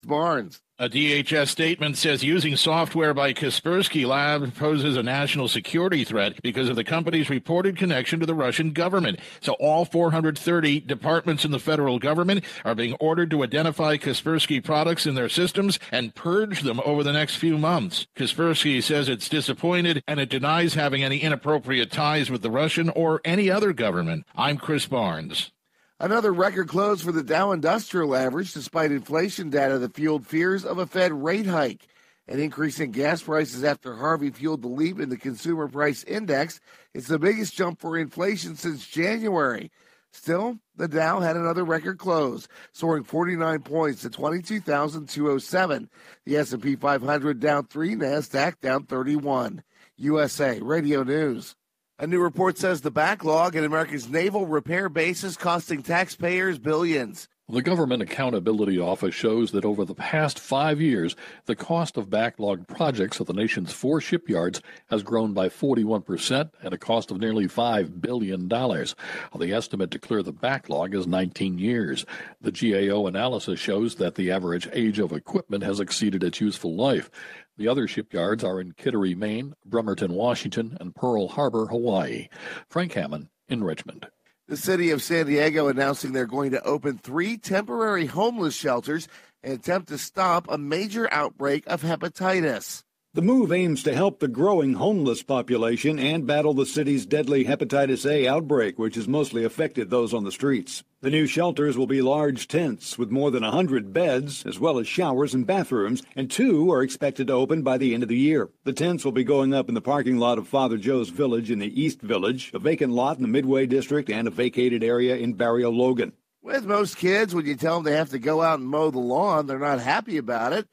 Barnes. A DHS statement says using software by Kaspersky Lab poses a national security threat because of the company's reported connection to the Russian government. So all 430 departments in the federal government are being ordered to identify Kaspersky products in their systems and purge them over the next few months. Kaspersky says it's disappointed and it denies having any inappropriate ties with the Russian or any other government. I'm Chris Barnes. Another record close for the Dow Industrial Average despite inflation data that fueled fears of a Fed rate hike. An increase in gas prices after Harvey fueled the leap in the Consumer Price Index. It's the biggest jump for inflation since January. Still, the Dow had another record close, soaring 49 points to 22,207. The S&P 500 down 3, NASDAQ down 31. USA Radio News. A new report says the backlog at America's naval repair bases costing taxpayers billions. The Government Accountability Office shows that over the past 5 years, the cost of backlog projects at the nation's 4 shipyards has grown by 41% at a cost of nearly $5 billion. The estimate to clear the backlog is 19 years. The GAO analysis shows that the average age of equipment has exceeded its useful life. The other shipyards are in Kittery, Maine, Bremerton, Washington, and Pearl Harbor, Hawaii. Frank Hammond in Richmond. The city of San Diego announcing they're going to open 3 temporary homeless shelters and attempt to stop a major outbreak of hepatitis. The move aims to help the growing homeless population and battle the city's deadly hepatitis A outbreak, which has mostly affected those on the streets. The new shelters will be large tents with more than 100 beds, as well as showers and bathrooms, and 2 are expected to open by the end of the year. The tents will be going up in the parking lot of Father Joe's Village in the East Village, a vacant lot in the Midway District, and a vacated area in Barrio Logan. With most kids, when you tell them they have to go out and mow the lawn, they're not happy about it.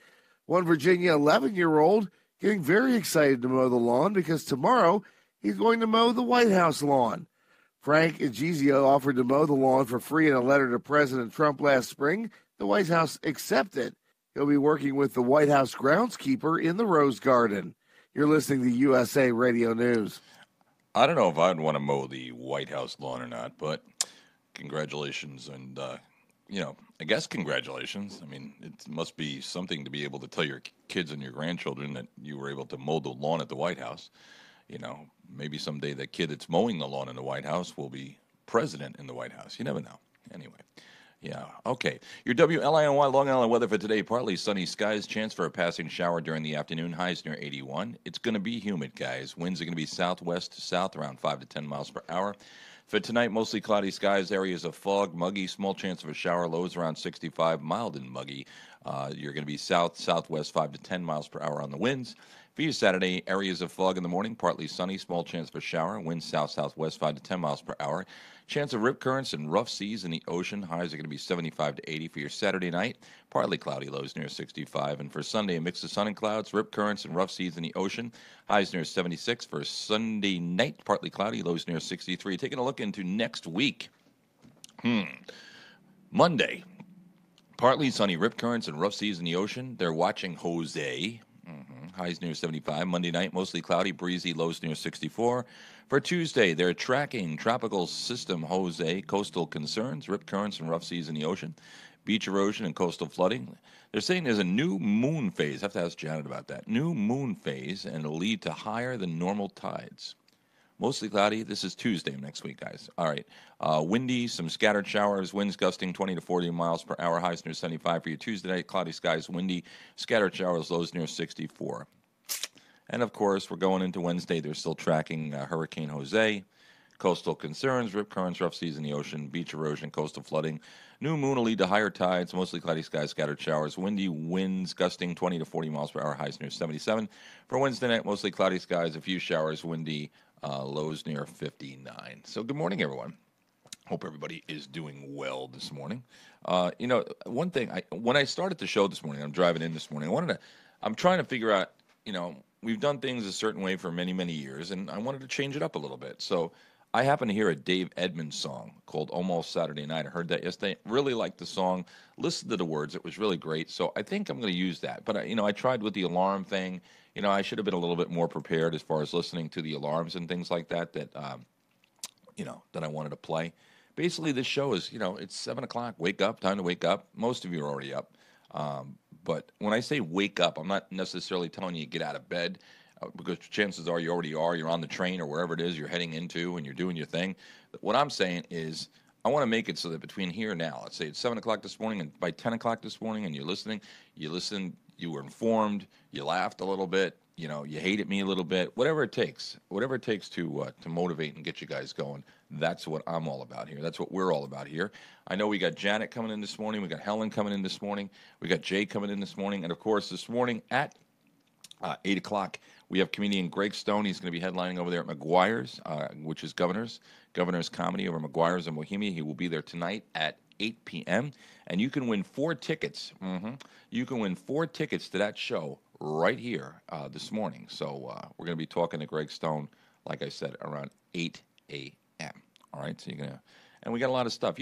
One Virginia 11-year-old getting very excited to mow the lawn because tomorrow he's going to mow the White House lawn. Frank Egizio offered to mow the lawn for free in a letter to President Trump last spring. The White House accepted. He'll be working with the White House groundskeeper in the Rose Garden. You're listening to USA Radio News. I don't know if I'd want to mow the White House lawn or not, but congratulations and I guess congratulations. I mean, it must be something to be able to tell your kids and your grandchildren that you were able to mow the lawn at the White House. You know, maybe someday the kid that's mowing the lawn in the White House will be president in the White House. You never know. Anyway, yeah, okay. Your WLINY Long Island weather for today, partly sunny skies, chance for a passing shower during the afternoon, highs near 81. It's going to be humid, guys. Winds are going to be southwest to south around 5 to 10 miles per hour. For tonight, mostly cloudy skies, areas of fog, muggy, small chance of a shower, lows around 65, mild and muggy. You're going to be southwest 5 to 10 miles per hour on the winds. For you Saturday, areas of fog in the morning, partly sunny, small chance of a shower, winds south-southwest 5 to 10 miles per hour. Chance of rip currents and rough seas in the ocean. Highs are going to be 75 to 80 for your Saturday night. Partly cloudy, lows near 65. And for Sunday, a mix of sun and clouds, rip currents and rough seas in the ocean. Highs near 76. For Sunday night, partly cloudy, lows near 63. Taking a look into next week. Monday, partly sunny, rip currents and rough seas in the ocean. They're watching Jose. Highs near 75. Monday night, mostly cloudy, breezy, lows near 64. For Tuesday, they're tracking tropical system Jose, coastal concerns, rip currents and rough seas in the ocean, beach erosion and coastal flooding. They're saying there's a new moon phase. I have to ask Janet about that. New moon phase, and it'll lead to higher than normal tides. Mostly cloudy. This is Tuesday of next week, guys. All right. Windy, some scattered showers, winds gusting 20 to 40 miles per hour, highs near 75 for you Tuesday night. Cloudy skies, windy, scattered showers, lows near 64. And, of course, we're going into Wednesday. They're still tracking Hurricane Jose, coastal concerns, rip currents, rough seas in the ocean, beach erosion, coastal flooding. New moon will lead to higher tides, mostly cloudy skies, scattered showers, windy winds gusting 20 to 40 miles per hour, highs near 77. For Wednesday night, mostly cloudy skies, a few showers, windy, lows near 59. So good morning, everyone. Hope everybody is doing well this morning. One thing, when I started the show this morning, I'm driving in this morning, I'm trying to figure out, we've done things a certain way for many, many years, and I wanted to change it up a little bit. So I happened to hear a Dave Edmunds song called Almost Saturday Night. I heard that yesterday. Really liked the song. Listened to the words. It was really great. So I think I'm going to use that. But, I tried with the alarm thing. I should have been a little bit more prepared as far as listening to the alarms and things like that that I wanted to play. Basically, this show is, it's 7 o'clock. Wake up. Time to wake up. Most of you are already up. But when I say wake up, I'm not necessarily telling you get out of bed because chances are you already are. You're on the train or wherever it is you're heading into and you're doing your thing. What I'm saying is I want to make it so that between here and now, let's say it's 7 o'clock this morning and by 10 o'clock this morning and you listen, you were informed, you laughed a little bit, you hated me a little bit, whatever it takes to motivate and get you guys going. That's what I'm all about here. That's what we're all about here. I know we got Janet coming in this morning. We got Helen coming in this morning. We got Jay coming in this morning. And, of course, this morning at 8 o'clock, we have comedian Greg Stone. He's going to be headlining over there at McGuire's, which is Governor's Comedy over McGuire's in Bohemia. He will be there tonight at 8 p.m. And you can win 4 tickets. You can win 4 tickets to that show right here this morning. So we're going to be talking to Greg Stone, like I said, around 8 a.m. All right, so you're gonna, and we got a lot of stuff.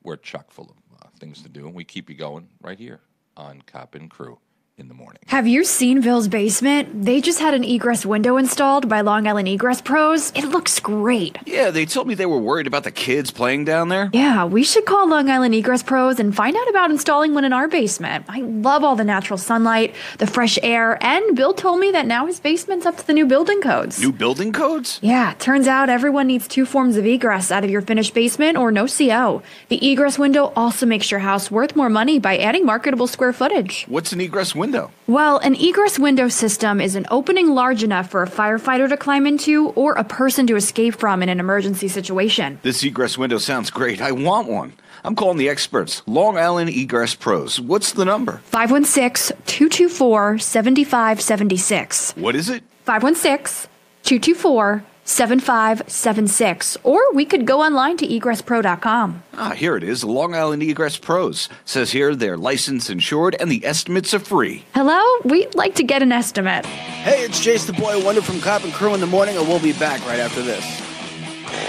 We're chock full of things to do, and we keep you going right here on Cop and Crew in the morning. Have you seen Bill's basement? They just had an egress window installed by Long Island Egress Pros. It looks great. Yeah, they told me they were worried about the kids playing down there. Yeah, we should call Long Island Egress Pros and find out about installing one in our basement. I love all the natural sunlight, the fresh air, and Bill told me that now his basement's up to the new building codes. New building codes? Yeah, turns out everyone needs 2 forms of egress out of your finished basement or no CO. The egress window also makes your house worth more money by adding marketable square footage. What's an egress window? Well, an egress window system is an opening large enough for a firefighter to climb into or a person to escape from in an emergency situation. This egress window sounds great. I want one. I'm calling the experts, Long Island Egress Pros. What's the number? 516-224-7576. What is it? 516-224-7576. Or we could go online to egresspro.com. Here it is, Long Island Egress Pros. Says here they're licensed, insured, and the estimates are free. Hello? We'd like to get an estimate. Hey, it's Jace the Boy Wonder from Cop and Crew in the morning, and we'll be back right after this.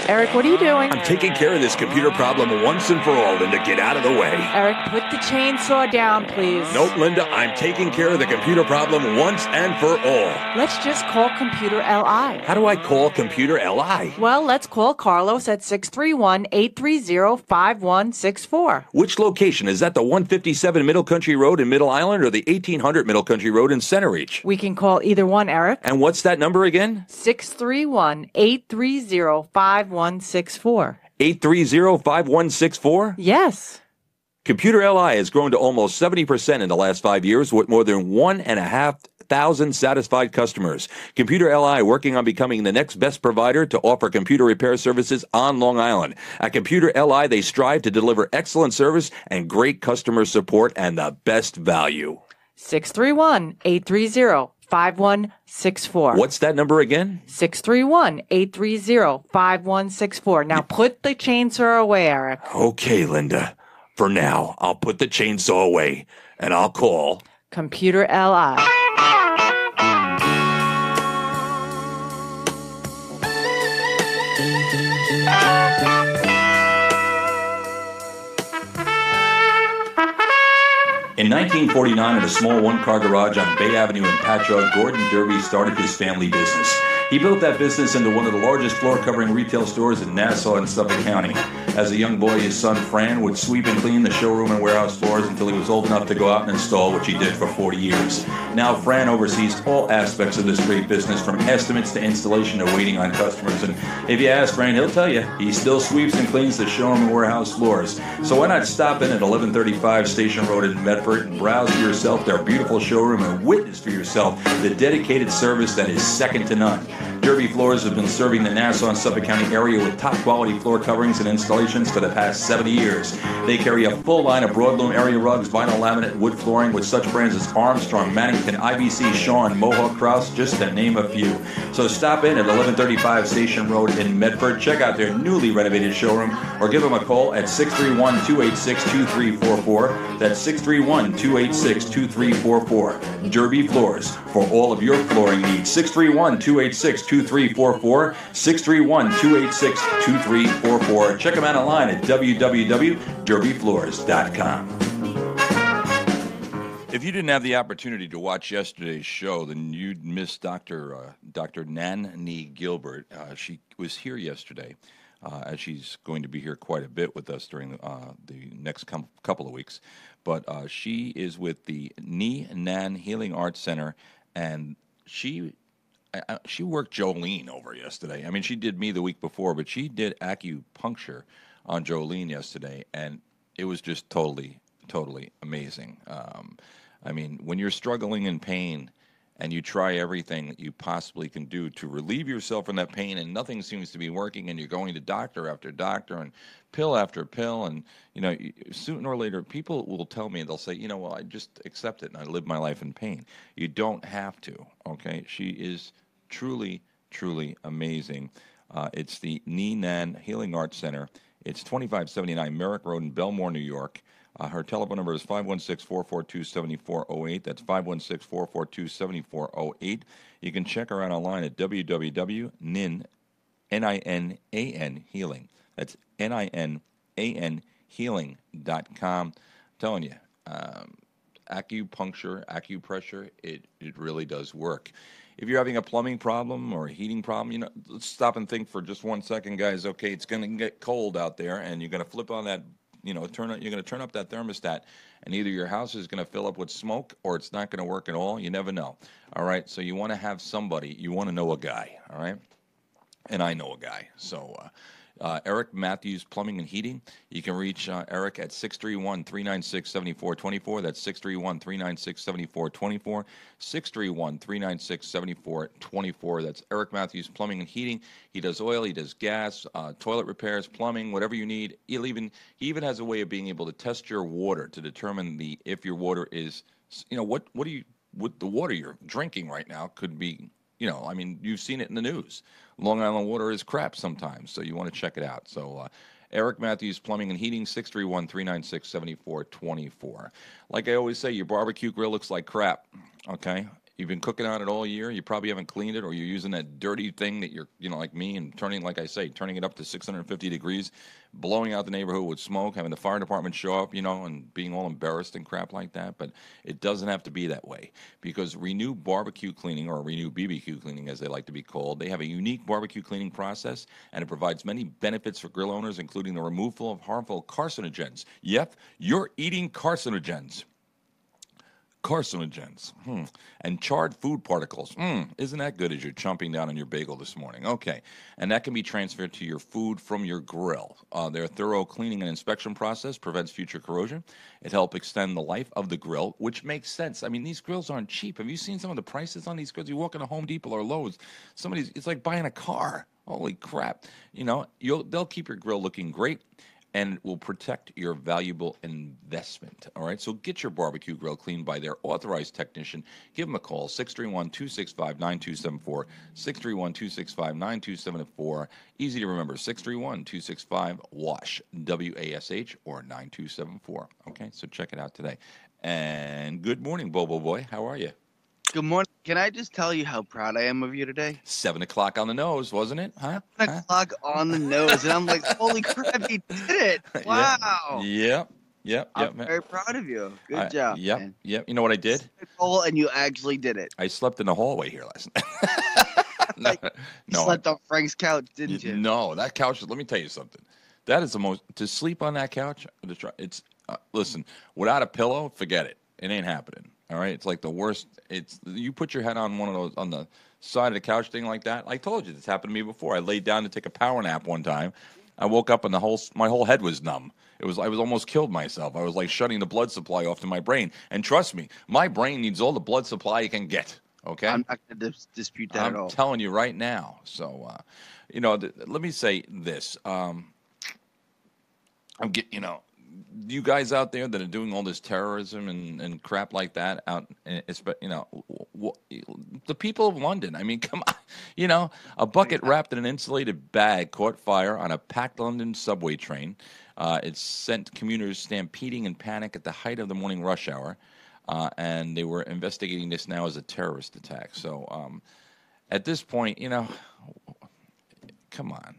Eric, what are you doing? I'm taking care of this computer problem once and for all, Linda. Get out of the way. Eric, put the chainsaw down, please. Nope, Linda. I'm taking care of the computer problem once and for all. Let's just call Computer LI. How do I call Computer LI? Well, let's call Carlos at 631-830-5164. Which location? Is that the 157 Middle Country Road in Middle Island or the 1800 Middle Country Road in Center Reach? We can call either one, Eric. And what's that number again? 631-830-5164. 830-5164? Yes. Computer LI has grown to almost 70% in the last 5 years with more than 1,500 satisfied customers. Computer LI working on becoming the next best provider to offer computer repair services on Long Island. At Computer LI, they strive to deliver excellent service and great customer support and the best value. 631-830-5164. What's that number again? 631-830-5164. Now put the chainsaw away, Eric. Okay, Linda. For now, I'll put the chainsaw away, and I'll call Computer LI. In 1949, at a small one-car garage on Bay Avenue in Patchogue, Gordon Derby started his family business. He built that business into one of the largest floor-covering retail stores in Nassau and Suffolk County. As a young boy, his son Fran would sweep and clean the showroom and warehouse floors until he was old enough to go out and install, which he did for 40 years. Now Fran oversees all aspects of this great business, from estimates to installation to waiting on customers. And if you ask Fran, he'll tell you he still sweeps and cleans the showroom and warehouse floors. So why not stop in at 1135 Station Road in Medford and browse for yourself their beautiful showroom and witness for yourself the dedicated service that is second to none. Derby Floors have been serving the Nassau and Suffolk County area with top-quality floor coverings and installations for the past 70 years. They carry a full line of broadloom area rugs, vinyl laminate, and wood flooring with such brands as Armstrong, Mannington, IBC, Shawn, Mohawk Krause, just to name a few. So stop in at 1135 Station Road in Medford. Check out their newly renovated showroom or give them a call at 631-286-2344. That's 631-286-2344. Derby Floors, for all of your flooring needs. 631-286-2344. 631-286-2344. Check them out online at www.derbyfloors.com. If you didn't have the opportunity to watch yesterday's show, then you'd miss Dr. Nanny Gilbert. She was here yesterday as she's going to be here quite a bit with us during the next couple of weeks. But she is with the Ni Nan Healing Arts Center, and she worked Jolene over yesterday. I mean, she did me the week before, but she did acupuncture on Jolene yesterday, and it was just totally amazing. I mean, when you're struggling in pain and you try everything that you possibly can do to relieve yourself from that pain, and nothing seems to be working, and you're going to doctor after doctor and pill after pill, and sooner or later people will tell me, they'll say, well, I just accept it and I live my life in pain. You don't have to. Okay, she is truly amazing. It's the Ni Nan Healing Arts Center. It's 2579 Merrick Road in Belmore, New York. Her telephone number is 516-442-7408. That's 516-442-7408. You can check her out online at www.nin, N-I-N-A-N, healing. That's N-I-N-A-N, healing.com. I'm telling you, acupuncture, acupressure, it really does work. If you're having a plumbing problem or a heating problem, let's stop and think for just 1 second, guys. Okay, it's going to get cold out there, and you're going to flip on that, you're going to turn up that thermostat, and either your house is going to fill up with smoke or it's not going to work at all. You never know. All right, so you want to have somebody, you want to know a guy, all right? And I know a guy, so Eric Matthews Plumbing and Heating. You can reach Eric at 631-396-7424. That's 631-396-7424. 631-396-7424. That's Eric Matthews Plumbing and Heating. He does oil, he does gas, toilet repairs, plumbing, whatever you need. He even has a way of being able to test your water to determine if your water is, what the water you're drinking right now could be. You've seen it in the news. Long Island water is crap sometimes, so you want to check it out. So Eric Matthews Plumbing and Heating, 631-396-7424. Like I always say, your barbecue grill looks like crap, okay? You've been cooking on it all year. You probably haven't cleaned it, or you're using that dirty thing that you're, like me, and turning it up to 650 degrees, blowing out the neighborhood with smoke, having the fire department show up, and being all embarrassed and crap like that. But it doesn't have to be that way, because Renew Barbecue Cleaning, or Renew BBQ Cleaning as they like to be called, they have a unique barbecue cleaning process, and it provides many benefits for grill owners, including the removal of harmful carcinogens. Yep, you're eating carcinogens. And charred food particles. Isn't that good as you're chomping down on your bagel this morning? Okay, and that can be transferred to your food from your grill. Their thorough cleaning and inspection process prevents future corrosion. It helps extend the life of the grill, which makes sense. I mean, these grills aren't cheap. Have you seen some of the prices on these grills? You walk into Home Depot or Lowe's, it's like buying a car. Holy crap. They'll keep your grill looking great, and will protect your valuable investment. All right, so get your barbecue grill cleaned by their authorized technician. Give them a call, 631-265-9274, 631-265-9274. Easy to remember, 631-265-WASH, W-A-S-H, or 9274. Okay, so check it out today. And good morning, Bobo Boy. How are you? Good morning. Can I just tell you how proud I am of you today? 7 o'clock on the nose, wasn't it? 7 o'clock on the nose. And I'm like, holy crap, he did it. Wow. Yep. I'm very proud of you. Good job. Yep. You know what I did? And you actually did it. I slept in the hallway here last night. You slept on Frank's couch, didn't you? No, that couch, let me tell you something. That is to sleep on that couch, it's, listen, without a pillow, forget it. It ain't happening. All right, it's like the worst. You put your head on one of those, on the side of the couch thing like that. I told you this happened to me before. I laid down to take a power nap one time. I woke up and my whole head was numb. I was almost killed myself. I was like shutting the blood supply off to my brain. And trust me, my brain needs all the blood supply it can get. Okay, I'm not going to dispute that at all. I'm telling you right now. So, let me say this. You guys out there that are doing all this terrorism and crap like that out, the people of London. I mean, come on, a bucket wrapped in an insulated bag caught fire on a packed London subway train. It sent commuters stampeding in panic at the height of the morning rush hour, and they were investigating this now as a terrorist attack. So, at this point, come on,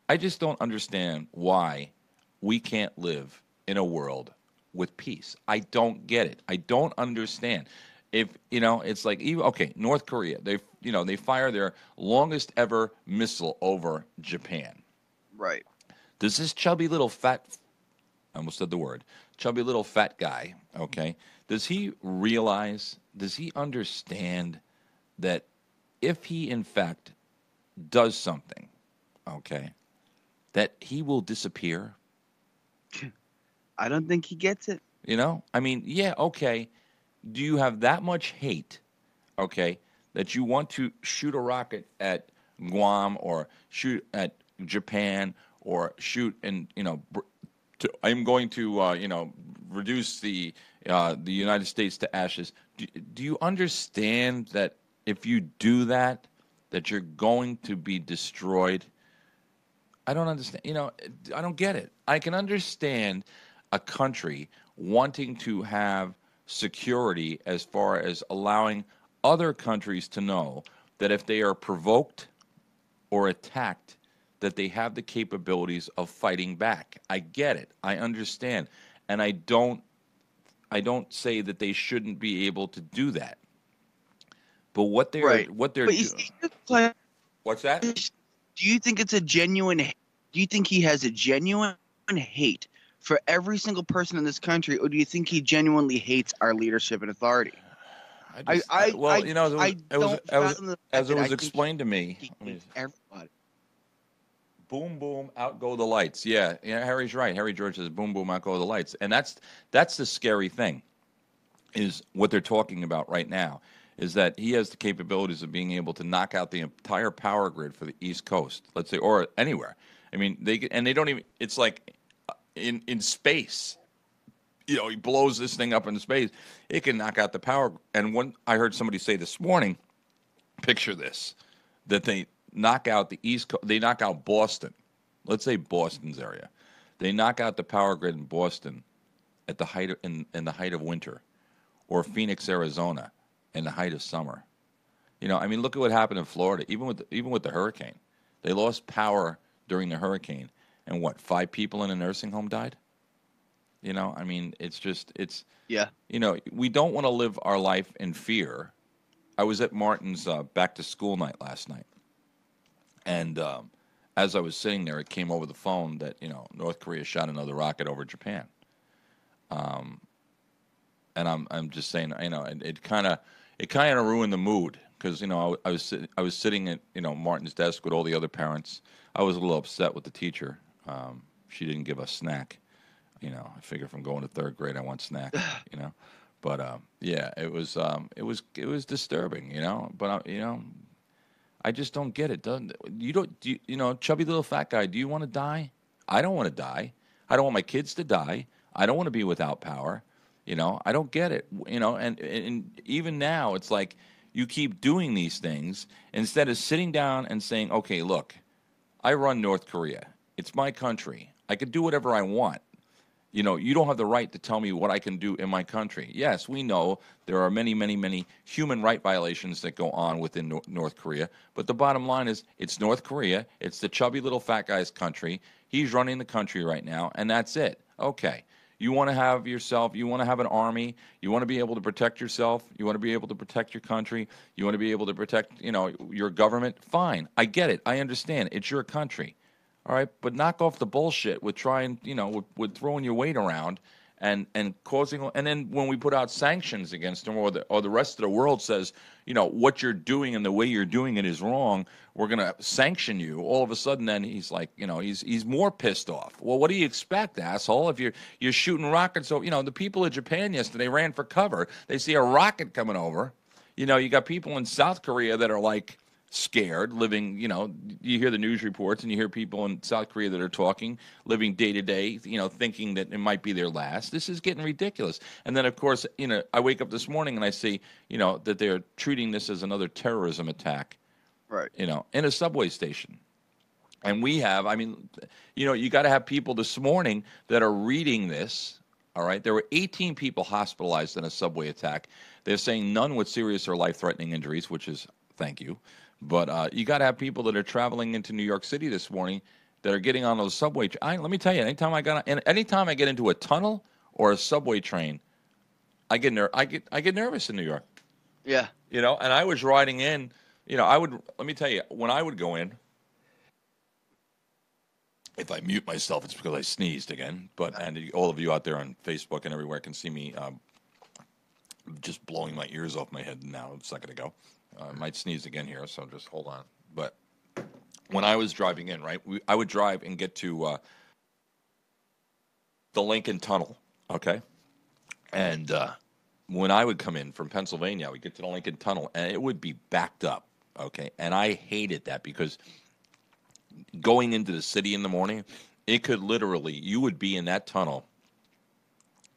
I just don't understand why we can't live in a world with peace. I don't get it. I don't understand. if it's like okay, North Korea, they fire their longest ever missile over Japan. Right. Does this chubby little fat, I almost said the word, chubby little fat guy, okay, does he understand that if he in fact does something, okay, that he will disappear? I don't think he gets it. I mean, yeah, okay. Do you have that much hate, okay, that you want to shoot a rocket at Guam or shoot at Japan or shoot and I'm going to reduce the United States to ashes? Do you understand that if you do that, that you're going to be destroyed? I don't understand. I don't get it. I can understand a country wanting to have security as far as allowing other countries to know that if they are provoked or attacked, that they have the capabilities of fighting back. I get it. I understand. And I don't say that they shouldn't be able to do that. But what they're doing. What's that? Do you think it's a genuine? Do you think he has a genuine hate for every single person in this country, or do you think he genuinely hates our leadership and authority? As it was explained to me, everybody. Boom, boom, out go the lights. Yeah, Harry's right. Harry George says, boom, boom, out go the lights. And that's the scary thing, is what they're talking about right now, is that he has the capabilities of being able to knock out the entire power grid for the East Coast, let's say, or anywhere. I mean, they don't even, it's like in space. He blows this thing up into space. It can knock out the power. And when I heard somebody say this morning, picture this, that they knock out the East Coast, they knock out Boston, let's say Boston's area. They knock out the power grid in Boston at the height of, in the height of winter, or Phoenix, Arizona, in the height of summer. I mean, look at what happened in Florida, even with the hurricane. They lost power during the hurricane, and 5 people in a nursing home died? I mean, yeah. We don't want to live our life in fear. I was at Martin's back to school night last night. And as I was sitting there, it came over the phone that, North Korea shot another rocket over Japan. And I'm just saying, it kind of ruined the mood, because, I was sitting at, Martin's desk with all the other parents. I was a little upset with the teacher. She didn't give us snack. I figure if I'm going to 3rd grade, I want snack. But yeah, it was disturbing. But I just don't get it. Chubby little fat guy, do you want to die? I don't want to die. I don't want my kids to die. I don't want to be without power. I don't get it. And even now, it's like you keep doing these things instead of sitting down and saying, okay, look, I run North Korea. It's my country. I can do whatever I want. You don't have the right to tell me what I can do in my country. Yes, we know there are many, many, many human right violations that go on within North Korea. But the bottom line is, it's North Korea. It's the chubby little fat guy's country. He's running the country right now, and that's it. Okay. You want to have an army. You want to be able to protect yourself. You want to be able to protect your country. You want to be able to protect, your government. Fine. I get it. I understand. It's your country. All right, but knock off the bullshit with trying, with throwing your weight around and causing. And then when we put out sanctions against them, or the rest of the world says, what you're doing and the way you're doing it is wrong, we're going to sanction you. All of a sudden, then he's like, he's more pissed off. Well, what do you expect, asshole? If you're shooting rockets, so the people of Japan yesterday ran for cover. They see a rocket coming over. You got people in South Korea that are like scared, living, you hear the news reports and you hear people in South Korea that are talking, living day to day, thinking that it might be their last. This is getting ridiculous. And then, of course, I wake up this morning and I see, that they're treating this as another terrorism attack, right? In a subway station. And we have, you got to have people this morning that are reading this. All right. There were 18 people hospitalized in a subway attack. They're saying none with serious or life-threatening injuries, which is, thank you. But you got to have people that are traveling into New York City this morning that are getting on those subway. Let me tell you, anytime I get into a tunnel or a subway train, I get nervous in New York. Yeah. You know, and I was riding in. You know, let me tell you, when I would go in, if I mute myself, it's because I sneezed again. And all of you out there on Facebook and everywhere can see me just blowing my ears off my head now a second ago. I might sneeze again here, so just hold on. But when I was driving in, right, I would drive and get to the Lincoln Tunnel, okay? And when I would come in from Pennsylvania, I would get to the Lincoln Tunnel, and it would be backed up, okay? And I hated that because going into the city in the morning, it could literally, you would be in that tunnel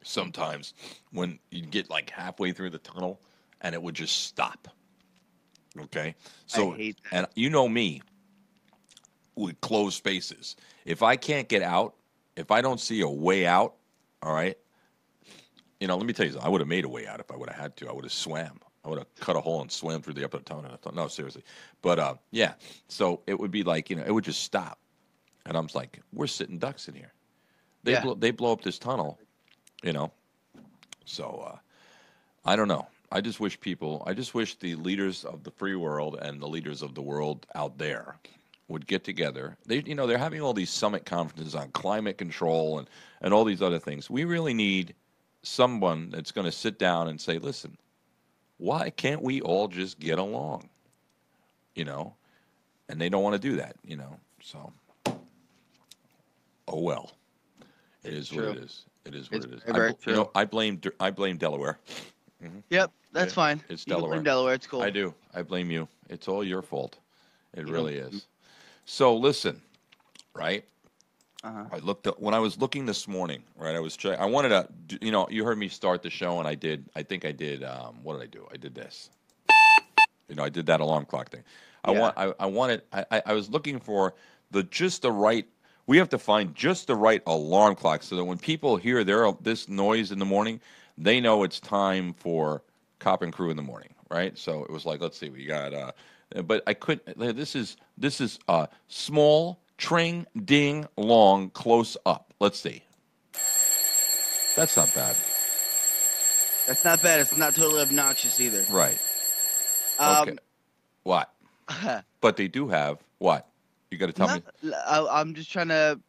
sometimes when you'd get like halfway through the tunnel, and it would just stop, okay? So, I hate that. and you know me with closed spaces. If I can't get out, if I don't see a way out, all right, you know, let me tell you something. I would have made a way out if I would have had to. I would have swam. I would have cut a hole and swam through the upper tunnel. I thought, no, seriously. But, yeah, so it would be like, you know, it would just stop. And I'm like, we're sitting ducks in here. They blow up this tunnel, you know. So, I don't know. I just wish the leaders of the free world and the leaders of the world out there would get together. They're having all these summit conferences on climate control and all these other things. We really need someone that's going to sit down and say, listen, why can't we all just get along? You know, and they don't want to do that, you know, so, oh, well, it is what it is. It is what it is. You know, I blame Delaware. Mm-hmm. Yep, that's fine. It's you Delaware. Blame Delaware. It's cool. I do. I blame you. It's all your fault. It really is. So listen, right? I looked up, when I was looking this morning, right? I wanted to, you know, you heard me start the show, and I think I did. What did I do? I did this. You know, I did that alarm clock thing. I was looking for just the right. We have to find just the right alarm clock so that when people hear this noise in the morning, they know it's time for Cop and Crew in the morning, right? So it was like, let's see, we got. But I couldn't. This is small. Tring, ding, long, close up. Let's see. That's not bad. That's not bad. It's not totally obnoxious either. Right. Okay. What? But they do have what? You got to tell me. I'm just trying to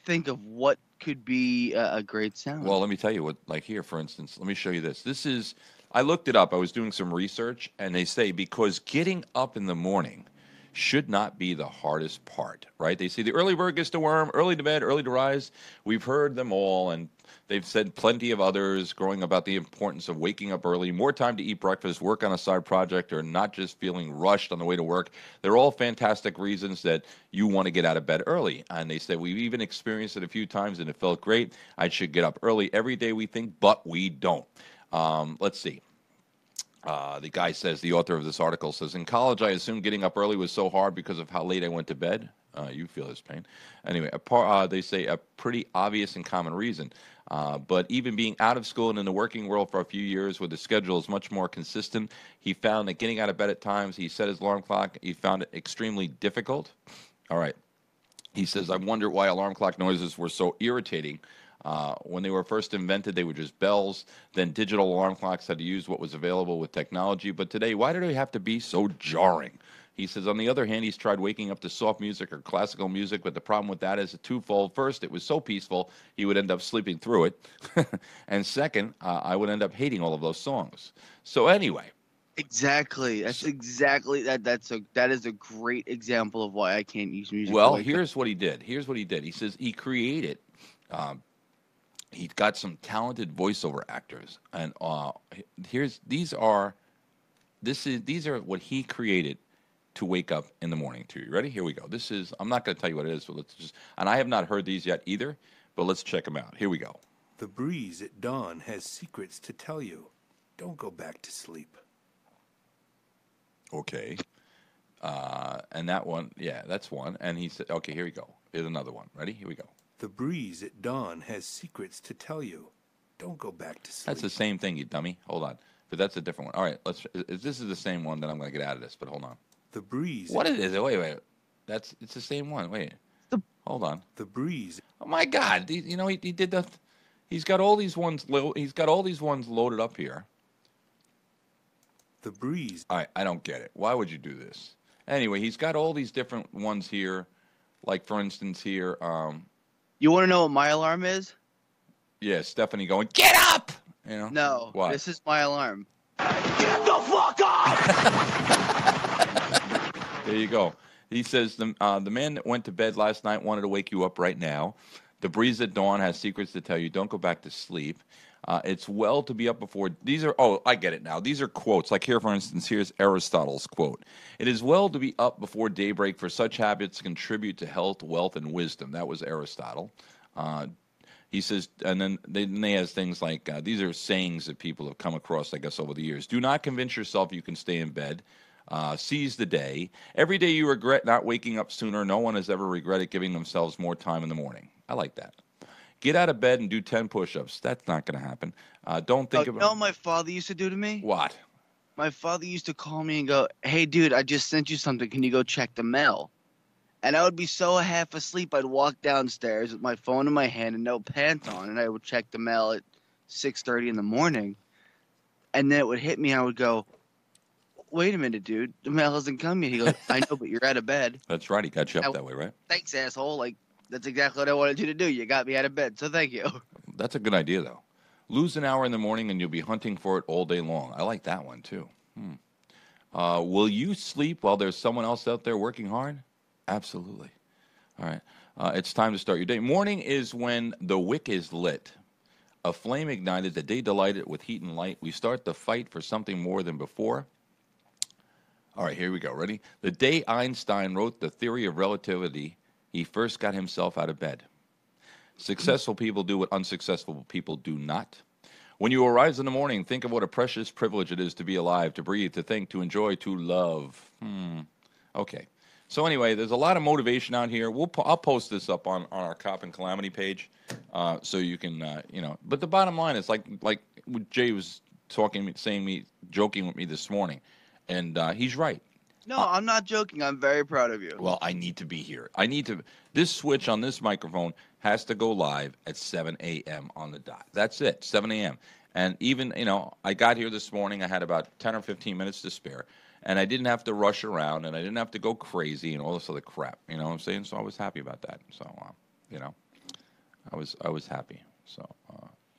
think of what could be a great sound. Well, let me tell you what. Like here, for instance, let me show you this. This is. I looked it up. I was doing some research, and they say because getting up in the morning should not be the hardest part, right? They say the early bird gets the worm, early to bed, early to rise. We've heard them all, and they've said plenty of others growing about the importance of waking up early, more time to eat breakfast, work on a side project, or not just feeling rushed on the way to work. They're all fantastic reasons that you want to get out of bed early. And they say we've even experienced it a few times, and it felt great. I should get up early every day, we think, but we don't. Let's see. The guy says, the author of this article says, in college, I assumed getting up early was so hard because of how late I went to bed. You feel his pain. Anyway, they say a pretty obvious and common reason. But even being out of school and in the working world for a few years where the schedule is much more consistent, he found that getting out of bed at times, he set his alarm clock, he found it extremely difficult. All right. He says, I wonder why alarm clock noises were so irritating. When they were first invented, they were just bells. Then digital alarm clocks had to use what was available with technology. But today, why do they have to be so jarring? He says, on the other hand, he's tried waking up to soft music or classical music, but the problem with that is a twofold. First, it was so peaceful, he would end up sleeping through it. And second, I would end up hating all of those songs. So anyway. Exactly. That is a great example of why I can't use music. Well, here's what he did. He says he created he got some talented voiceover actors, and these are what he created to wake up in the morning to. You ready? Here we go. I'm not going to tell you what it is, but and I have not heard these yet either, but let's check them out. Here we go. The breeze at dawn has secrets to tell you. Don't go back to sleep. Okay. And that one, yeah, that's one. And he said, okay, here we go. Here's another one. Ready? Here we go. The breeze at dawn has secrets to tell you. Don't go back to sleep. That's the same thing, you dummy. Hold on. But that's a different one. All right, this is the same one, then I'm going to get out of this, but hold on. The breeze. What is it? Wait. It's the same one. Wait. Hold on. The breeze. Oh my God. He did the he's got all these ones loaded up here. the breeze. All right, I don't get it. Why would you do this? Anyway, he's got all these different ones here. Like, for instance, here. You want to know what my alarm is? Yeah, Stephanie going, get up! You know? No, What? this is my alarm. Get the fuck up! There you go. He says, the man that went to bed last night wanted to wake you up right now. The breeze at dawn has secrets to tell you. Don't go back to sleep. It's well to be up before. I get it now. These are quotes. Like here, for instance, here's Aristotle's quote. It is well to be up before daybreak, for such habits contribute to health, wealth, and wisdom. That was Aristotle. He says, and then they has things like, these are sayings that people have come across, I guess, over the years. Do not convince yourself you can stay in bed. Seize the day. Every day you regret not waking up sooner. No one has ever regretted giving themselves more time in the morning. I like that. Get out of bed and do 10 push-ups. That's not going to happen. Don't think about... You know what my father used to do to me? What? My father used to call me and go, hey, dude, I just sent you something. Can you go check the mail? And I would be so half asleep, I'd walk downstairs with my phone in my hand and no pants on, and I would check the mail at 6:30 in the morning. And then it would hit me, and I would go, wait a minute, dude. The mail hasn't come yet. He goes, I know, but you're out of bed. That's right. He got you up that way, right? Thanks, asshole. Like, that's exactly what I wanted you to do. You got me out of bed, so thank you. That's a good idea, though. Lose an hour in the morning, and you'll be hunting for it all day long. I like that one, too. Will you sleep while there's someone else out there working hard? Absolutely. All right. It's time to start your day. Morning is when the wick is lit. A flame ignited, the day delighted with heat and light. We start the fight for something more than before. All right, here we go. Ready? The day Einstein wrote the theory of relativity, he first got himself out of bed. Successful people do what unsuccessful people do not. When you arise in the morning, think of what a precious privilege it is to be alive, to breathe, to think, to enjoy, to love. Okay. So anyway, there's a lot of motivation out here. I'll post this up on our Cop and Calamity page, so you can, But the bottom line is like Jay was joking with me this morning, and he's right. No, I'm not joking. I'm very proud of you. Well, I need to be here. This switch on this microphone has to go live at 7 a.m. on the dot. That's it, 7 a.m. And even, I got here this morning. I had about 10 or 15 minutes to spare. And I didn't have to rush around, and I didn't have to go crazy and all this other crap. You know what I'm saying? So I was happy about that. So, I was happy. So,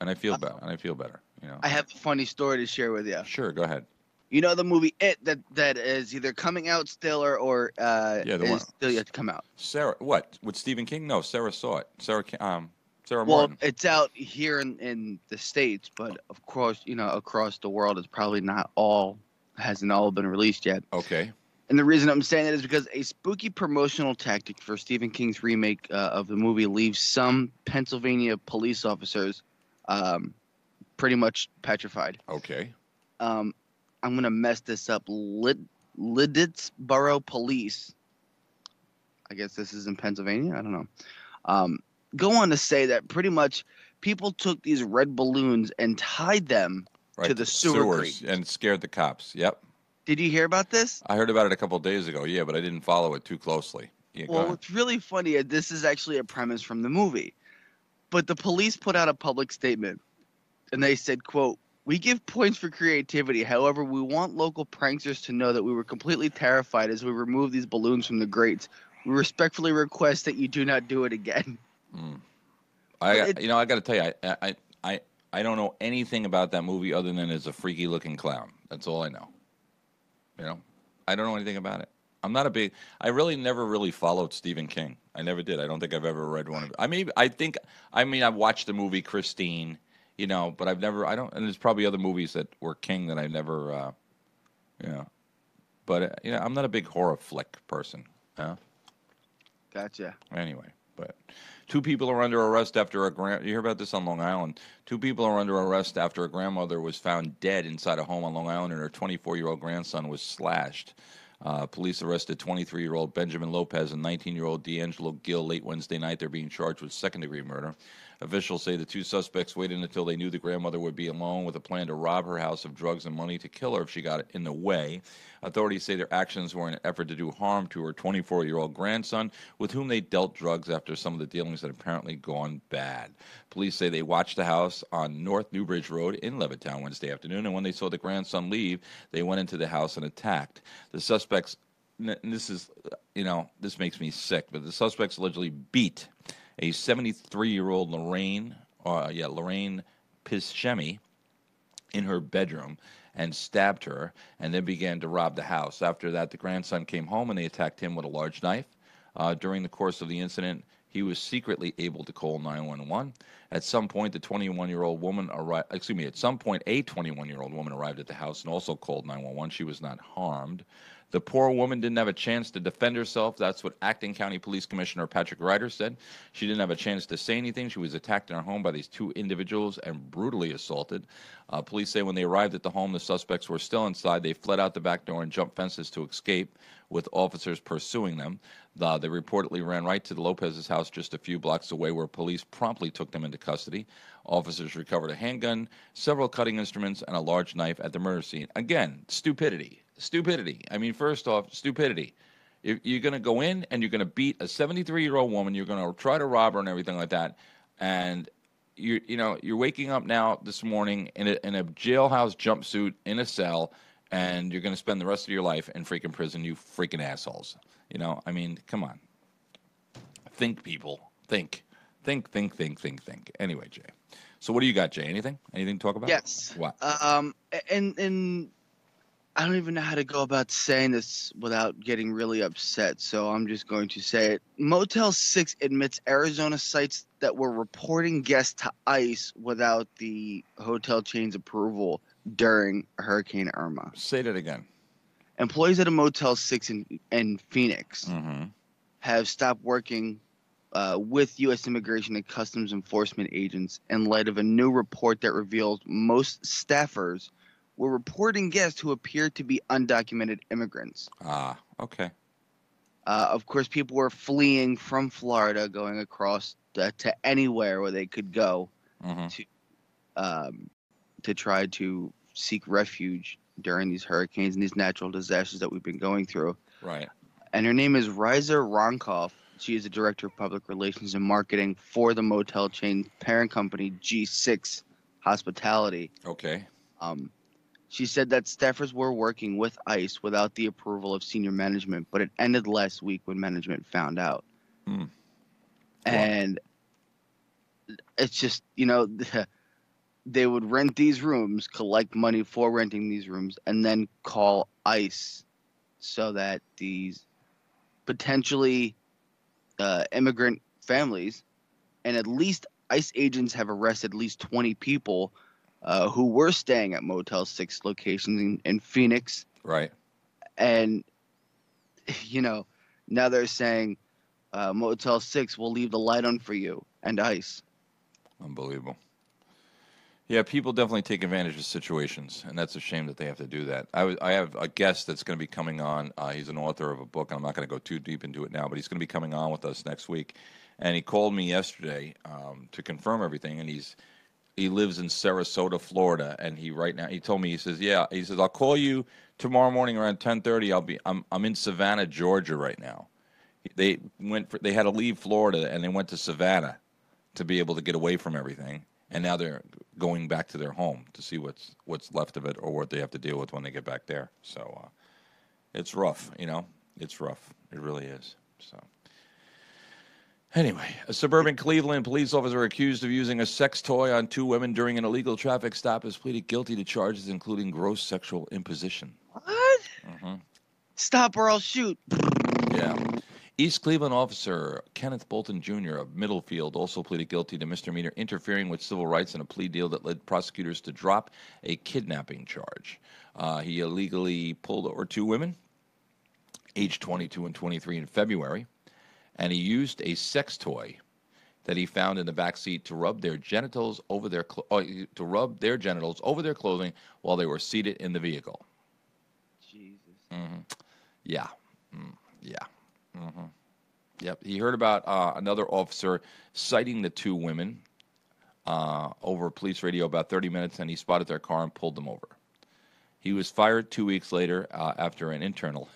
and I feel better. I have a funny story to share with you. Sure, go ahead. You know the movie It that is either coming out still or is still yet to come out. Sarah, what? With Stephen King? No, Sarah saw it. Sarah Martin. Well, it's out here in the States, but of course, across the world, it's probably hasn't all been released yet. Okay. And the reason I'm saying that is because a spooky promotional tactic for Stephen King's remake of the movie leaves some Pennsylvania police officers pretty much petrified. Okay. I'm going to mess this up. Liddittsboro Police. I guess this is in Pennsylvania. I don't know. Go on to say that pretty much people took these red balloons and tied them to the sewers and scared the cops. Yep. Did you hear about this? I heard about it a couple of days ago. Yeah, but I didn't follow it too closely. Yeah, well, what's really funny, this is actually a premise from the movie. But the police put out a public statement, and they said, quote, "We give points for creativity. However, we want local pranksters to know that we were completely terrified as we removed these balloons from the grates. We respectfully request that you do not do it again." I got to tell you, I don't know anything about that movie other than it's a freaky looking clown. That's all I know. I don't know anything about it. I really never really followed Stephen King. I never did. I don't think I've ever read one of it. I've watched the movie Christine, but and there's probably other movies that were King that I never, but I'm not a big horror flick person. Gotcha. Anyway, but 2 people are under arrest after you hear about this on Long Island? 2 people are under arrest after a grandmother was found dead inside a home on Long Island and her 24-year-old grandson was slashed. Police arrested 23-year-old Benjamin Lopez and 19-year-old D'Angelo Gill late Wednesday night. They're being charged with second-degree murder. Officials say the two suspects waited until they knew the grandmother would be alone with a plan to rob her house of drugs and money to kill her if she got in the way. Authorities say their actions were in an effort to do harm to her 24-year-old grandson, with whom they dealt drugs after some of the dealings had apparently gone bad. Police say they watched the house on North Newbridge Road in Levittown Wednesday afternoon, and when they saw the grandson leave, they went into the house and attacked. The suspects, and this is, this makes me sick, but the suspects allegedly beat a 73-year-old Lorraine Piscemi in her bedroom and stabbed her, and then began to rob the house. After that, the grandson came home, and they attacked him with a large knife. During the course of the incident, he was secretly able to call 911. At some point, a 21-year-old woman arrived at the house and also called 911. She was not harmed. The poor woman didn't have a chance to defend herself. That's what Acton County Police Commissioner Patrick Ryder said. She didn't have a chance to say anything. She was attacked in her home by these two individuals and brutally assaulted. Police say when they arrived at the home, the suspects were still inside. They fled out the back door and jumped fences to escape, with officers pursuing them. They reportedly ran right to the Lopez's house just a few blocks away, where police promptly took them into custody. Officers recovered a handgun, several cutting instruments, and a large knife at the murder scene. Again, stupidity. Stupidity. I mean, first off, stupidity. You're going to go in and you're going to beat a 73-year-old woman. You're going to try to rob her and everything like that. And you're waking up now this morning in a jailhouse jumpsuit in a cell, and you're going to spend the rest of your life in freaking prison. You freaking assholes. I mean, come on. Think, people. Think. Anyway, Jay. So what do you got, Jay? Anything to talk about? Yes. What? And I don't even know how to go about saying this without getting really upset, so I'm just going to say it. Motel 6 admits Arizona sites that were reporting guests to ICE without the hotel chain's approval during Hurricane Irma. Say that again. Employees at a Motel 6 in Phoenix Mm-hmm. have stopped working with U.S. Immigration and Customs Enforcement agents in light of a new report that reveals most staffers were reporting guests who appeared to be undocumented immigrants. Ah, okay. Of course, people were fleeing from Florida, going across to anywhere where they could go to try to seek refuge during these hurricanes and these natural disasters that we've been going through. Right. And her name is Riza Ronkoff. She is the Director of Public Relations and Marketing for the motel chain parent company G6 Hospitality. Okay. She said that staffers were working with ICE without the approval of senior management, but it ended last week when management found out. And it's just, they would rent these rooms, collect money for renting these rooms, and then call ICE so that these potentially immigrant families, and at least ICE agents have arrested at least 20 people who were staying at Motel 6 locations in Phoenix. Right. And, now they're saying Motel 6 will leave the light on for you and ICE. Unbelievable. Yeah, people definitely take advantage of situations, and that's a shame that they have to do that. I have a guest that's going to be coming on. He's an author of a book, and I'm not going to go too deep into it now, but he's going to be coming on with us next week. And he called me yesterday to confirm everything, and he lives in Sarasota, Florida, and he told me, he says, I'll call you tomorrow morning around 10:30. I'm in Savannah, Georgia right now. They had to leave Florida, and they went to Savannah to be able to get away from everything. And now they're going back to their home to see what's left of it or what they have to deal with when they get back there. So it's rough, It's rough. It really is. So anyway, a suburban Cleveland police officer accused of using a sex toy on two women during an illegal traffic stop has pleaded guilty to charges including gross sexual imposition. What? Stop or I'll shoot. Yeah. East Cleveland officer Kenneth Bolton Jr. of Middlefield also pleaded guilty to misdemeanor interfering with civil rights in a plea deal that led prosecutors to drop a kidnapping charge. He illegally pulled over two women, aged 22 and 23, in February, and he used a sex toy that he found in the back seat to rub their genitals over their clothing while they were seated in the vehicle. Jesus. Yeah. Yeah. Yep. He heard about another officer citing the two women over police radio about 30 minutes, and he spotted their car and pulled them over. He was fired 2 weeks later after an internal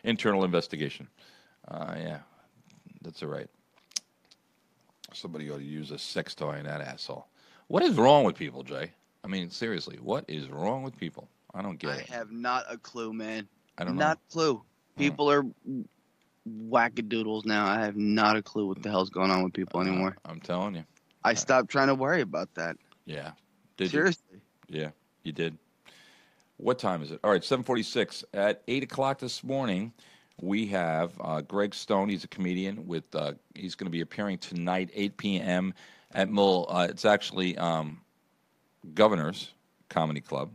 investigation. Yeah, that's all right. Somebody ought to use a sex toy in that asshole. What is wrong with people, Jay? I mean, seriously, what is wrong with people? I don't get it. I have not a clue, man. I don't know. Not a clue. People are wackadoodles now. I have not a clue what the hell's going on with people anymore. I'm telling you. I stopped trying to worry about that. Yeah. Did Seriously. You? Yeah, you did. What time is it? All right, 7:46. At 8 o'clock this morning, we have Greg Stone. He's a comedian. He's going to be appearing tonight, 8 p.m. at it's actually Governor's Comedy Club,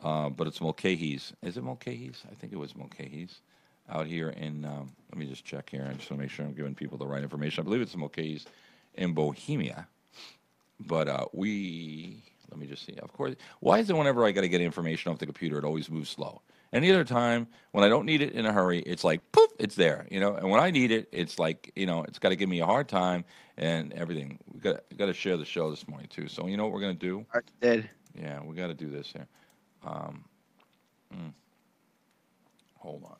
but it's Mulcahy's. Is it Mulcahy's? I think it was Mulcahy's out here in, let me just check here. I just want to make sure I'm giving people the right information. I believe it's Mulcahy's in Bohemia. But let me just see. Of course, why is it whenever I got to get information off the computer, it always moves slow? Any other time, when I don't need it in a hurry, it's like, poof, it's there, And when I need it, it's like, it's got to give me a hard time and everything. We got to share the show this morning, too. So, you know what we're going to do? I did. Yeah, we got to do this here. Hold on.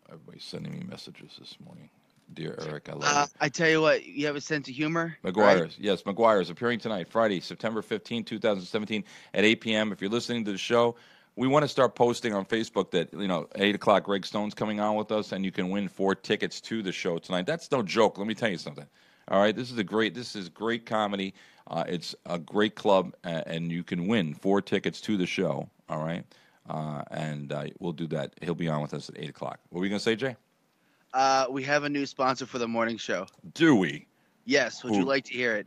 Everybody's sending me messages this morning. Dear Eric, I love you. I tell you what, you have a sense of humor? McGuire's, right? Yes, McGuire's appearing tonight, Friday, September 15, 2017, at 8 p.m. If you're listening to the show, we want to start posting on Facebook that, 8 o'clock, Greg Stone's coming on with us, and you can win 4 tickets to the show tonight. That's no joke. Let me tell you something. All right, this is great comedy. It's a great club, and you can win 4 tickets to the show. All right, and we'll do that. He'll be on with us at 8 o'clock. What were you going to say, Jay? We have a new sponsor for the morning show. Do we? Yes. Would you like to hear it?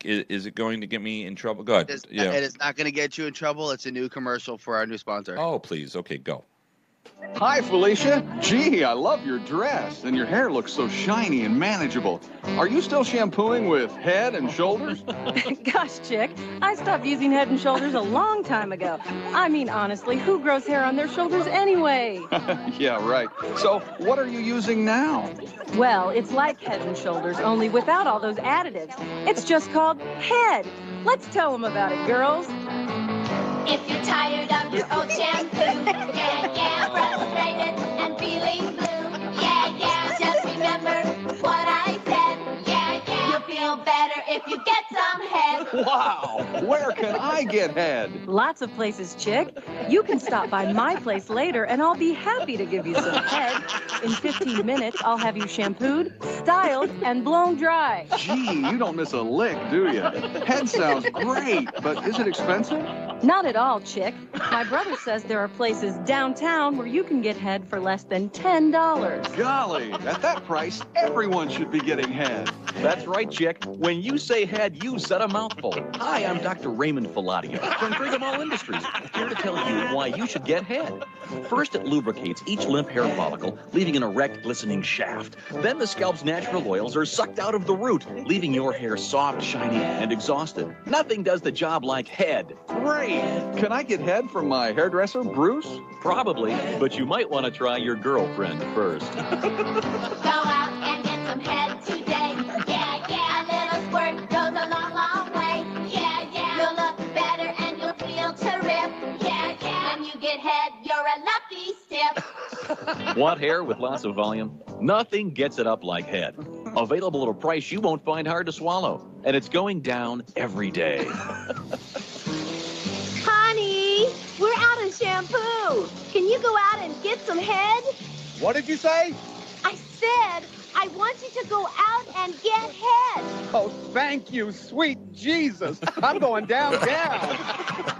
Is it going to get me in trouble? Go ahead. It is not going to get you in trouble. It's a new commercial for our new sponsor. Oh, please. Okay, go. Hi, Felicia. Gee, I love your dress, and your hair looks so shiny and manageable. Are you still shampooing with Head and Shoulders? Gosh, Chick, I stopped using Head and Shoulders a long time ago. I mean, honestly, who grows hair on their shoulders anyway? Yeah, right. So, what are you using now? Well, it's like Head and Shoulders, only without all those additives. It's just called Head. Let's tell them about it, girls. If you're tired of your old shampoo, yeah, frustrated and feeling blue, yeah, just remember what I said, yeah, you'll feel better if you get some head. Wow, where can I get head? Lots of places, Chick. You can stop by my place later, and I'll be happy to give you some head. In 15 minutes, I'll have you shampooed, styled, and blown dry. Gee, you don't miss a lick, do you? Head sounds great, but is it expensive? Not at all, Chick. My brother says there are places downtown where you can get head for less than $10. Golly, at that price, everyone should be getting head. That's right, Chick. When you say head, you said a mouthful. Hi, I'm Dr. Raymond Filadio from Bergamot Industries, here to tell you why you should get head. First, it lubricates each limp hair follicle, leaving an erect, glistening shaft. Then the scalp's natural oils are sucked out of the root, leaving your hair soft, shiny, and exhausted. Nothing does the job like head. Great! Can I get head from my hairdresser, Bruce? Probably, but you might want to try your girlfriend first. Go out and get some head today. Yeah, a little squirt goes a long, long way. Yeah, you'll look better and you'll feel terrific. Yeah, when you get head, you're a lucky stiff. Want hair with lots of volume? Nothing gets it up like head. Available at a price you won't find hard to swallow. And it's going down every day. Honey, we're out of shampoo. Can you go out and get some head? What did you say? I said I want you to go out and get head. Oh, thank you, sweet Jesus. I'm going downtown.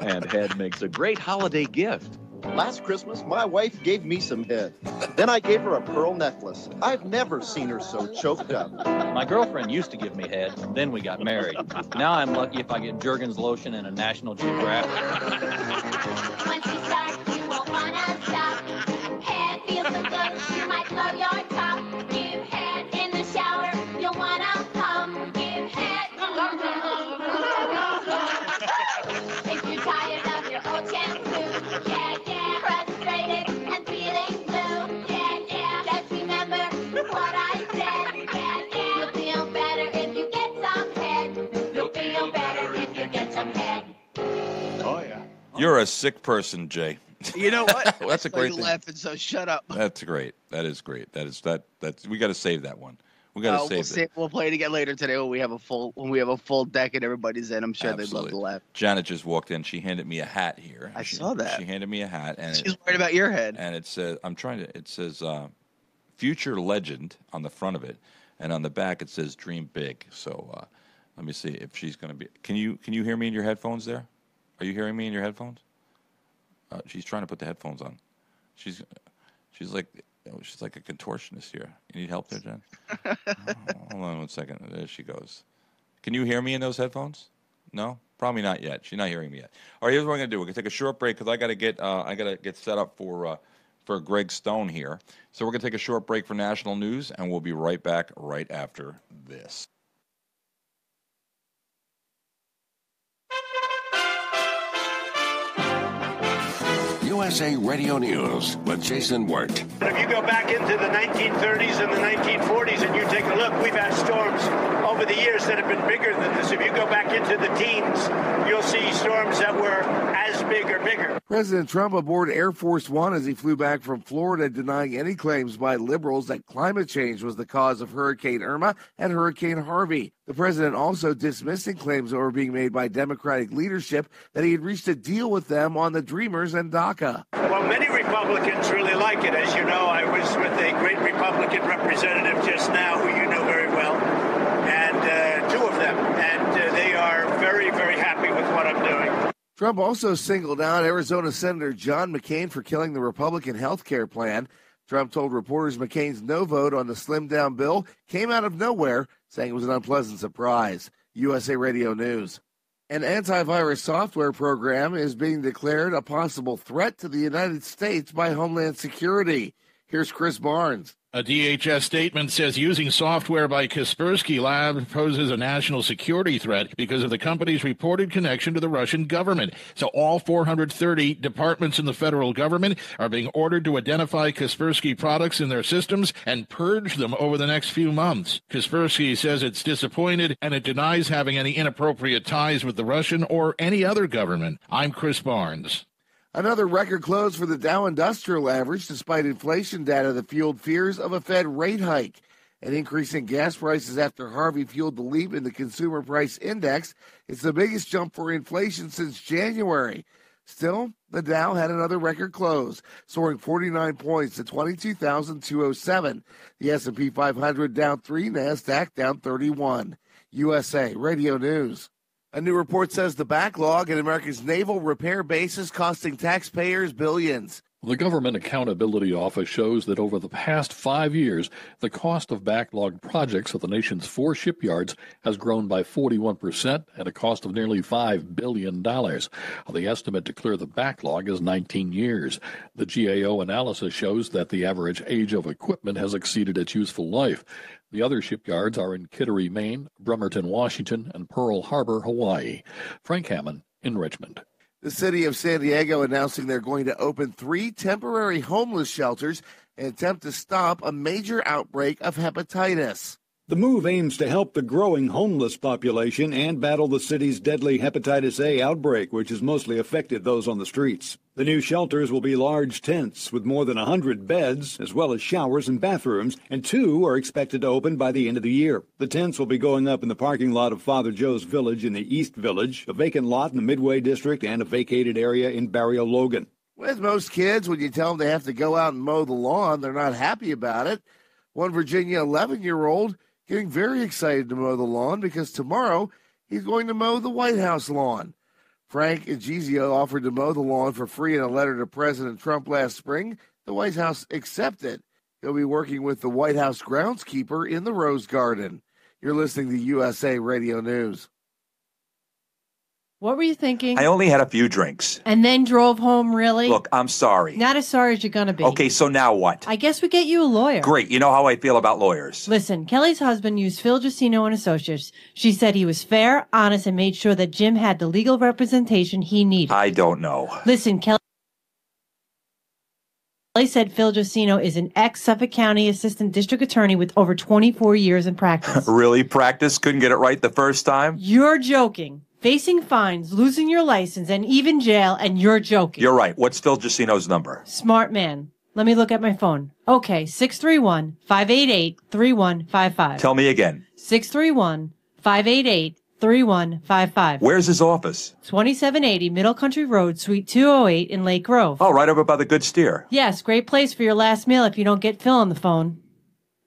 And head makes a great holiday gift. Last Christmas, my wife gave me some head. Then I gave her a pearl necklace. I've never seen her so choked up. My girlfriend used to give me head, then we got married. Now I'm lucky if I get Jergens lotion and a National Geographic. Once you start, you won't want to stop. Head feels so good, you might blow your top. Give head in the shower, you'll want to come. Give head. If you're tired of your old shampoo, frustrated and feeling blue, just remember what I said, you'll feel better if you get some head. You're a sick person, Jay. You know what? Well, that's a great You're thing. laughing, so shut up. That's great. That is great. That's we got to save that one. We got to save it. We'll play it again later today when we have a full deck and everybody's in. I'm sure they'd love to laugh. Janet just walked in. She handed me a hat here. I saw that. She handed me a hat, and she's worried about your head. And it says, It says, "Future Legend" on the front of it, and on the back it says "Dream Big." So let me see if she's going to be. Can you hear me in your headphones there? Are you hearing me in your headphones? She's trying to put the headphones on. She's like a contortionist here. You need help there, Jen? Hold on 1 second. There she goes. Can you hear me in those headphones? No, probably not yet. She's not hearing me yet. All right, here's what we're gonna do. We're gonna take a short break because I gotta get set up for Greg Stone here. So we're gonna take a short break for national news, and we'll be right back right after this. USA Radio News with Jason Wirt. If you go back into the 1930s and the 1940s and you take a look, we've had storms over the years that have been bigger than this. If you go back into the teens, you'll see storms that were as big or bigger. President Trump aboard Air Force One as he flew back from Florida, denying any claims by liberals that climate change was the cause of Hurricane Irma and Hurricane Harvey. The president also dismissing claims that were being made by Democratic leadership that he had reached a deal with them on the Dreamers and DACA. Well, many Republicans really like it. As you know, I was with a great Republican representative just now who you know very well, and two of them, and they are very, very happy with what I'm doing. Trump also singled out Arizona Senator John McCain for killing the Republican health care plan. Trump told reporters McCain's no vote on the slimmed-down bill came out of nowhere, saying it was an unpleasant surprise. USA Radio News. An antivirus software program is being declared a possible threat to the United States by Homeland Security. Here's Chris Barnes. A DHS statement says using software by Kaspersky Lab poses a national security threat because of the company's reported connection to the Russian government. So all 430 departments in the federal government are being ordered to identify Kaspersky products in their systems and purge them over the next few months. Kaspersky says it's disappointed and it denies having any inappropriate ties with the Russian or any other government. I'm Chris Barnes. Another record close for the Dow Industrial Average despite inflation data that fueled fears of a Fed rate hike. An increase in gas prices after Harvey fueled the leap in the Consumer Price Index. It's the biggest jump for inflation since January. Still, the Dow had another record close, soaring 49 points to 22,207. The S&P 500 down 3, NASDAQ down 31. USA Radio News. A new report says the backlog in America's naval repair bases costing taxpayers billions. The Government Accountability Office shows that over the past 5 years, the cost of backlogged projects at the nation's 4 shipyards has grown by 41% at a cost of nearly $5 billion. The estimate to clear the backlog is 19 years. The GAO analysis shows that the average age of equipment has exceeded its useful life. The other shipyards are in Kittery, Maine, Bremerton, Washington, and Pearl Harbor, Hawaii. Frank Hammond in Richmond. The city of San Diego announcing they're going to open 3 temporary homeless shelters and attempt to stop a major outbreak of hepatitis. The move aims to help the growing homeless population and battle the city's deadly hepatitis A outbreak, which has mostly affected those on the streets. The new shelters will be large tents with more than 100 beds, as well as showers and bathrooms, and 2 are expected to open by the end of the year. The tents will be going up in the parking lot of Father Joe's Village in the East Village, a vacant lot in the Midway District, and a vacated area in Barrio Logan. With most kids, when you tell them they have to go out and mow the lawn, they're not happy about it. One Virginia 11-year-old getting very excited to mow the lawn because tomorrow he's going to mow the White House lawn. Frank Igizio offered to mow the lawn for free in a letter to President Trump last spring. The White House accepted. He'll be working with the White House groundskeeper in the Rose Garden. You're listening to USA Radio News. What were you thinking? I only had a few drinks. And then drove home, really? Look, I'm sorry. Not as sorry as you're going to be. Okay, so now what? I guess we get you a lawyer. Great. You know how I feel about lawyers. Listen, Kelly's husband used Phil Giacino and Associates. She said he was fair, honest, and made sure that Jim had the legal representation he needed. I don't know. Listen, Kelly said Phil Giacino is an ex-Suffolk County Assistant District Attorney with over 24 years in practice. Really? Practice? Couldn't get it right the first time? You're joking. facing fines, losing your license, and even jail, and you're joking. You're right. What's Phil Giacino's number? Smart man. Let me look at my phone. Okay, 631-588-3155. Tell me again. 631-588-3155. Where's his office? 2780 Middle Country Road, Suite 208 in Lake Grove. Oh, right over by the Good Steer. Yes, great place for your last meal if you don't get Phil on the phone.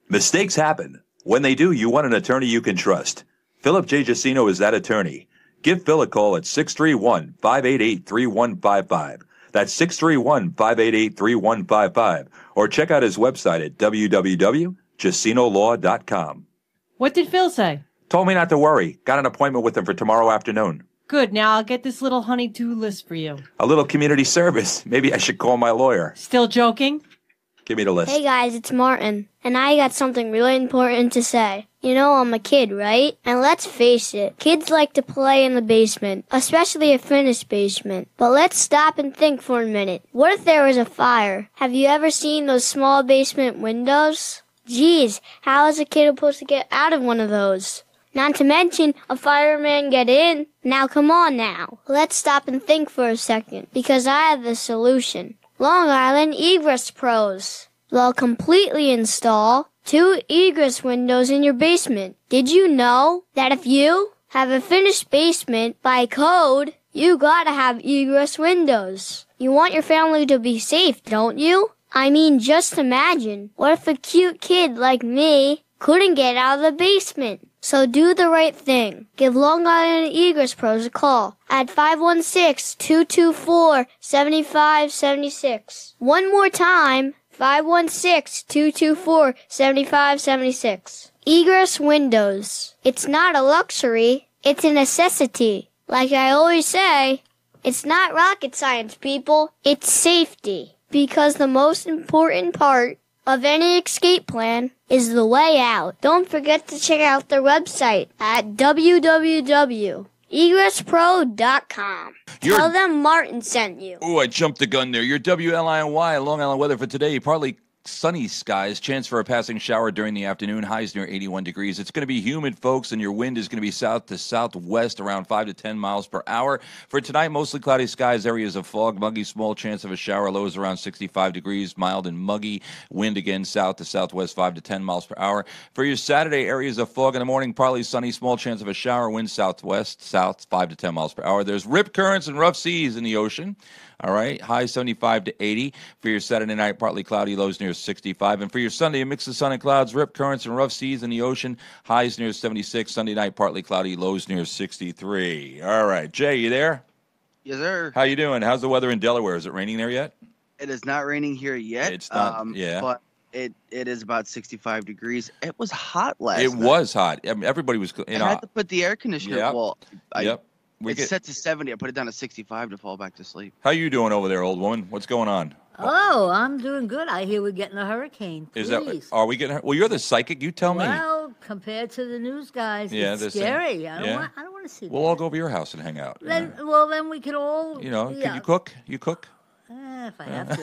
Mistakes happen. When they do, you want an attorney you can trust. Philip J. Giacino is that attorney. Give Phil a call at 631-588-3155. That's 631-588-3155. Or check out his website at www.giacinolaw.com. What did Phil say? Told me not to worry. Got an appointment with him for tomorrow afternoon. Good, now I'll get this little honey-do list for you. A little community service. Maybe I should call my lawyer. Still joking? Give me the list. Hey guys, it's Martin, and I got something really important to say. You know I'm a kid, right? And let's face it, kids like to play in the basement, especially a finished basement. But let's stop and think for a minute. What if there was a fire? Have you ever seen those small basement windows? Geez, how is a kid supposed to get out of one of those? Not to mention a fireman get in. Now come on now. Let's stop and think for a second, because I have the solution. Long Island Egress Pros. They'll completely install 2 egress windows in your basement. Did you know that if you have a finished basement by code, you gotta have egress windows? You want your family to be safe, don't you? I mean, just imagine, what if a cute kid like me couldn't get out of the basement? So do the right thing. Give Long Island Egress Pros a call at 516-224-7576. One more time, 516-224-7576. Egress Windows. It's not a luxury, it's a necessity. Like I always say, it's not rocket science, people. It's safety. Because the most important part of any escape plan is the way out. Don't forget to check out their website at www.egresspro.com. Tell them Martin sent you. Oh, I jumped the gun there. Your WLINY Long Island weather for today. Partly sunny skies, chance for a passing shower during the afternoon, highs near 81 degrees. It's going to be humid, folks, and your wind is going to be south to southwest around 5 to 10 miles per hour. For tonight, mostly cloudy skies, areas of fog, muggy, small chance of a shower, lows around 65 degrees, mild and muggy, wind again south to southwest 5 to 10 miles per hour. For your Saturday, areas of fog in the morning, partly sunny, small chance of a shower, wind southwest, south 5 to 10 miles per hour. There's rip currents and rough seas in the ocean. All right, high 75 to 80. For your Saturday night, partly cloudy, lows near 65. And for your Sunday, a mix of sun and clouds, rip currents and rough seas in the ocean, highs near 76. Sunday night, partly cloudy, lows near 63. All right, Jay, you there? Yes, sir. How you doing? How's the weather in Delaware? Is it raining there yet? It is not raining here yet. It's not, yeah. But it is about 65 degrees. It was hot last night. It was hot. I mean, everybody was, I had to put the air conditioner. Yep. Well, Yep. It's set to 70. I put it down to 65 to fall back to sleep. How you doing over there, old woman? What's going on? Oh, I'm doing good. I hear we're getting a hurricane. Is Please. that? Are we getting? Well, you're the psychic. You tell me. Well, compared to the news guys, Yeah, it's this scary. thing. I don't want to see We'll all go over your house and hang out. that. Then we could all. You know, yeah. can you cook? You cook? If I have to.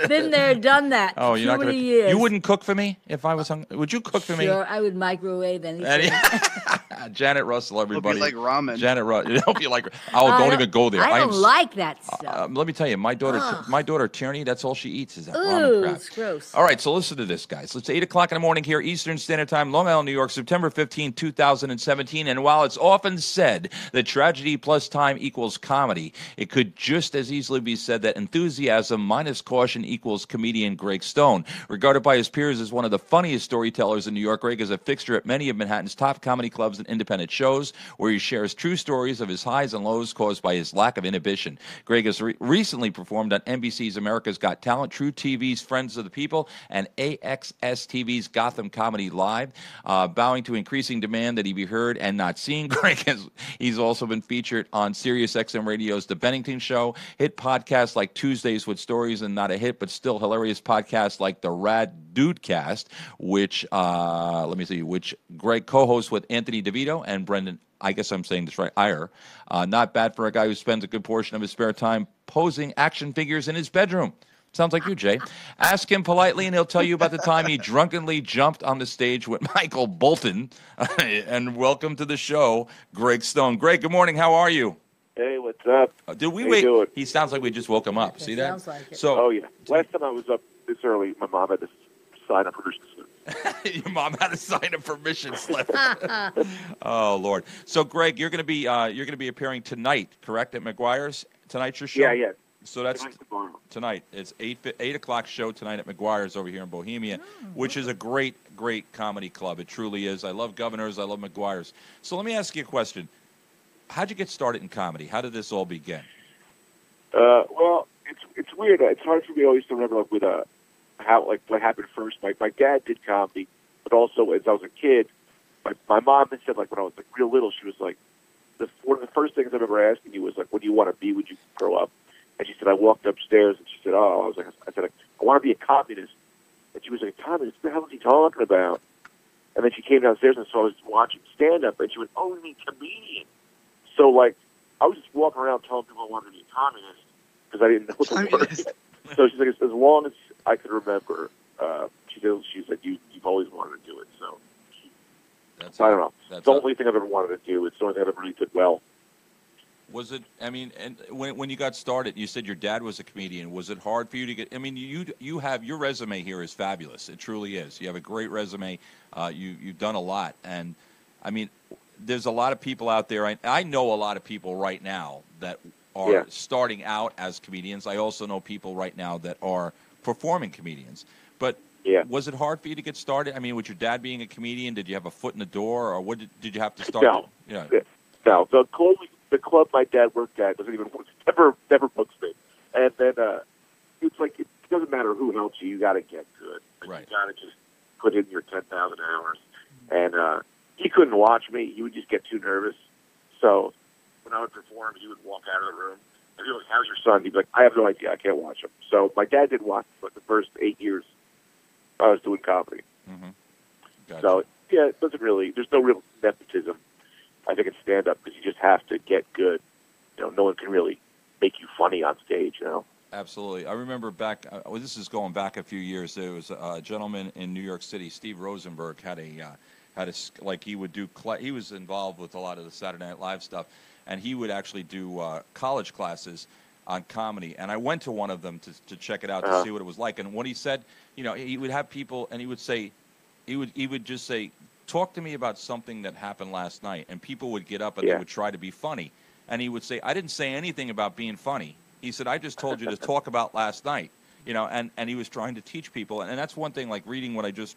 Been there, done that. Oh, you're not Too gonna. many years. You wouldn't cook for me if I was hungry. Would you cook for me? Sure, I would microwave anything. Janet Russell, everybody. Hope you like ramen. Janet Russell. Hope you like. Oh, don't even go there. I don't like that stuff. Let me tell you, my daughter, Tierney, that's all she eats is that ramen Ooh, crap. it's gross. All right, so listen to this, guys. It's 8 o'clock in the morning here, Eastern Standard Time, Long Island, New York, September 15, 2017. And while it's often said that tragedy plus time equals comedy, it could just as easily be said that enthusiasm minus caution equals comedian Greg Stone. Regarded by his peers as one of the funniest storytellers in New York, Greg is a fixture at many of Manhattan's top comedy clubs and independent shows, where he shares true stories of his highs and lows caused by his lack of inhibition. Greg has recently performed on NBC's America's Got Talent, True TV's Friends of the People, and AXS TV's Gotham Comedy Live, bowing to increasing demand that he be heard and not seen. Greg he's also been featured on Sirius XM Radio's The Bennington Show, hit podcasts like Tuesdays with Stories, and not a hit but still hilarious podcasts like The Rad Dudecast, which which Greg co-hosts with Anthony DeVito and Brendan, I guess I'm saying this right, Iyer. Not bad for a guy who spends a good portion of his spare time posing action figures in his bedroom. Sounds like you, Jay. Ask him politely, and he'll tell you about the time he drunkenly jumped on the stage with Michael Bolton. And welcome to the show, Greg Stone. Greg, good morning. How are you? Hey, what's up? Did we How wait? you doing? He sounds like we just woke him up. See that? Sounds like it. So, Oh, yeah. Last time I was up this early, my mom had to sign a permission slip. your mom had to sign a permission slip. Oh Lord. So, Greg, you're going to be appearing tonight, correct, at McGuire's? Tonight's your show. Yeah. So that's tonight. It's 8 o'clock show tonight at McGuire's over here in Bohemia, which is a great comedy club. It truly is. I love Governors. I love McGuire's. So let me ask you a question. How'd you get started in comedy? How did this all begin? Well, it's weird. It's hard for me always to remember how what happened first. My dad did comedy, but also as I was a kid, my mom had said when I was real little, she was like, one of the first things I remember asking you was what do you want to be when you grow up? And she said, I walked upstairs and she said, I said, I want to be a communist. And she was like, communist? What the hell is he talking about? And then she came downstairs and saw I was watching stand-up, and she went, oh, you mean comedian? So, I was just walking around telling people I wanted to be a communist because I didn't know the word yet. So she's like, as long as I could remember, she said, you've always wanted to do it. So, I don't know. It's the only thing I've ever wanted to do. It's the only thing I've ever really did well. Was it? I mean, and when you got started, you said your dad was a comedian. Was it hard for you to get? I mean, you have your resume here is fabulous. It truly is. You have a great resume. You've done a lot, and I mean, there's a lot of people out there. I know a lot of people right now that are starting out as comedians. I also know people right now that are performing comedians. But was it hard for you to get started? I mean, with your dad being a comedian, did you have a foot in the door, or what did you have to start? No. Yeah. No. The club my dad worked at never books me. And then it's it doesn't matter who helps you. You got to get good. Right. You got to just put in your 10,000 hours. And he couldn't watch me. He would just get too nervous. So when I would perform, he would walk out of the room. And he'd be like, how's your son? He'd be like, I have no idea. I can't watch him. So my dad did watch the first 8 years I was doing comedy. Mm-hmm. Gotcha. So, it doesn't really, there's no real nepotism. I think it's stand-up because you just have to get good. No one can really make you funny on stage, Absolutely. I remember back, this is going back a few years, there was a gentleman in New York City, Steve Rosenberg, he was involved with a lot of the Saturday Night Live stuff, and he would actually do college classes on comedy. And I went to one of them to check it out to see what it was like. And what he said, he would have people, and he would just say, talk to me about something that happened last night. And people would get up and they would try to be funny. And he would say, I didn't say anything about being funny. He said, I just told you to talk about last night. And he was trying to teach people. And that's one thing, like reading what I just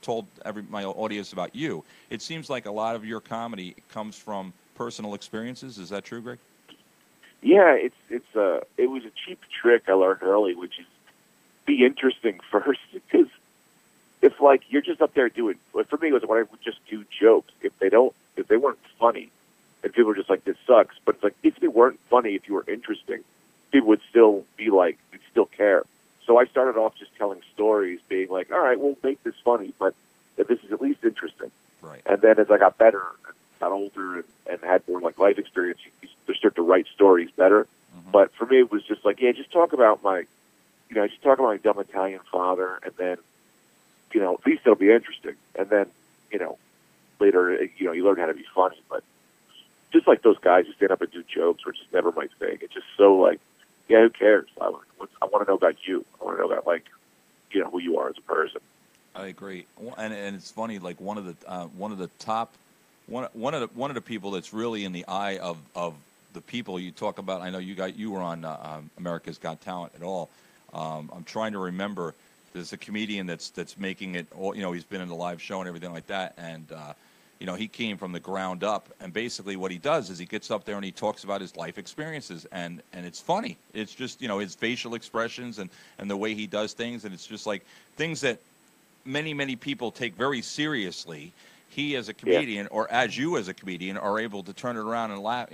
told my audience about you. It seems like a lot of your comedy comes from personal experiences. Is that true, Greg? Yeah, it was a cheap trick I learned early, which is be interesting first, because if you're just up there doing, for me it was when I would just do jokes. If they weren't funny, and people were just like, this sucks. But it's if they weren't funny, if you were interesting, people would still be they'd still care. So I started off just telling stories, being like, all right, we'll make this funny, but this is at least interesting. Right. And then as I got better, and got older, and had more life experience, you start to write stories better. Mm-hmm. But for me, it was just just talk about my dumb Italian father, and then, at least it'll be interesting. And then, later, you learn how to be funny. But just like those guys who stand up and do jokes, which is never my thing. It's just so who cares? I want to know about you. I want to know about who you are as a person. I agree, and it's funny. One of the people that's really in the eye of the people you talk about. I know you were on America's Got Talent at all. I'm trying to remember. There's a comedian that's making it all. He's been in the live show and everything like that, and he came from the ground up. And basically, what he does is he gets up there and he talks about his life experiences, and it's funny. It's just his facial expressions and the way he does things, and it's just things that many people take very seriously. He as a comedian, or as you as a comedian, are able to turn it around and laugh.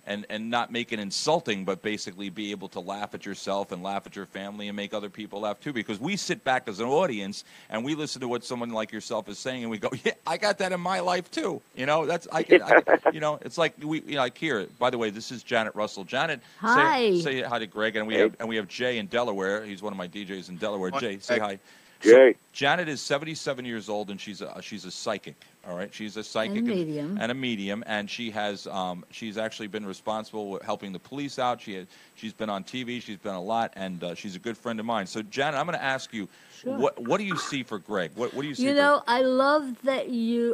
and not make it insulting, but basically be able to laugh at yourself and laugh at your family and make other people laugh too. Because we sit back as an audience and we listen to what someone like yourself is saying, and we go, "Yeah, I got that in my life too." You know, that's it's like like here. By the way, this is Janet Russell. Janet, Hi. Say hi to Greg, and we have Jay in Delaware. He's one of my DJs in Delaware. Jay, say hi. Jay. So, Janet is 77 years old, and she's a psychic. All right, she's a psychic and a medium, and she has she's actually been responsible with helping the police out. She's been on TV, she's been a lot, and she's a good friend of mine. So, Janet, I'm going to ask you, Sure. what do you see for Greg? What do you see? You know, I love the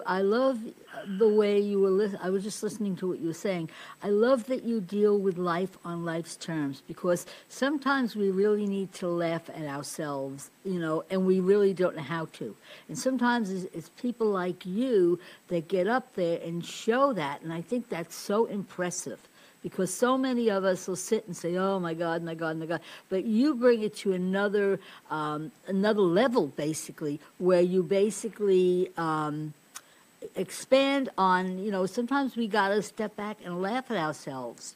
way you were listening. I was just listening to what you were saying. I love that you deal with life on life's terms, because sometimes we really need to laugh at ourselves, and we really don't know how to. And sometimes it's people like you that get up there and show that, and I think that's so impressive. Because so many of us will sit and say, "Oh my God, my God, my God," but you bring it to another level, basically, where you basically expand on. Sometimes we gotta step back and laugh at ourselves,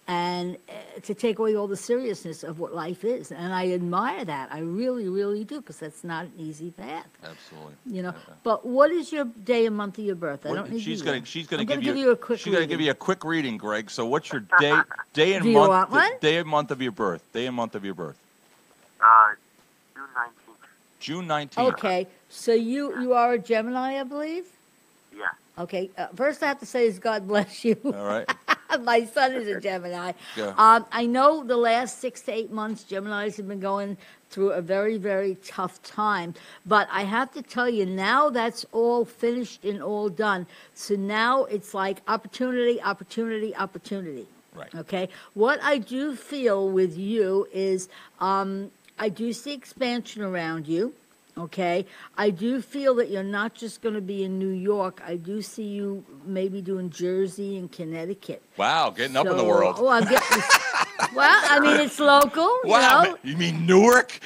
and to take away all the seriousness of what life is. And I admire that. I really, really do, because that's not an easy path. Absolutely. But what is your day and month of your birth? I don't need she's going to give you a quick. She's going to give you a quick reading, Greg. So, what's your day and Do you month? want one? Day and month of your birth. Day and month of your birth. June 19th. June 19th. Okay, so you are a Gemini, I believe. Yeah. Okay, first I have to say is God bless you. All right. My son is a Gemini. Yeah. I know the last 6 to 8 months, Geminis have been going through a very, very tough time. But I have to tell you, now that's all finished and all done. So now it's like opportunity, opportunity, opportunity. Right. Okay. What I do feel with you is I do see expansion around you. Okay, I do feel that you're not just going to be in New York. I do see you maybe doing Jersey and Connecticut. Wow, getting up in the world. Oh, I'm getting. Well, I mean, it's local. Wow, you mean Newark?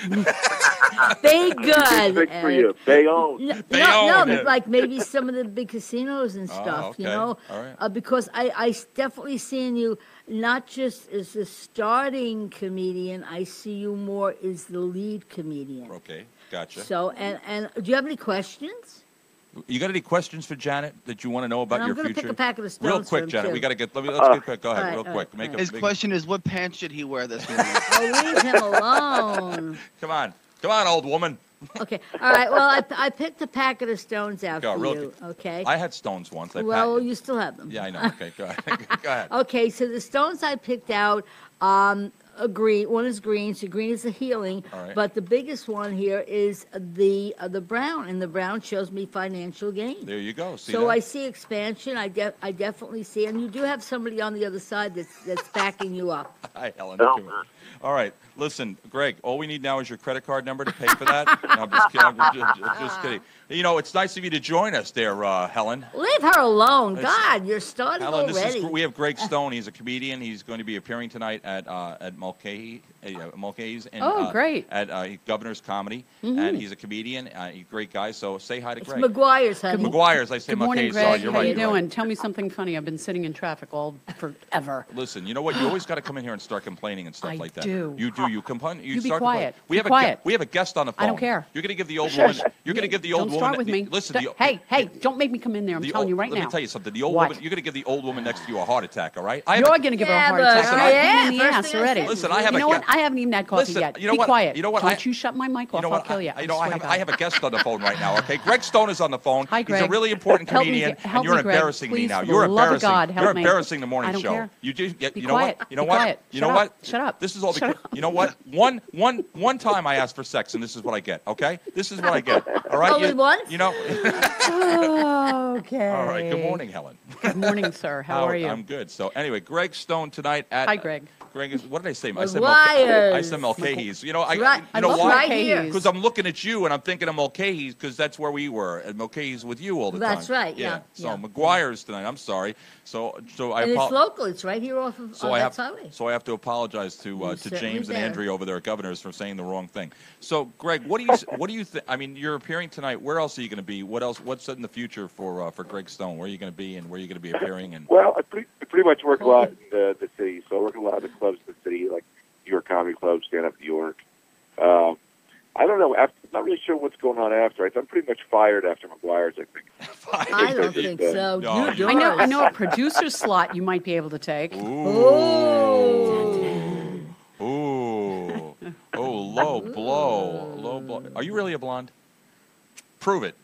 Be good. Big for you. Bayonne. No, but like maybe some of the big casinos and stuff. Okay. All right. Because I definitely seeing you not just as a starting comedian. I see you more as the lead comedian. Okay. Gotcha. So, and do you have any questions? You got any questions for Janet that you want to know about your future? I'm going to pick a packet of stones. Real quick, for him Janet. too. We got to get. Let's get quick. Go ahead, real quick. Right. His question is, what pants should he wear this morning? Oh, leave him alone. Come on, old woman. Okay. All right. Well, I picked a packet of stones out Go, for real you. Okay. I had stones once. Well, you still have them. Yeah, I know. Okay, go ahead. Go ahead. Okay. So the stones I picked out. Green. One is green, so green is a healing. All right. But the biggest one here is the brown, and the brown shows me financial gain. There you go. See so that? I see expansion. I definitely see, and you do have somebody on the other side that's backing you up. Hi, Helen. Come here. All right. Listen, Greg, all we need now is your credit card number to pay for that. No, I'm just kidding. I'm just kidding. It's nice of you to join us there, Helen. Leave her alone. God, you're starting Helen, already. we have Greg Stone. He's a comedian. He's going to be appearing tonight at Mulcahy's great. At Governor's Comedy. Mm-hmm. And he's a comedian. He's a great guy. So say hi to Greg. McGuire's, honey. McGuire's. I say Good morning, Mulcahy's. Greg. Sorry, you're How right. you you're doing? right. Tell me something funny. I've been sitting in traffic forever. Listen, you know what? You always got to come in here and start complaining and stuff like that. do. You do. You complain. You be start quiet. We have quiet. We have a guest on the phone. I don't care. You're going to give the old woman. You're going to give the old Don't woman. start with me. Listen. Hey, don't make me come in there. I'm telling you right now. Let me tell you something. The old What? woman. You're going to give the old woman next to you a heart attack. All right? You're going to give her a heart attack. I'm in the ass already. Listen, I have You a know what? I haven't even had coffee Listen, yet. you know Be what? quiet. You know what? Don't you shut my mic off. I'll kill you. I have a guest on the phone right now. Okay, Greg Stone is on the phone. Hi, Greg. He's a really important Help me comedian, get- help and you're me, Greg. embarrassing me Please, now. for You're the love of embarrassing. God, help You're me. embarrassing the morning I don't show. care. You do. Be You know quiet. what? You know Be what? quiet. You know Shut what? up. Shut up. This is all Shut because up. you know what? One time I asked for sex, and this is what I get. Okay, this is what I get. All right. Only once? You know. Okay. All right. Good morning, Helen. Good morning, sir. How are you? I'm good. So anyway, Greg Stone tonight at. Hi, Greg. Greg is. What did I say? I said Mulcahy's. You know, Right. You know Look why? right here. Because I'm looking at you and I'm thinking of Mulcahy's because that's where we were. And Mulcahy's with you all the time. That's right, yeah, So yeah. McGuire's tonight. I'm sorry. So I And it's apologize. local. It's right here off of So highway. I have to apologize to certainly James and better. Andrea over there at Governors for saying the wrong thing. So Greg, what do you think? I mean, you're appearing tonight. Where else are you going to be? What else? What's in the future for Greg Stone? Where are you going to be and where are you going to be appearing? And Well, I pretty much work a lot in the city. So I work in a lot of the clubs in the city, like New York Comedy Club, Stand Up New York. I don't know. I'm not really sure what's going on after. I'm pretty much fired after McGuire's, I think. I don't think so. No, You're I know a producer slot you might be able to take. Ooh. Ooh. Oh, low blow. Low blow. Are you really a blonde? Prove it.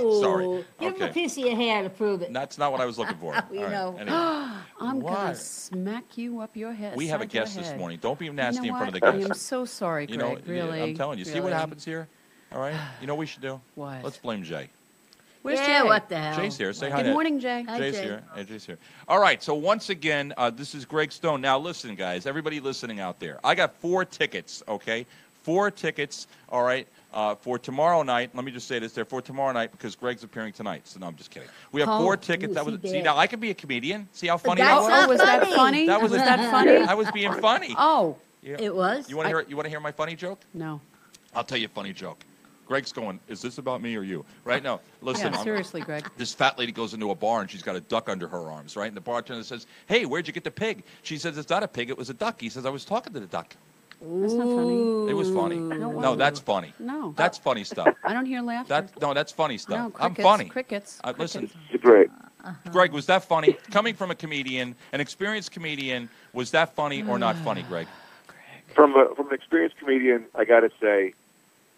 Ooh. Sorry. Give him a Okay. piece of your hair to prove it. That's not what I was looking for. You All right. know. Anyway. I'm going Why? to smack you up your head. We have a side your guest this head. morning. Don't be You nasty know in front of what? the I guest. am so sorry, Greg. You know, really. I'm telling you. See what really. happens here? All right? You know what we should do? What? Let's blame Jay. Where's Yeah, Jay? what the hell? Jay's here. Say hi. Good morning, Jay. Hi, Jay's Jay. here. Hey, Jay's here. All right. So once again, this is Greg Stone. Now listen, guys. Everybody listening out there. I got 4 tickets. Okay, 4 tickets. All right. For tomorrow night. Let me just say this. They're for tomorrow night because Greg's appearing tonight. So no, I'm just kidding. We have 4 tickets. That was see now I can be a comedian. See how funny That's I was. not was that funny. funny? That was that funny? I was being funny. Oh, Yeah. It was? You want to hear? You want to hear my funny joke? no. I'll tell you a funny joke. Greg's going, is this about me or you? Right now, listen. Yeah, seriously, Greg. This fat lady goes into a bar and she's got a duck under her arms, right? And the bartender says, hey, where'd you get the pig? She says, it's not a pig, it was a duck. He says, I was talking to the duck. That's not funny. It was funny. No, that's funny. No. That's funny stuff. I don't hear laughter. That's funny stuff. No, I'm crickets, funny. crickets, Listen, Great. Greg, was that funny? Coming from a comedian, an experienced comedian, was that funny or not funny, Greg? From an experienced comedian, I got to say,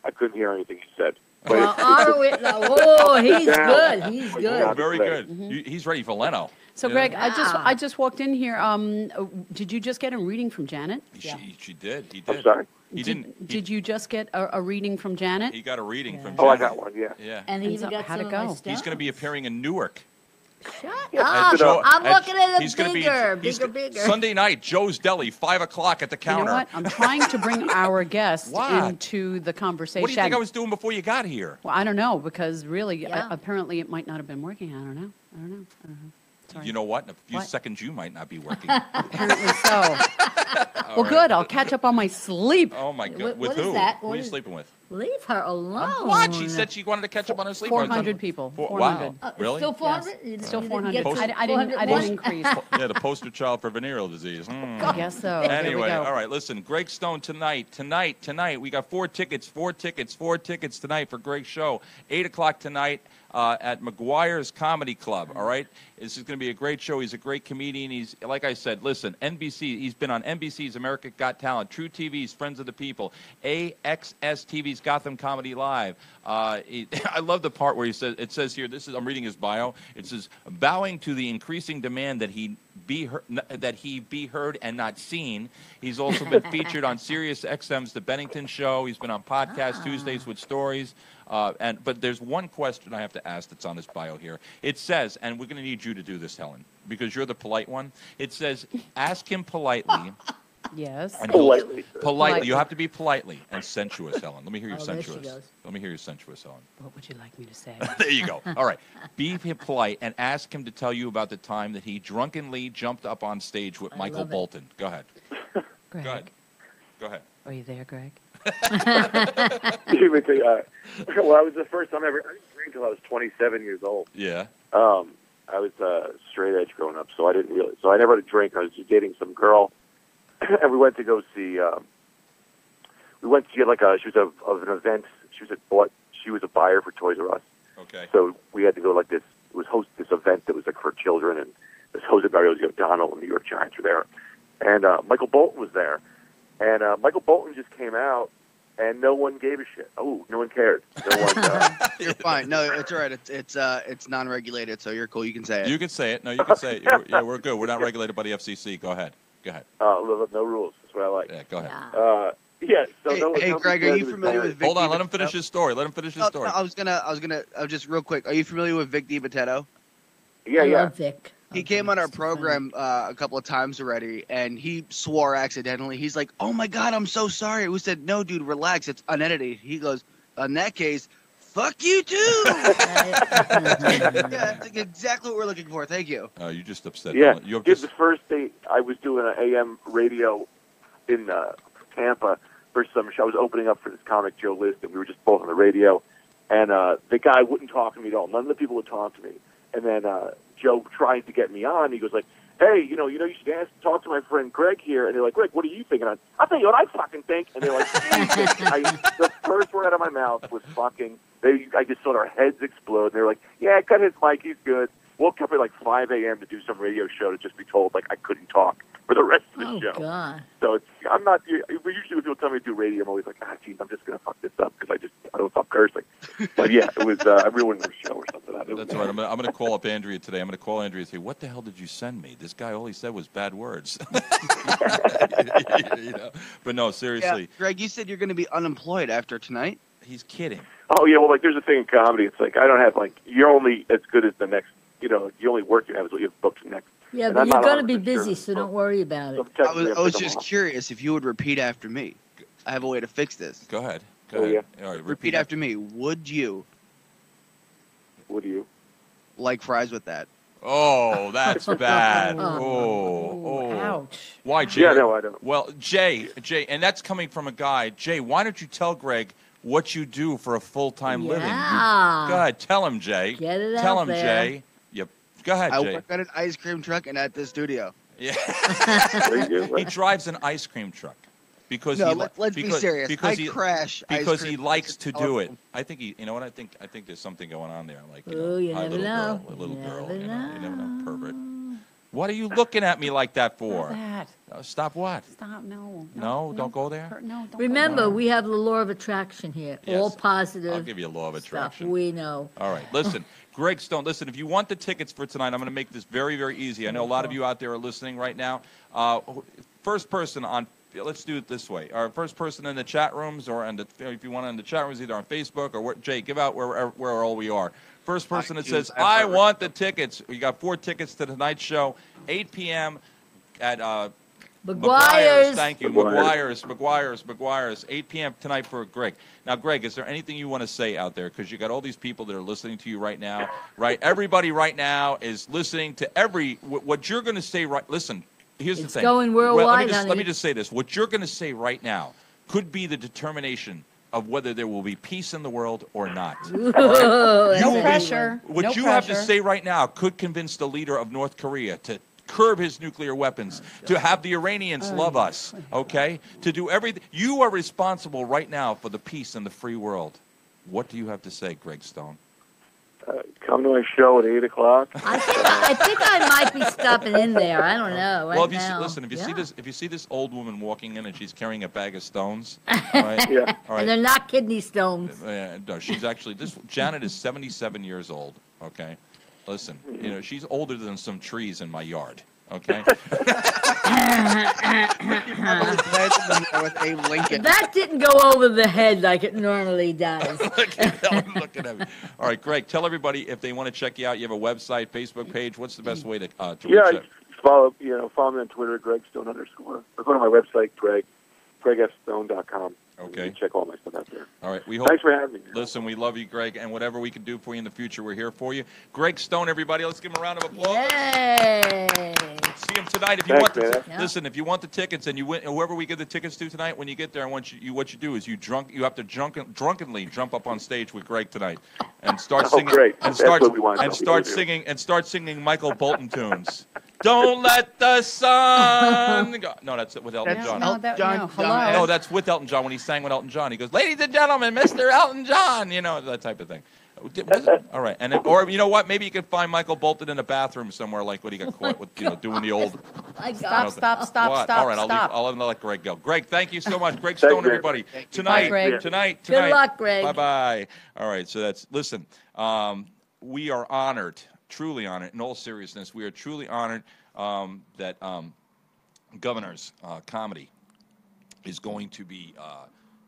I couldn't hear anything he said. But Well, oh, he's Now- good. He's Oh, good. very good. Mm-hmm. He's ready for Leno. So, Yeah. Greg, I just walked in here. Did you just get a reading from Janet? She did. He I'm did. sorry? He didn't. Did you just get a reading from Janet? He got a reading from Oh, I Janet. got one, yeah. Yeah. And he And even so got how'd some it of my go? stuff. He's going to be appearing in Newark. Shut Yeah, up. Joe- I'm and looking at he's it gonna bigger, he's- bigger. Sunday night, Joe's Deli, 5 o'clock at the You counter. know what? I'm trying to bring our guest What? into the conversation. What do you think I was doing before you got here? Well, I don't know because really, Yeah. apparently, it might not have been working. I don't know. Sorry. You know what? In a few What? seconds, you might not be working. Apparently so. Well, good. I'll catch up on my sleep. Oh, my God. What With is who? that? Who What are you is- sleeping with? Leave her alone. What? She said she wanted to catch up on her sleep. 400 people. Wow. 400. Really? Still 400? Yes. Still You didn't 400. get to I didn't 401? increase. Yeah, the poster child for venereal disease. I guess so. There we Anyway, go. all right, listen, Greg Stone tonight. We got 4 tickets tonight for Greg's show. 8 o'clock tonight at McGuire's Comedy Club, all right? This is going to be a great show. He's a great comedian. He's, like I said, listen, NBC, he's been on NBC's America Got Talent, True TV's Friends of the People, AXS TV's Gotham Comedy Live. I love the part where it says here, I'm reading his bio, it says, bowing to the increasing demand that he be heard and not seen. He's also been featured on Sirius XM's The Bennington Show. He's been on Podcast Tuesdays with Stories. But there's one question I have to ask that's on his bio here. It says, and we're going to need you to do this, Helen, because you're the polite one. It says, ask him politely. Yes. And he'll- Politely. Politely. You have to be politely and sensuous, Helen. Let me hear you Oh, there she sensuous. goes. Let me hear you sensuous, Helen. What would you like me to say? There you go. All right. Be polite and ask him to tell you about the time that he drunkenly jumped up on stage with Michael love it. Bolton. Go ahead. Greg, Go ahead. Go ahead. are you there, Greg? Well, I was the first time ever. I didn't drink until I was 27 years old. Yeah. I was straight edge growing up, so I didn't really. So I never had a drink. I was just dating some girl, and we went to go see. We went to get she was of an event. She was a buyer for Toys R Us. Okay. So we had to go this event that was for children, and this Jose Barrios O'Donnell and New York Giants were there, and Michael Bolton was there, and Michael Bolton just came out, and no one gave a shit. Oh, no one cared. No one. You're fine. No, it's all right. It's non-regulated, so you're cool. You can say it. You can say it. No, you can say it. Yeah, we're good. We're not regulated by the FCC. Go ahead. No rules. That's what I like. Yeah, go ahead. Yeah. So Hey, Greg, are you familiar with Vic Hold on. Let him DiBitetto? finish his story. Let him finish his story. No, I was gonna just real quick. Are you familiar with Vic DiBitetto? Yeah, I yeah. love Vic. He came on our program a couple of times already, and he swore accidentally. He's like, "Oh my God, I'm so sorry." We said, "No, dude, relax. It's unedited." He goes, "In that case, fuck you too." Yeah, that's exactly what we're looking for. Thank you. You just upset. Yeah. You have Dude, just, the first day I was doing an AM radio in Tampa for some show. I was opening up for this comic Joe List, and we were just both on the radio. And the guy wouldn't talk to me at all. None of the people would talk to me. And then Joe trying to get me on. He goes like, hey, you should talk to my friend Greg here. And they're like, Greg, what are you thinking? I'll tell you what I fucking think. And they're like, the first word out of my mouth was fucking. I just saw their heads explode. And they were like, yeah, cut his mic, he's good. Woke up at like 5 a.m. to do some radio show to just be told like I couldn't talk for the rest of the show. Oh, God. So I'm not. Usually when people tell me to do radio, I'm always like, geez, I'm just gonna fuck this up because I don't stop cursing. But yeah, it was I ruined their show or something. That's right. I'm gonna call up Andrea today. I'm gonna call Andrea and say, what the hell did you send me? This guy, all he said was bad words. But no, seriously. Yeah. Greg, you said you're going to be unemployed after tonight. He's kidding. Oh yeah, well, like there's a thing in comedy. It's like I don't have like you're only as good as the next. The only work you have is what you have booked next. Yeah, And but I'm you're not going to be 100% busy, sure. so don't worry about it. I was just curious if you would repeat after me. I have a way to fix this. Go ahead. Oh, yeah. All right, Repeat after me. Would you like fries with that? Oh, that's bad. Oh. Ouch. Why, Jay? Yeah, no, I don't. Well, Jay, and that's coming from a guy. Jay, why don't you tell Greg what you do for a full-time living? Yeah. Go ahead, tell him, Jay. Get it tell out him, there. Jay. Yep. Go ahead, I Jay. work at an ice cream truck and at the studio. Yeah. He drives an ice cream truck because No, he let's be serious. Because I crash ice because cream he likes to trucks do all- it. I think he. You know what? I think there's something going on there. Like, Oh, you hi, never little know. girl, little You girl. never You never know, pervert. What are you looking at me like that for? That. Stop what? Stop. No. No, don't go there. No, don't. Remember, we have the law of attraction here. Yes. All positive. I'll give you a law of stuff. attraction. We know. All right, listen, Greg Stone, listen, if you want the tickets for tonight, I'm going to make this very, very easy. I know a lot of you out there are listening right now. First person on, let's do it this way. Our first person in the chat rooms, or if you want in the chat rooms, either on Facebook or Jay, give out where all we are. First person that says, I want the tickets. We got 4 tickets to tonight's show, 8 p.m. at McGuire's. Thank you. McGuire's. 8 p.m. tonight for Greg. Now, Greg, is there anything you want to say out there? Because you got all these people that are listening to you right now, right? Everybody right now is listening to what you're going to say. Right? Listen, here's the thing. It's going worldwide, let me just say this. What you're going to say right now could be the determination of whether there will be peace in the world or not. No pressure. What you have to say right now could convince the leader of North Korea to curb his nuclear weapons, to have the Iranians love us, okay? To do everything. You are responsible right now for the peace and the free world. What do you have to say, Greg Stone? Come to my show at 8 o'clock. I think I might be stopping in there. I don't know. Right Well, if you now. see, listen, if you see this old woman walking in and she's carrying a bag of stones, all right? Yeah. All right. And they're not kidney stones. No, she's actually Janet is 77 years old. Okay, listen, she's older than some trees in my yard. Okay. That didn't go over the head like it normally does. Looking at me. All right, Greg, tell everybody if they want to check you out. You have a website, Facebook page. What's the best way to reach you? Follow me on Twitter, Greg Stone _. Or go to my website, gregfstone.com. Okay. You can check all my stuff out there. All right. We hope. Thanks for having me. Listen, we love you, Greg, and whatever we can do for you in the future, we're here for you. Greg Stone, everybody, let's give him a round of applause. Yay! See him tonight. If you Thanks, want the man. listen, if you want the tickets and you win, whoever we give the tickets to tonight, when you get there, what you do is you have to drunkenly jump up on stage with Greg tonight and start singing great. and That's start what we want and people to start do. singing Michael Bolton tunes. Don't let the sun go. No, that's with Elton John. No, hello. No, that's with Elton John when he sang with Elton John. He goes, "Ladies and gentlemen, Mr. Elton John," that type of thing. All right, and or you know what? Maybe you could find Michael Bolton in a bathroom somewhere, like when he got caught with doing the old. Stop. All right, stop. I'll let Greg go. Greg, thank you so much. Greg Thanks, Stone, man. everybody. Tonight, Greg. tonight. Good luck, Greg. Bye. All right, so listen. We are honored, truly honored. In all seriousness, we are truly honored that Governor's Comedy is going to be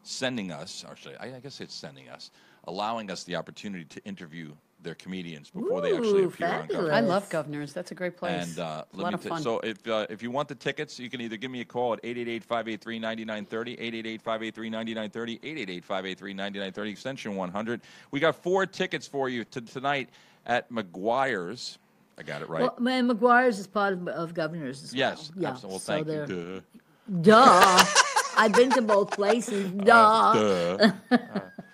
sending us, actually, I guess it's sending us, allowing us the opportunity to interview their comedians before they actually appear on Governors. I love Governors. That's a great place. And a let lot me of fun. So if you want the tickets, you can either give me a call at 888-583-9930, 888-583-9930, 888-583-9930, extension 100. We got 4 tickets for you tonight at McGuire's. I got it right. Well, man, McGuire's is part of Governors as Yes, well. Yeah, absolutely. Well, so thank they're- you. Duh. I've been to both places. Duh.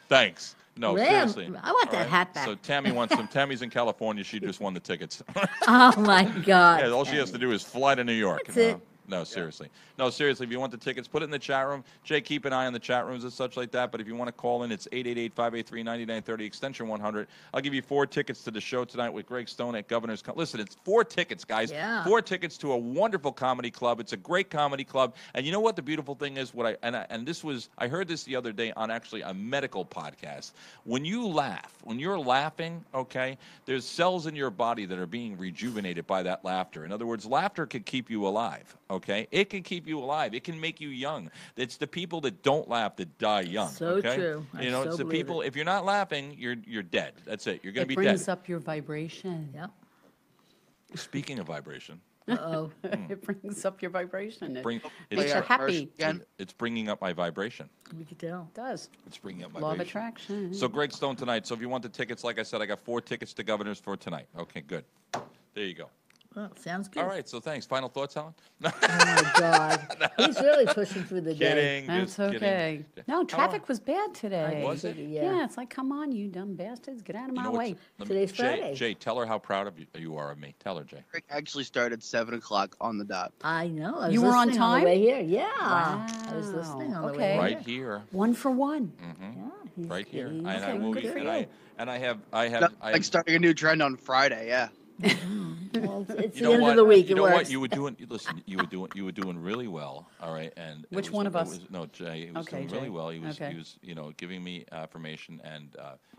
Thanks. No, Ram, seriously. I want All that hat back. So Tammy wants some. Tammy's in California. She just won the tickets. Oh my God. Yeah, all she has to do is fly to New York. That's it. No, seriously. No, seriously, if you want the tickets, put it in the chat room. Jay, keep an eye on the chat rooms and such like that. But if you want to call in, it's 888-583-9930, extension 100. I'll give you 4 tickets to the show tonight with Greg Stone at Governor's. Listen, it's 4 tickets, guys. Yeah. 4 tickets to a wonderful comedy club. It's a great comedy club. And you know what the beautiful thing is? I heard this the other day on actually a medical podcast. When you laugh, when you're laughing, okay, there's cells in your body that are being rejuvenated by that laughter. In other words, laughter can keep you alive. Okay, it can keep you alive. It can make you young. It's the people that don't laugh that die young. So okay? true. You know, I it's so the believe people. it. If you're not laughing, you're dead. That's it. You're gonna be It brings dead. up your vibration. Yep. Speaking of vibration, Uh-oh. It brings up your vibration. It bring makes you happy. It's bringing up my vibration. We could tell. It does. It's bringing up my Law of vibration. attraction. So Greg Stone tonight. So if you want the tickets, like I said, I got 4 tickets to Governors for tonight. Okay, good. There you go. Well, sounds good. All right. So thanks. Final thoughts, Helen? Oh my God. He's really pushing through the day. Kidding. That's just okay. kidding. No, traffic was bad today. Was it? Yeah. It's like, come on, you dumb bastards, get out of You my know way. what's- Today's Jay, Friday. Jay, tell her how proud of you are of me. Tell her, Jay. Rick actually started 7 o'clock on the dot. I know. I was You were on listening on time? the way here. Yeah. Wow. I was listening on the way Okay. here. Right here. 1 for 1. Mm-hmm. Right here. he's And I okay. will Good be. for And you. I have. Like starting a new trend on Friday, yeah. Well, it's You the know end what? of the week. You It know works. what? You were doing. Listen, you were doing really well. All right. And it Which was- one of it us? was- no, Jay. He was Okay, doing really Jay. well. He was. Okay. He was. Giving me affirmation, and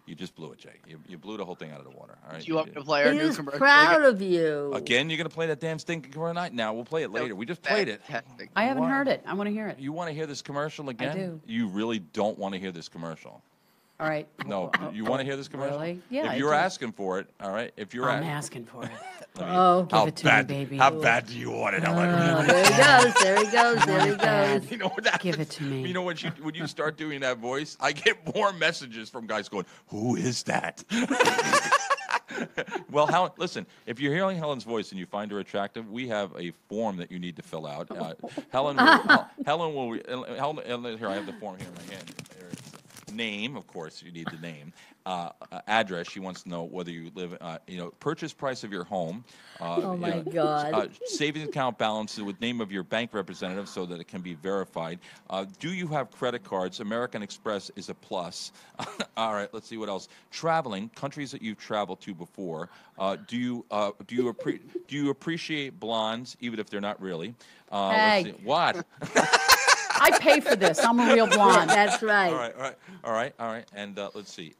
you just blew it, Jay. You blew the whole thing out of the water. All right. You want me to play our new He's commercial? proud of you. Again, you're gonna play that damn stinking commercial night. Now we'll play it later. We just played it. Fantastic. I haven't Why? heard it. I want to hear it. You want to hear this commercial again? do. You really don't want to hear this commercial. All right. No, you want to hear this commercial? Really? Yeah, If I you're do. asking for it, all right. If you're I'm asking, asking for it. Oh, Give it to me, baby. How bad do you want it? there he goes. There he goes. There he goes. You know what that? Give it to me. You know when you start doing that voice, I get more messages from guys going, "Who is that?" Well, Helen, listen. If you're hearing Helen's voice and you find her attractive, we have a form that you need to fill out. Helen will. Here, I have the form here in my hand. Here it is. Name, of course, you need the name. Address. She wants to know whether you live. Purchase price of your home. Oh my God. Savings account balance with name of your bank representative so that it can be verified. Do you have credit cards? American Express is a plus. All right, let's see what else. Traveling, countries that you've traveled to before. Do you appreciate blondes, even if they're not really? Hey. Let's see. What? I pay for this. I'm a real blonde. That's right. All right. And let's see.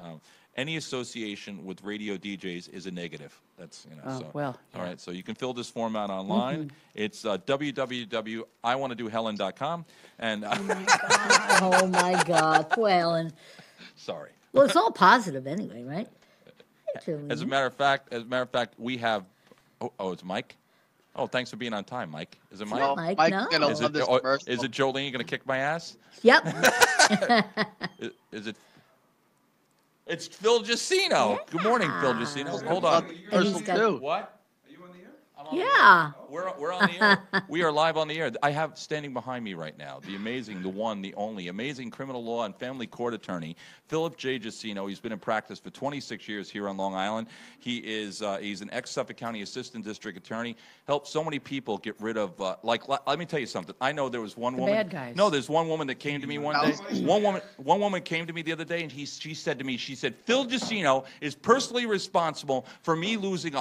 Any association with radio DJs is a negative. That's Oh, well, All right. So you can fill this form out online. It's www.iwannadohelen.com. And Oh my God. Poor Helen. sorry. Well, it's all positive anyway, right? As a matter of fact, we have. Oh, it's Mike. Oh, thanks for being on time, Mike. Is it Mike? No, Mike, Mike's no. gonna love this commercial. Is it Jolene? You gonna kick my ass? Yep. Is it? It's Phil Giacino. Good morning, Phil Giacino. Hold on. And he's got- What? Yeah. We're on the air. We are live on the air. I have standing behind me right now the amazing, the one, the only, amazing criminal law and family court attorney, Philip J. Giacino. He's been in practice for 26 years here on Long Island. He's an ex-Suffolk County Assistant District Attorney. Helped so many people get rid of, let me tell you something. I know there was one woman. bad guys. No, there's one woman that came to me one day. One woman came to me the other day, and she said to me, Phil Giacino is personally responsible for me losing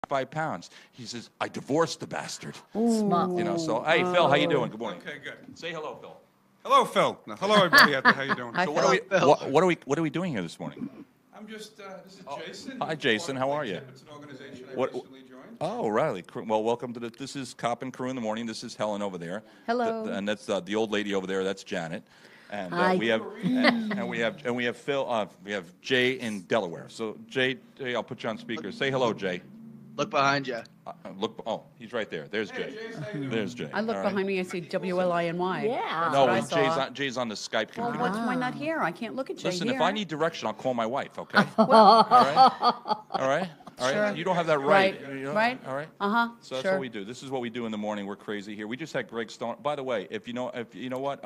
5 pounds. He says, I divorced the bastard. Smart. So, hey, Phil, how you doing? Good morning. Okay, good. Say hello, Phil. Hello, Phil. No, hello, everybody out there. How you doing? So what are we doing here this morning? I'm just, this is Jason. Hi, Jason. How are you? It's an organization I What- recently joined. Oh, Riley. Well, welcome to this is Cop and Crew in the Morning. This is Helen over there. Hello. And that's the old lady over there. That's Janet. And Hi. we have and we have Phil. We have Jay in Delaware. So Jay, I'll put you on speaker. Say hello, Jay. Look behind you. Look. Oh, he's right there. There's Jay. There's Jay. I look All right. behind me, I see WLINY. Yeah. That's No, what I saw. Jay's on the Skype Well, computer. what's am I not here? I can't look at Jay Listen, here. if I need direction, I'll call my wife. Okay. All right. Sure. You don't have that right. Right, you know? right. All right. Uh-huh, So that's sure. what we do. This is what we do in the morning. We're crazy here. We just had Greg Stone. By the way, if you know what,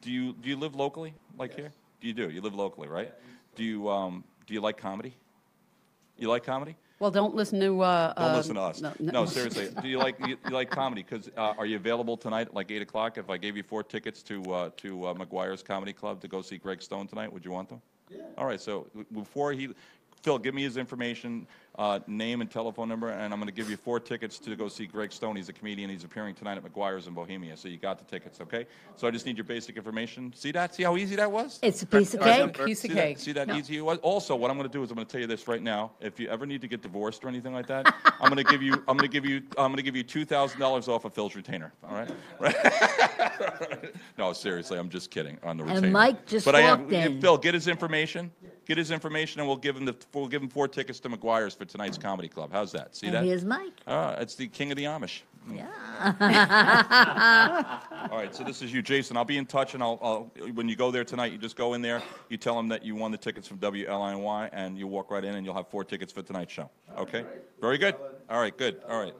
Do you live locally, like here? You do. You live locally, right? Do you like comedy? You like comedy? Well, don't listen to. Don't listen to us. No. Seriously. Do you like comedy? Because are you available tonight at like 8 o'clock? If I gave you 4 tickets to McGuire's Comedy Club to go see Greg Stone tonight, would you want them? Yeah. All right. So before Phil, give me his information, name and telephone number, and I'm going to give you 4 tickets to go see Greg Stone. He's a comedian. He's appearing tonight at McGuire's in Bohemia. So you got the tickets, okay? So I just need your basic information. See that? See how easy that was? It's a piece of cake. Piece of cake. See that easy it was? Also, what I'm going to do is I'm going to tell you this right now. If you ever need to get divorced or anything like that, I'm going to give you $2,000 off of Phil's retainer. All right? No, seriously, I'm just kidding on the retainer. And Mike just but walked in. Phil, get his information. Get his information, and we'll give him 4 tickets to McGuire's for tonight's comedy club. How's that? See and that? Here's Mike. It's the king of the Amish. Yeah. All right, so this is you, Jason. I'll be in touch, and I'll when you go there tonight, you just go in there, you tell them that you won the tickets from WLINY, and you walk right in, and you'll have 4 tickets for tonight's show. Okay? Very good. All right, good. All right.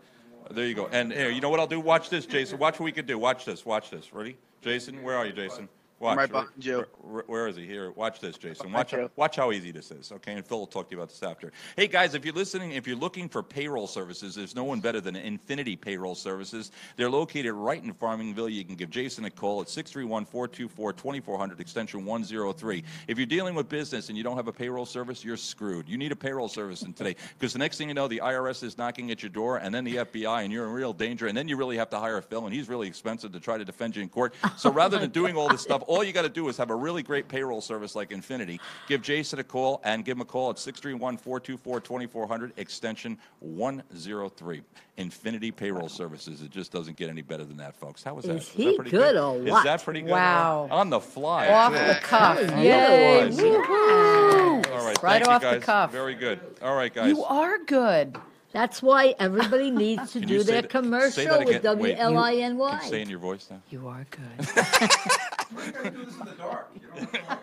There you go. And here, you know what I'll do? Watch this, Jason. Watch what we can do. Watch this. Watch this. Ready? Jason, where are you, Jason? Watch. I'm right behind you. Where is he? Here, watch this, Jason. Watch how easy this is, okay? And Phil will talk to you about this after. Hey, guys, if you're looking for payroll services, there's no one better than Infinity Payroll Services. They're located right in Farmingville. You can give Jason a call at 631-424-2400, extension 103. If you're dealing with business and you don't have a payroll service, you're screwed. You need a payroll service today, because the next thing you know, the IRS is knocking at your door, and then the FBI, and you're in real danger, and then you really have to hire Phil, and he's really expensive to try to defend you in court. So rather than doing all this stuff, all you got to do is have a really great payroll service like Infinity. Give Jason a call, and give him a call at 631-424-2400, extension 103. Infinity Payroll Services. It just doesn't get any better than that, folks. How was that? Is he that good or what? Is that pretty good? Wow. On the fly. Off the cuff. Yay. Woo-hoo. All right. Right Thank off you, guys. the cuff. Very good. All right, guys. You are good. That's why everybody needs to Can do you say their that- commercial say that with again? Wait. WLINY. Can you say in your voice now? You are good.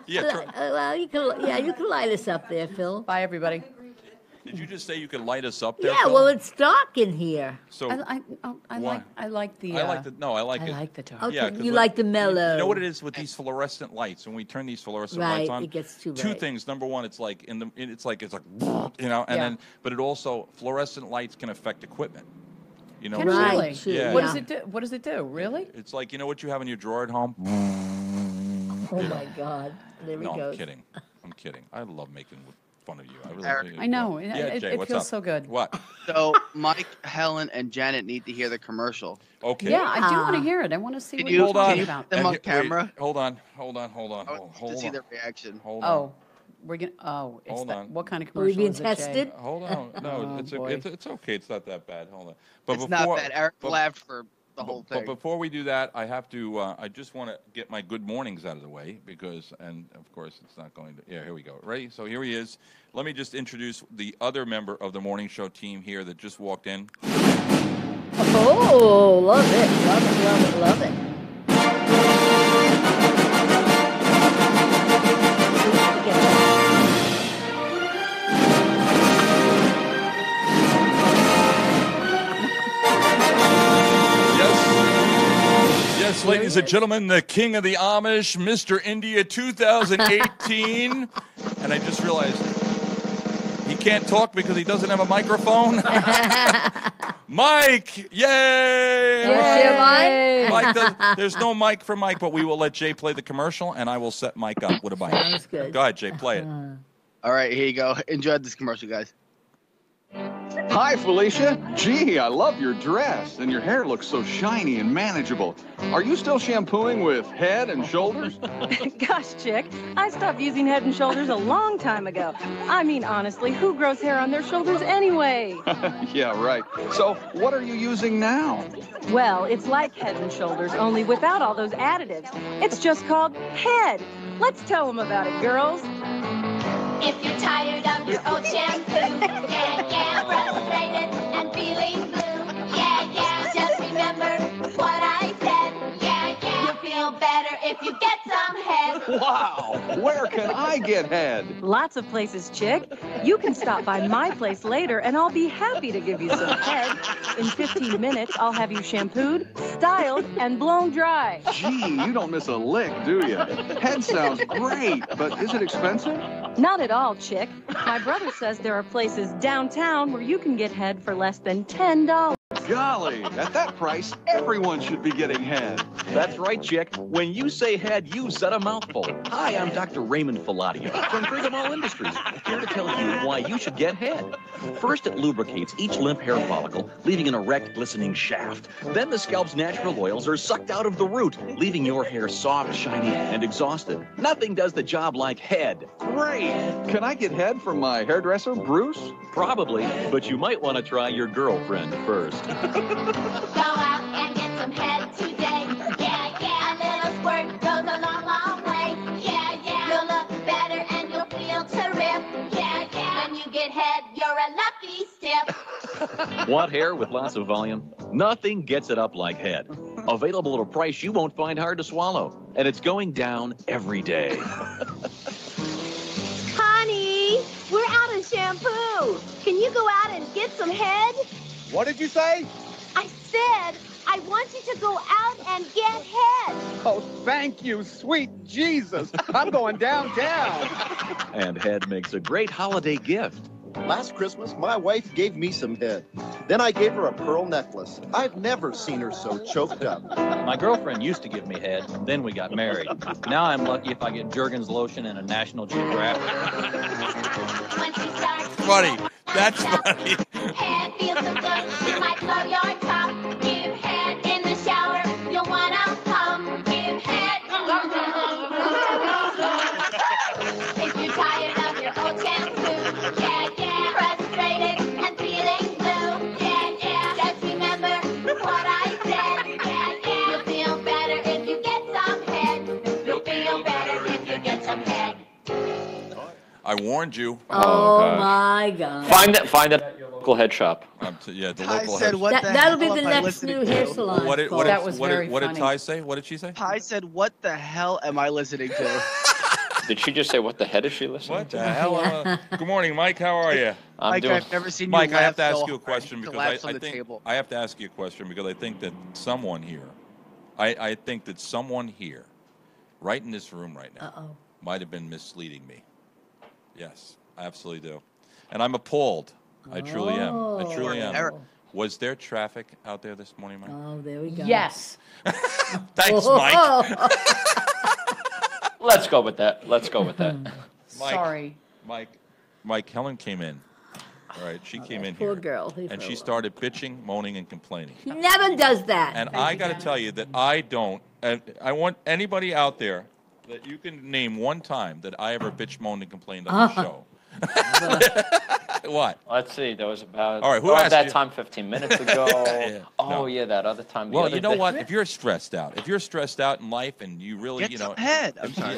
Yeah. Well, you can light us up there, Phil. Bye, everybody. Did you just say you could light us up there? Yeah, Phil? well, it's dark in here. So I why? like the. I like the dark. Okay, Yeah, 'cause you what- like the mellow. You know what it is with these fluorescent lights? When we turn these fluorescent Right, lights on, it gets too 2 bright. things. Number one, it's like it's like you know, and Yeah. then but it also fluorescent lights can affect equipment. You know, Can what I'm really? saying? Yeah. What does it do? What does it do? Really? It's like, you know what you have in your drawer at home? Oh my God! There we No, go. I'm kidding. I'm kidding. I love making fun of you. I really Eric. do. I know. Yeah, It- Jay, it what's feels up? so good. What? So Mike, Helen, and Janet need to hear the commercial. Okay. Yeah, I do want to hear it. I want to see Can what you- you're Hold talking on. about. Them And on wait, camera? hold on. I would to see their reaction. Hold Oh, on. we're gonna. Oh, it's Hold that. on. What kind of Are we commercial being is it, Jay? tested? Hold on. No, Oh, it's boy. okay. It's not that bad. Hold on. But It's before, not bad. Eric but- laughed for the whole But thing. before we do that, I have to. I just want to get my good mornings out of the way because, and of course, it's not going to. Yeah, here we go. Ready? So here he is. Let me just introduce the other member of the morning show team here that just walked in. Oh, love it, love it, love it, love it. Yes, ladies and gentlemen, the king of the Amish, Mr. India 2018. And I just realized he can't talk because he doesn't have a microphone. Mike! Yay! There's no mic for Mike, but we will let Jay play the commercial, and I will set Mike up with a mic. Sounds good. Go ahead, Jay, play it. All right, here you go. Enjoy this commercial, guys. Hi, Felicia. Gee, I love your dress, and your hair looks so shiny and manageable. Are you still shampooing with Head and Shoulders? Gosh, chick, I stopped using Head and Shoulders a long time ago. I mean, honestly, who grows hair on their shoulders anyway? Yeah, right. So, what are you using now? Well, it's like Head and Shoulders, only without all those additives. It's just called Head. Let's tell them about it, girls. If you're tired of your old shampoo, yeah, frustrated and feeling blue, yeah, just remember what I said, yeah, you'll feel better if you get some head. Wow. Where can I get head? Lots of places, chick. You can stop by my place later, and I'll be happy to give you some head. In 15 minutes, I'll have you shampooed, styled, and blown dry. Gee, you don't miss a lick, do you? Head sounds great, but is it expensive? Not at all, chick. My brother says there are places downtown where you can get head for less than $10. Golly, at that price, everyone should be getting head. That's right, chick. When you say head, you said a mouthful. Hi, I'm Dr. Raymond Filadio from Freedom All Industries, here to tell you why you should get head. First, it lubricates each limp hair follicle, leaving an erect, glistening shaft. Then the scalp's natural oils are sucked out of the root, leaving your hair soft, shiny, and exhausted. Nothing does the job like head. Great. Can I get head from my hairdresser, Bruce? Probably, but you might want to try your girlfriend first. Go out and get some head today. Yeah, yeah. A little squirt goes a long, long way. Yeah, yeah. You'll look better and you'll feel terrific. Yeah, yeah. When you get head, you're a lucky stiff. Want hair with lots of volume? Nothing gets it up like head. Available at a price you won't find hard to swallow. And it's going down every day. Honey, we're out of shampoo. Can you go out and get some head? What did you say? I said I want you to go out and get head. Oh, thank you, sweet Jesus. I'm going downtown. And head makes a great holiday gift. Last Christmas, my wife gave me some head. Then I gave her a pearl necklace. I've never seen her so choked up. My girlfriend used to give me head, then we got married. Now I'm lucky if I get Jergens lotion and a National Geographic. Funny. That's funny. Head feels so good, you might blow your top. Give head in the shower, you'll wanna come. Give head. If you're tired of your old shampoo, yeah, yeah. Frustrated and feeling blue, yeah, yeah. Just remember what I said, yeah, yeah. You'll feel better if you get some head. You'll feel better if you get some head. I warned you. Oh my God. Find it at your local head shop. Yeah, the Ty local said, head "What shop. the That'll be hell the am I next listening new to?" hair salon. What did Ty say? What did she say? Ty said, "What the hell am I listening to?" Did she just say, what the head is she listening What to? the hell? Good morning, Mike. How are you? Mike, I've never seen you Mike, I have laugh to ask so you a hard. question He because collapsed I on the think table. I have to ask you a question because I think that someone here, I think that someone here, right in this room right now, might have been misleading me. Yes, I absolutely do, and I'm appalled. I truly am. I truly am. Was there traffic out there this morning, Mike? Oh, there we go. Yes. Thanks, Mike. Let's go with that. Let's go with that. Mike, Sorry. Mike, Helen came in. All right, she came in poor here. girl. And she started bitching, moaning, and complaining. He never does that. And I got to tell you that I don't. And I want anybody out there that you can name one time that I ever bitch, moaned, and complained on the show. What? Let's see. There was about All right, who asked that you? time 15 minutes ago. No. Yeah, that other time. the Well, other you know day. what? If you're stressed out in life, and you really, Get you know, some head. I'm sorry.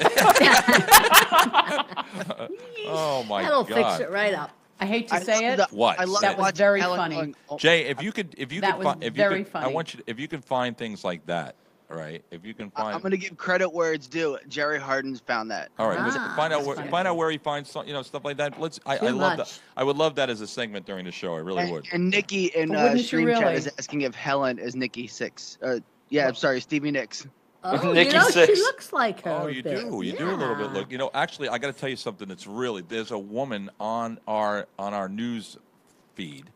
oh my That'll God. fix it right up. I hate to say it. What? I love That was watching very Helen funny. going, oh, Jay, if you could That was find, very I funny. want you to, if you can find things like that, all right? If you can find, I'm going to give credit where it's due. Jerry Harden's found that. all right, Ah, find out where he finds some, stuff like that. I Too love that. much. I would love that as a segment during the show. I really would. And Nikki in But wouldn't you Stream Chat really? is asking if Helen is Nikki Six. I'm sorry, Stevie Nicks. Oh, Nikki you know, Sixx. she looks like her. Oh, a you bit. do. You do a little bit. Look, actually, I got to tell you something. That's really there's a woman on our news feed,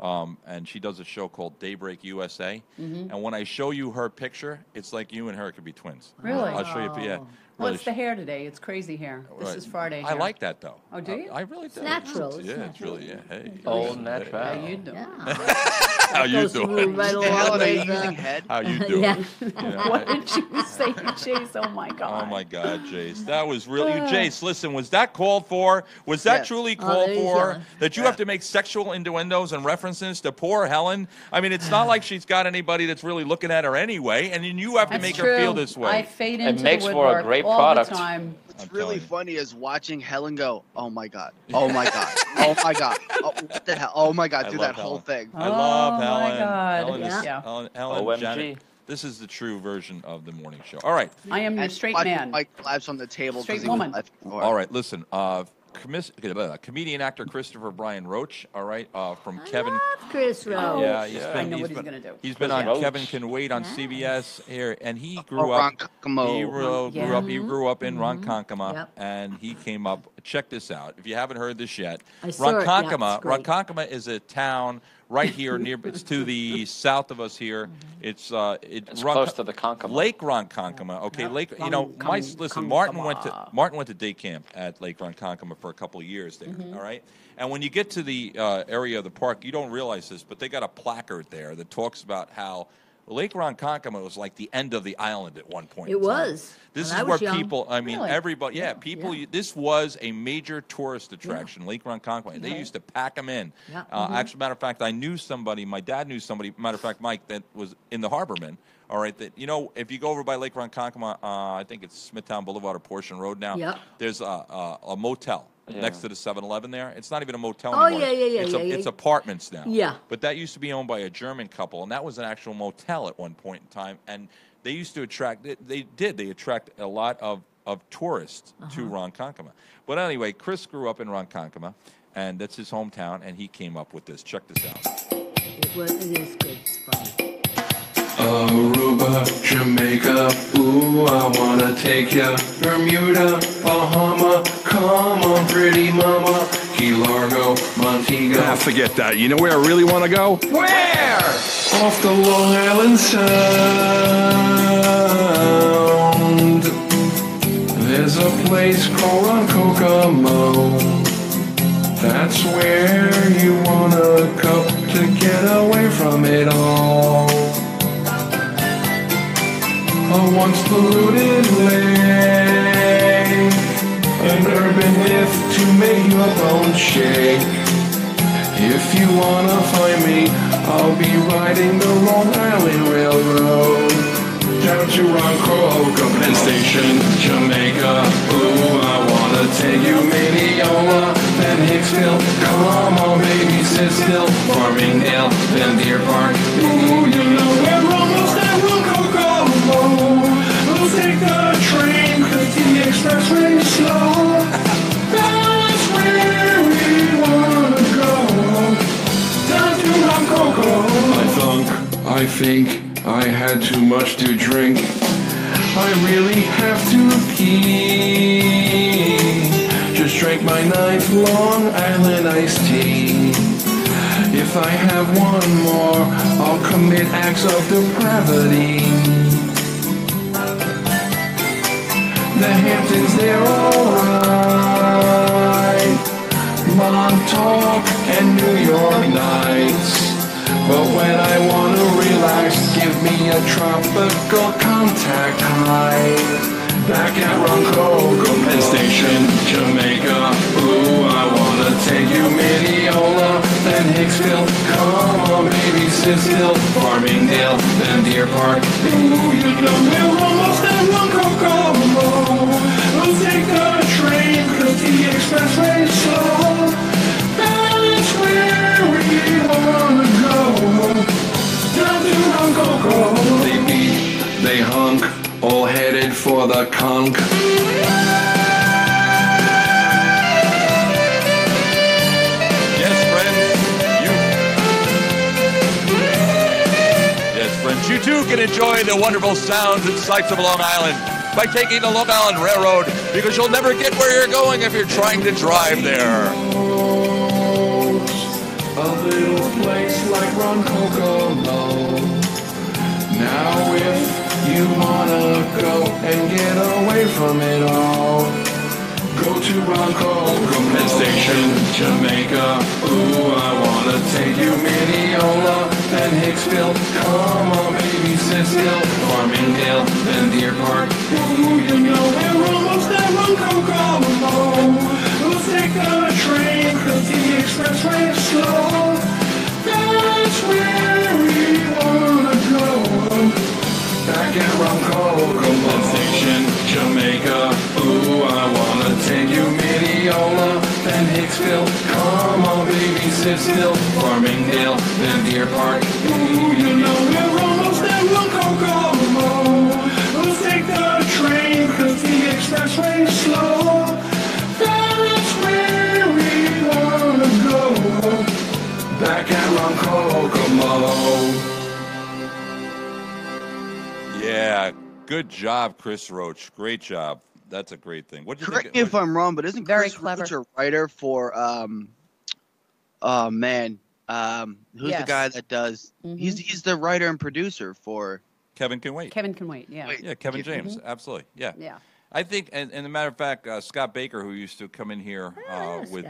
and she does a show called Daybreak USA. And when I show you her picture, it's like you and her could be twins. Really? I'll show you. Yeah. Well, really. it's the hair today. It's crazy hair. This Right. is Friday I hair. like that though. Oh, do you? I really do. It's natural. It's Yeah, it's natural. really. Yeah. Hey. Oh, Hey. natural. How you doing? How you Goes doing? right along Helen, are you with, using head? How you doing? Yeah. Yeah. What did you say, Chase? Oh my God. Oh my God, Jace, that was really Jace. Listen, was that called for? Was that Yes. truly Oh, called there he's for? yelling. That you have to make sexual innuendos and references to poor Helen? I mean, it's not like she's got anybody that's really looking at her anyway, and then you have to That's make true. her feel this way. I fade into makes the for a woodwork great all product. the time. What's I'm really telling you. funny is watching Helen go, oh my God, oh my God, oh my God, oh, what the hell, oh my God, I do love that whole Helen. thing. I love Oh, my Helen. God. Helen, is, Yeah. Helen OMG. Janet. This is the true version of the morning show. All right. I am your straight man. Mike claps on the table. Straight 'cause he was woman. left before. All right, listen. Comedian actor Christopher Brian Roach. All right, from Kevin. Chris Roach. Yeah, I know what he's going to do. He's been on Roach. Kevin Can Wait on CBS here, and he grew Oh, up. Ronkonkoma. He grew up in Ronkonkoma, Yep. and he came up. Check this out. If you haven't heard this yet, I saw it. Yeah, Ronkonkoma. it's great. Ronkonkoma is a town right here near. It's to the south of us here. It's close to the Konkoma. Lake Ronkonkoma. Okay, Lake. You know, listen. Martin went to day camp at Lake Ronkonkoma for a couple of years there. All right, and when you get to the area of the park, you don't realize this, but they got a placard there that talks about how Lake Ronkonkoma was like the end of the island at one point. It was. This When is I where was young. people. I mean, Really? everybody. Yeah, people. This was a major tourist attraction, Lake Ronkonkoma. They used to pack them in. Yeah. Actually, matter of fact, I knew somebody. My dad knew somebody. Matter of fact, Mike, that was in the Harborman. All right, that if you go over by Lake Ronkonkoma, I think it's Smithtown Boulevard or Portion Road now. Yep. There's a motel next to the 7-Eleven there. It's not even a motel Oh, anymore. yeah. It's apartments now. Yeah. But that used to be owned by a German couple, and that was an actual motel at one point in time. And they used to attract. They attract a lot of tourists to Ronkonkoma. But anyway, Chris grew up in Ronkonkoma, and that's his hometown, and he came up with this. Check this out. It is good. It's fun. Aruba, Jamaica, ooh, I wanna take ya. Bermuda, Bahama, come on, pretty mama. Key Largo, Montego. Ah, forget that. You know where I really want to go? Where? Off the Long Island Sound. There's a place called Kokomo. That's where you wanna go to get away from it all. A once polluted lake, an urban myth to make your bones shake. If you wanna find me, I'll be riding the Long Island Railroad down to Ronkonkoma, Penn Station, Jamaica. Ooh, I wanna take you Mineola, then Hicksville. Come on, baby, sit still. Farmingdale, then Deer Park. Ooh, you know we're almost at Ronkonkoma. We'll take the train, 'cause the expressway is slow. That's where we wanna go. Down to Ronkonkoma. I think I had too much to drink. I really have to pee. Just drank my 9th Long Island iced tea. If I have one more, I'll commit acts of depravity. The Hamptons, they're alright. Montauk and New York nights. But when I wanna relax, give me a tropical contact high. Back at Ronkonkoma, Penn Station, Jamaica. Ooh, I wanna take you Mineola, then Hicksville. Come on, baby, sit still. Farmingdale, then Deer Park. Ooh, you know we're almost at Ronkonkoma. We'll take the train, 'cause the expressway is slow. That's where we wanna go. Down to Ronkonkoma. They beat, they hunk, all headed for the conch. You too can enjoy the wonderful sounds and sights of Long Island by taking the Long Island Railroad, because you'll never get where you're going if you're trying to drive there. A little place like Ronkonkoma. Now if you wanna go and get away from it all, go to Ronkonkoma, Penn Station, Jamaica. Ooh, I wanna take you Mineola, then Hicksville. Come on, baby, sit still. Farmingdale, then Deer Park. Ooh, you know we're almost at Ronkonkoma. We'll take the train, 'cause the expressway is slow. That's where we wanna go. Back at Ronkonkoma, Penn Station, Jamaica. Ooh, I wanna take you Mineola, then Hicksville. Come on, baby, sit still. Farmingdale, then Deer Park. Ooh, you know we're almost at Ronkonkoma. Yeah, good job, Chris Roach. Great job. That's a great thing. What do you Correct think? me if I'm wrong, but isn't Very Chris clever. Roach a writer for oh man, who's Yes. the guy that does? Mhm. He's the writer and producer for. Kevin Can Wait. Kevin Can Wait, yeah. Yeah, Kevin Thank you. James. Absolutely. Yeah. Yeah. I think, and a matter of fact, Scott Baker, who used to come in here with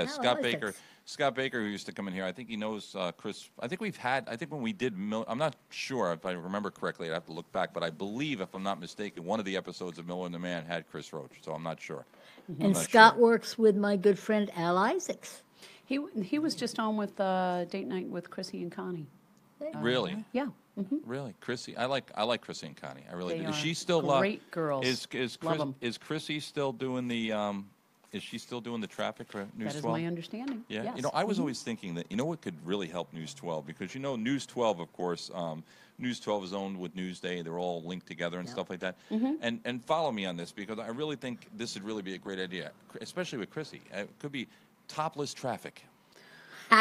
Scott Baker. Scott Baker, who used to come in here, I think he knows Chris. I think when we did, I'm not sure if I remember correctly. I have to look back, but I believe, if I'm not mistaken, one of the episodes of Miller and the Man had Chris Roach. So I'm not sure. And Scott works with my good friend Al Isaacs. He was just on with Date Night with Chrissy and Connie. Really? Yeah. Really, Chrissy. I like Chrissy and Connie. I really They do. Is are she still great girls. Love 'em. Is Chrissy still doing the Is she still doing the traffic for News 12? That is my understanding. Yeah. Yes. You know, I was Mhm. always thinking that what could really help News 12, because News 12, of course, News 12 is owned with Newsday. They're all linked together and stuff like that. Mhm. And follow me on this, because I really think this would really be a great idea, especially with Chrissy. It could be topless traffic.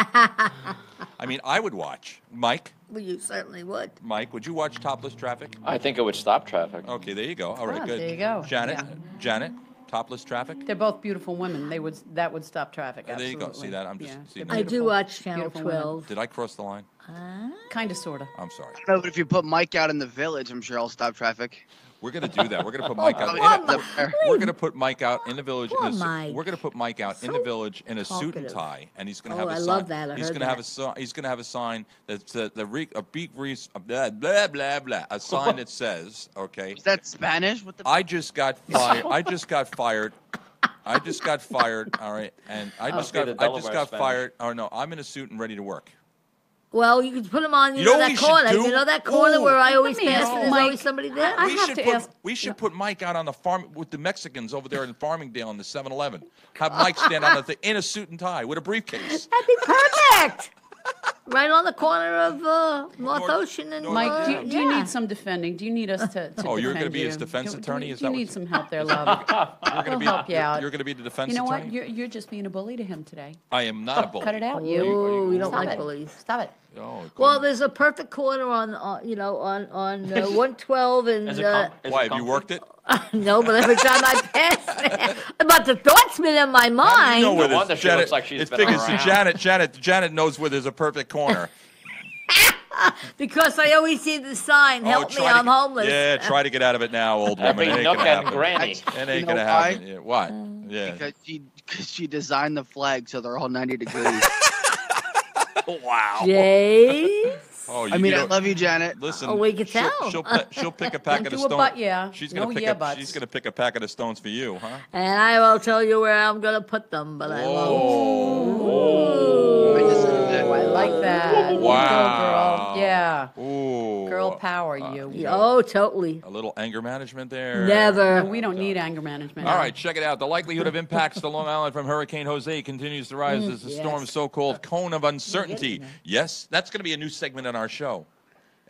I mean, I would watch. Mike? Well, you certainly would. Mike, would you watch topless traffic? I think it would stop traffic. Okay, there you go. All right, Ah, good. there you go. Janet, Yeah. Janet, topless traffic? They're both beautiful women. That would stop traffic. There you go. Absolutely. See that? I'm just. Yeah, See, they're I do beautiful. watch Channel Beautiful women. 12. Did I cross the line? Kind of, sort of. I'm sorry. No, but if you put Mike out in the village, I'm sure I'll stop traffic. We're gonna do that. We're gonna put Mike out. We're gonna put Mike out in the village. Poor Mike. We're gonna put Mike out in the village in a suit and talkative. tie, and he's gonna Oh, have a I sign. love that. I he's heard gonna have that. He's gonna have a sign that's a beat grease blah blah blah blah. A sign that says, okay. Is that Spanish? What the? I just got fired. I just got fired. I just got fired. All right, and I just Okay, got the I just Delaware got Spanish. fired. Oh no, I'm in a suit and ready to work. Well, you could put them on, You know what that we should corner. do? You know that corner Ooh. where I always Let me pass ask and there's Mike. always somebody there? I have to ask. We should put Mike out on the farm with the Mexicans over there in Farmingdale in the 7-Eleven. Have Mike stand on the thing in a suit and tie with a briefcase. That'd be perfect. Right on the corner of North Ocean and Mike, do you yeah. need some defending? Do you need us to Oh, you're going to be his defense attorney? Is Do you that need what- some help there, love? You're going We'll to be help you out. You're going to be the defense You know attorney. what? You're just being a bully to him today. I am not a bully. Cut it out, Are you. Oh, we don't Stop like it. bullies. Stop it. Oh, Well, there's a perfect corner on 112 and why have you worked it? no, but every time I pass, but the thought's been in my mind. You know where No wonder there's she Janet. looks like she's It been figures around. Janet knows where there's a perfect corner. Because I always see the sign, help me, try I'm to, homeless. Yeah, try to get out of it now, old woman. Every It ain't nook gonna and happen. granny. It ain't You know gonna why? happen. Yeah, what? Yeah. Because she designed the flag so they're all 90 degrees. Wow. Jace? Oh, I mean, I know- love you, Janet. Listen, Oh, we can she'll, tell. she'll pick a packet of do a stones. butt yeah. She's gonna No pick yeah a, buts. She's gonna pick a packet of stones for you, huh? And I will tell you where I'm going to put them, but I won't. Oh, I like that. You Wow. go, girl. Yeah. Ooh. Girl power, you. Oh, totally. A little anger management there. Never. No, we don't need anger management. All right, check it out. The likelihood of impacts to Long Island from Hurricane Jose continues to rise as the storm's so-called cone of uncertainty. Yes, that's going to be a new segment on our show.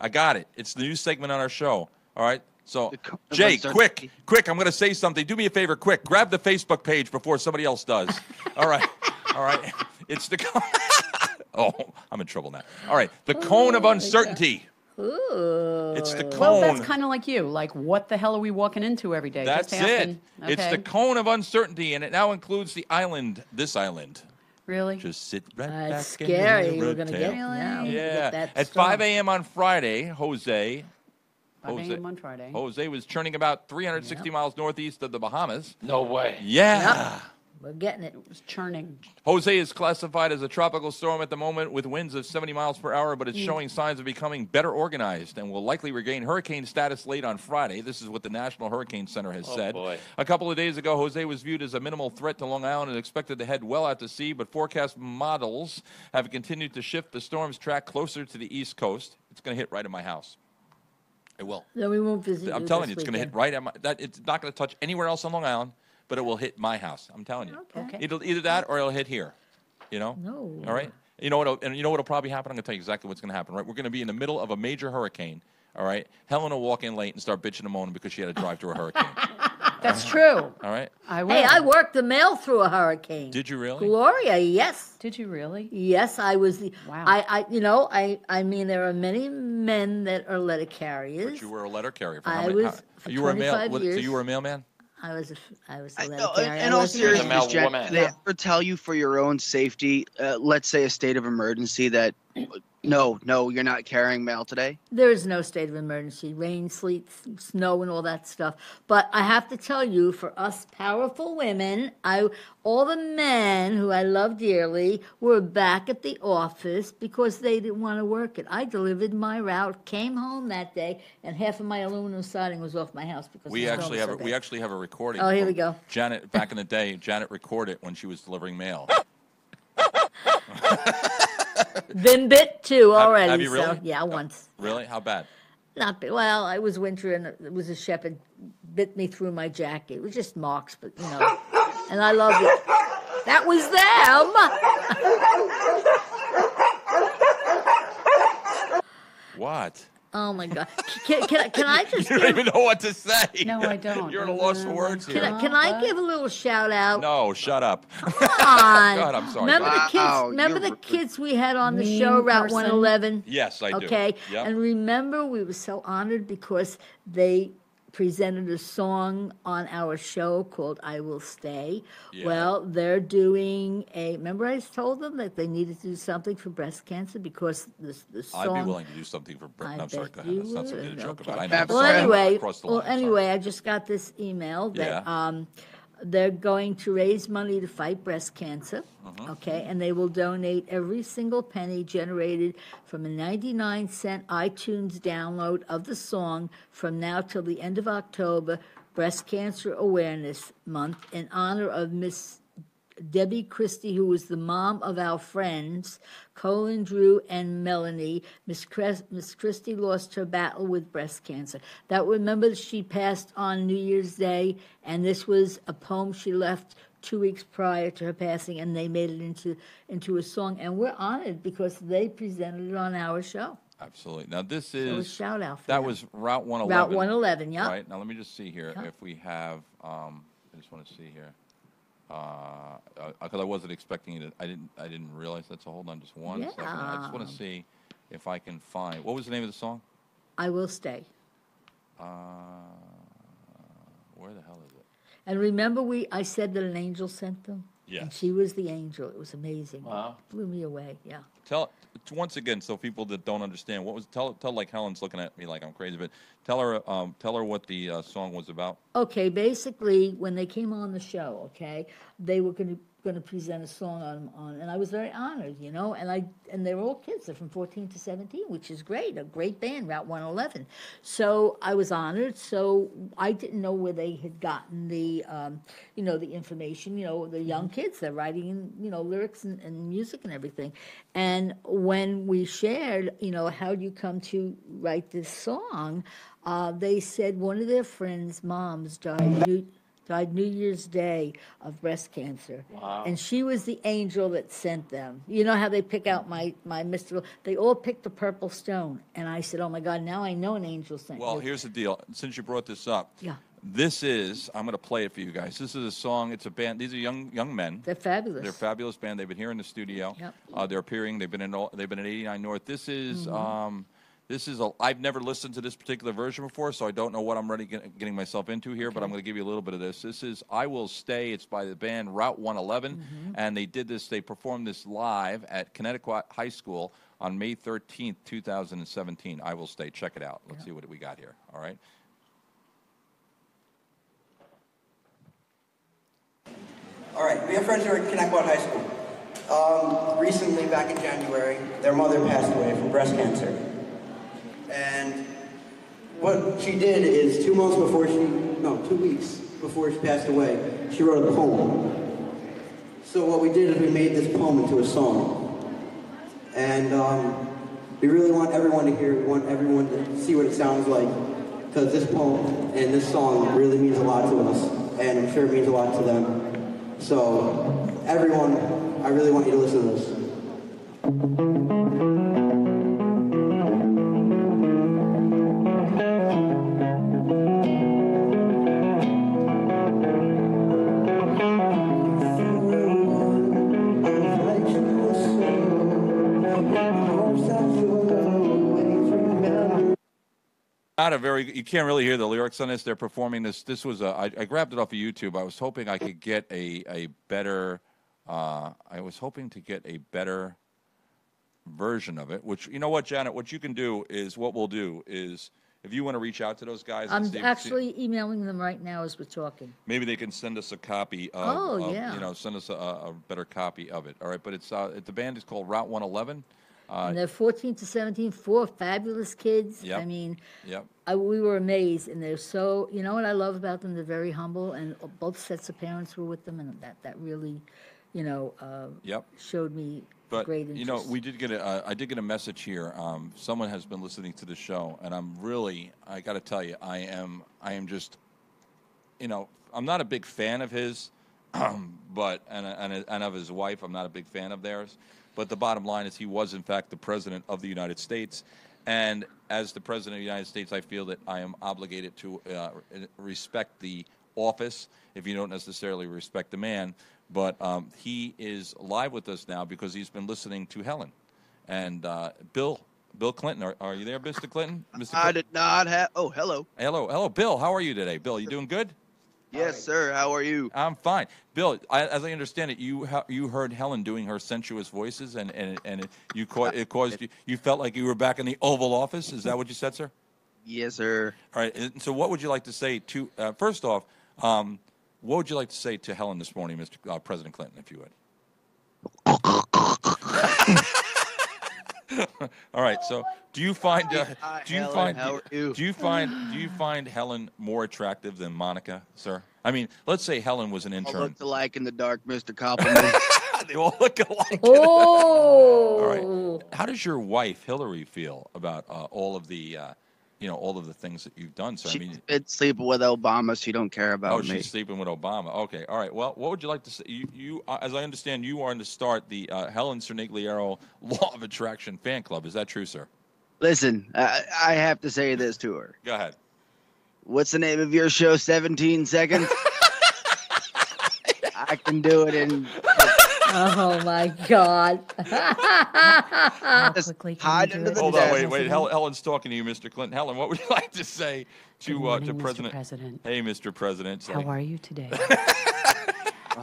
I got it. It's the new segment on our show. All right. So, Jay, quick, I'm going to say something. Do me a favor, quick. Grab the Facebook page before somebody else does. All right. It's the oh, I'm in trouble now. All right, the cone of uncertainty. Ooh. It's the cone. Well, that's kind of like you. Like, what the hell are we walking into every day? That's Just asking. it. It's the cone of uncertainty, and it now includes the island. This island. Really? Just sit right That's back scary. in the We're going to rotail. get now. Yeah. Get that At storm. 5 a.m. on Friday, 5 a.m. on Friday. Jose was churning about 360 miles northeast of the Bahamas. No way. Yeah. We're getting it. It was churning. Jose is classified as a tropical storm at the moment with winds of 70 miles per hour, but it's showing signs of becoming better organized and will likely regain hurricane status late on Friday. This is what the National Hurricane Center has said. Boy. A couple of days ago, Jose was viewed as a minimal threat to Long Island and expected to head well out to sea, but forecast models have continued to shift the storm's track closer to the east coast. It's going to hit right in my house. It will. No, we won't visit I'm you telling this you, it's going to hit weekend. right at my. It's not going to touch anywhere else on Long Island, but it will hit my house. I'm telling you. Okay. It'll either that or it'll hit here. You know. No. All right. You know what? And you know what'll probably happen. I'm going to tell you exactly what's going to happen. Right. We're going to be in the middle of a major hurricane. All right. Helen will walk in late and start bitching and moaning because she had to drive through a hurricane. That's true. All right. I will. Hey, I worked the mail through a hurricane. Did you really? Gloria, yes. Did you really? Yes, I was the. Wow. I mean, there are many men that are letter carriers. But you were a letter carrier for I how many? was for you were a mail. 25 years. So you were a mailman. I was a letter No, carrier. in I all wasn't- seriousness, Jen, woman. do they ever tell you for your own safety, let's say a state of emergency, that no, you're not carrying mail today? There is no state of emergency, rain, sleet, snow, and all that stuff. But I have to tell you, for us powerful women, all the men who I love dearly were back at the office because they didn't want to work it. I delivered my route, came home that day, and half of my aluminum siding was off my house because We the actually snow have was so we bad. actually have a recording. Oh, here from we go. Janet, back in the day, Janet recorded when she was delivering mail. Been bit too already. have you really? So, yeah, once. Really? How bad? Not bit. Well, I was winter and it was a shepherd bit me through my jacket. It was just marks, but and I loved it. That was them. What? Oh my God! Can I just? You don't even know what to say. No, I don't. You're at a loss for words here. Can I give a little shout out? No, shut up. Come on. God, I'm sorry. Remember the kids? Wow, Remember you're the kids we had on the show, Mean Route person. 111? Yes, I do. Okay, Yep. and remember we were so honored because they presented a song on our show called "I Will Stay." Yeah. Well, they're doing a. Remember, I told them that they needed to do something for breast cancer because the song. I'd be willing to do something for Britain. I I'm sorry. bet Go ahead. you That's not something to would. joke Okay. about. I know. I'm Well, sorry. anyway, Across the line. I'm I just got this email that Yeah. they're going to raise money to fight breast cancer. Uh-huh. Okay, and they will donate every single penny generated from a 99-cent iTunes download of the song from now till the end of October, Breast Cancer Awareness Month, in honor of Miss Debbie Christie, who was the mom of our friends, Colin, Drew, and Melanie. Miss Christie lost her battle with breast cancer. Remember she passed on New Year's Day, and this was a poem she left 2 weeks prior to her passing, and they made it into a song. And we're honored because they presented it on our show. Absolutely. Now this So a is shout out for that them. was Route 111. Route 111, yeah. Right. Now let me just see here Yeah. if we have. I just want to see here. Because I wasn't expecting it. I didn't realize that. So hold on, just one second. I just want to see if I can find. What was the name of the song? I Will Stay. Where the hell is it? And remember, I said that an angel sent them. Yes. And she was the angel. It was amazing. Wow. Blew me away. Yeah. Tell once again, so people that don't understand, what was tell like Helen's looking at me like I'm crazy, but tell her what the song was about. Okay. Basically, when they came on the show, okay, they were going to present a song on, and I was very honored, and they were all kids. They're from 14 to 17, which is great. A great band, Route 111. So I was honored. So I didn't know where they had gotten the, the information. The young kids, they're writing, lyrics and music and everything. And when we shared, how do you come to write this song? They said one of their friends' moms died New Year's Day of breast cancer. Wow. And she was the angel that sent them. You know how they pick out my mystical, they all picked the purple stone. And I said, oh my God, now I know an angel sent Well, you. here's the deal. Since you brought this up, Yeah. this is, I'm going to play it for you guys. This is a song. It's a band. These are young men. They're fabulous. They're a fabulous band. They've been here in the studio. Yep. They're appearing. They've been at 89 North. This is Mhm. I've never listened to this particular version before, so I don't know what I'm really getting myself into here, but I'm going to give you a little bit of this. This is I Will Stay. It's by the band Route 111, and they performed this live at Connecticut High School on May 13th, 2017. I Will Stay. Check it out. Let's see what we got here. All right. All right, we have friends who are at Connecticut High School. Recently, back in January, their mother passed away from breast cancer. And what she did is 2 weeks before she passed away, she wrote a poem. So what we did is we made this poem into a song. And we really want everyone to hear it. We want everyone to see what it sounds like. Because this poem and this song really means a lot to us. And I'm sure it means a lot to them. So, everyone, I really want you to listen to this. not a very. You can't really hear the lyrics on this. They're performing this. This was a. I grabbed it off of YouTube. I was hoping I could get a better. I was hoping to get a better version of it. Which, you know what, Janet, what you can do is, what we'll do is, if you want to reach out to those guys, and I'm see, actually emailing them right now as we're talking. maybe they can send us a copy of, yeah. you know, send us a better copy of it. All right, but it's the band is called Route 111. And they're 14 to 17, 4 fabulous kids. Yep. I mean, Yep. we were amazed, and they're so, you know what I love about them? They're very humble, and both sets of parents were with them, and that really, you know, Yep. showed me But great interest. you know, we did get I did get a message here. Someone has been listening to the show, and I got to tell you, I am just, you know, I'm not a big fan of his, but and of his wife, I'm not a big fan of theirs. But the bottom line is, he was in fact the president of the United States, and as the president of the United States, I feel that I am obligated to respect the office, if you don't necessarily respect the man. But he is live with us now because he's been listening to Helen. And Bill Clinton, are you there, Mr. Clinton? Mr. I did not have. Oh, hello. Hello, Bill. How are you today, Bill? You doing good? Yes, sir. How are you? I'm fine, Bill. As I understand it, you heard Helen doing her sensuous voices, and it caused you felt like you were back in the Oval Office. Is that what you said, sir? Yes, sir. All right. And so, what would you like to say to? First off, what would you like to say to Helen this morning, Mr. President Clinton, if you would? All right. So, do you find Helen more attractive than Monica, sir? I mean, let's say Helen was an All intern. look alike in the dark, Mr. Compliment. They all look alike. Oh. All right. How does your wife Hillary feel about all of the, all of the things that you've done, sir? She's been sleeping with Obama. She don't care about me. She's sleeping with Obama. Okay. All right. Well, what would you like to say? You as I understand, you are to start the Helen Cernigliero Law of Attraction fan club. Is that true, sir? Listen, I have to say this to her. Go ahead. What's the name of your show? 17 seconds. I can do it in. Oh my God! Hide under the Hold desk. on, wait. Helen's talking to you, Mr. Clinton. Helen, what would you like to say to morning, to Mr. President? President. Hey, Mr. President. How are you today?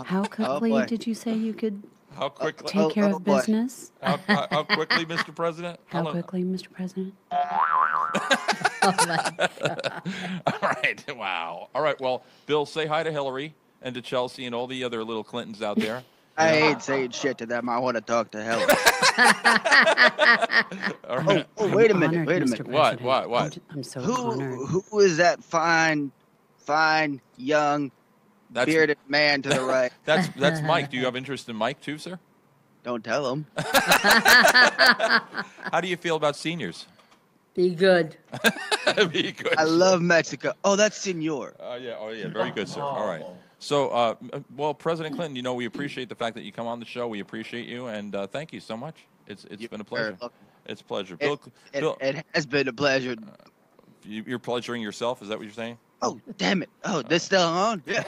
How quickly boy. did you say you could How quickly? take care of boy. business? How quickly, Mr. President? How Helen? quickly, Mr. President? Oh my God! All right. Wow. All right. Well, Bill, say hi to Hillary and to Chelsea and all the other little Clintons out there. I hate saying shit to them. I want to talk to Helen. All right. Oh, wait a I'm minute. honored, Wait a Mr. minute. What? President. What? I'm so honored. Who is that fine, young, That's bearded man to the right? that's Mike. Do you have interest in Mike too, sir? Don't tell him. How do you feel about seniors? Be good. Be good. I love Mexico. Oh, that's Senor. Yeah. Oh, yeah. Very good, sir. All right. So, well, President Clinton, we appreciate the fact that you come on the show. We appreciate you, and thank you so much. It's been a pleasure. It's a pleasure. Bill, It has been a pleasure. you're pleasuring yourself. Is that what you're saying? Oh, damn it. Oh, this still on? Yeah.